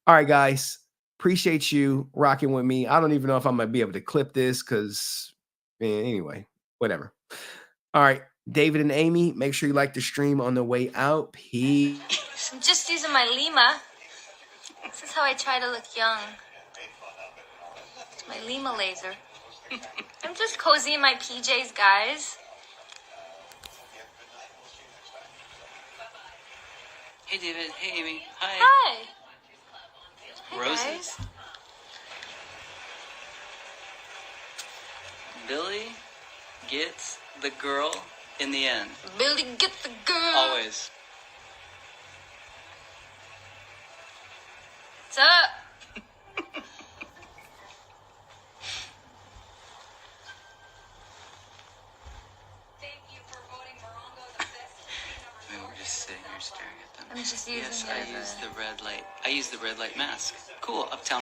All right, guys. Appreciate you rocking with me. I don't even know if I'm gonna be able to clip this because, anyway, whatever. All right, David and Amy, make sure you like the stream on the way out. Peace. I'm just using my Lima. This is how I try to look young. It's my Lima laser. I'm just cozy in my PJs, guys. Hey, David. Hey, Amy. Hi. Hi. Roses. Guys. Billy gets the girl in the end. Billy, get the girl. Always. What's up? I mean, we're just sitting here staring at them. I'm just using Yes, I use the red light. I use the red light mask. Cool. Uptown.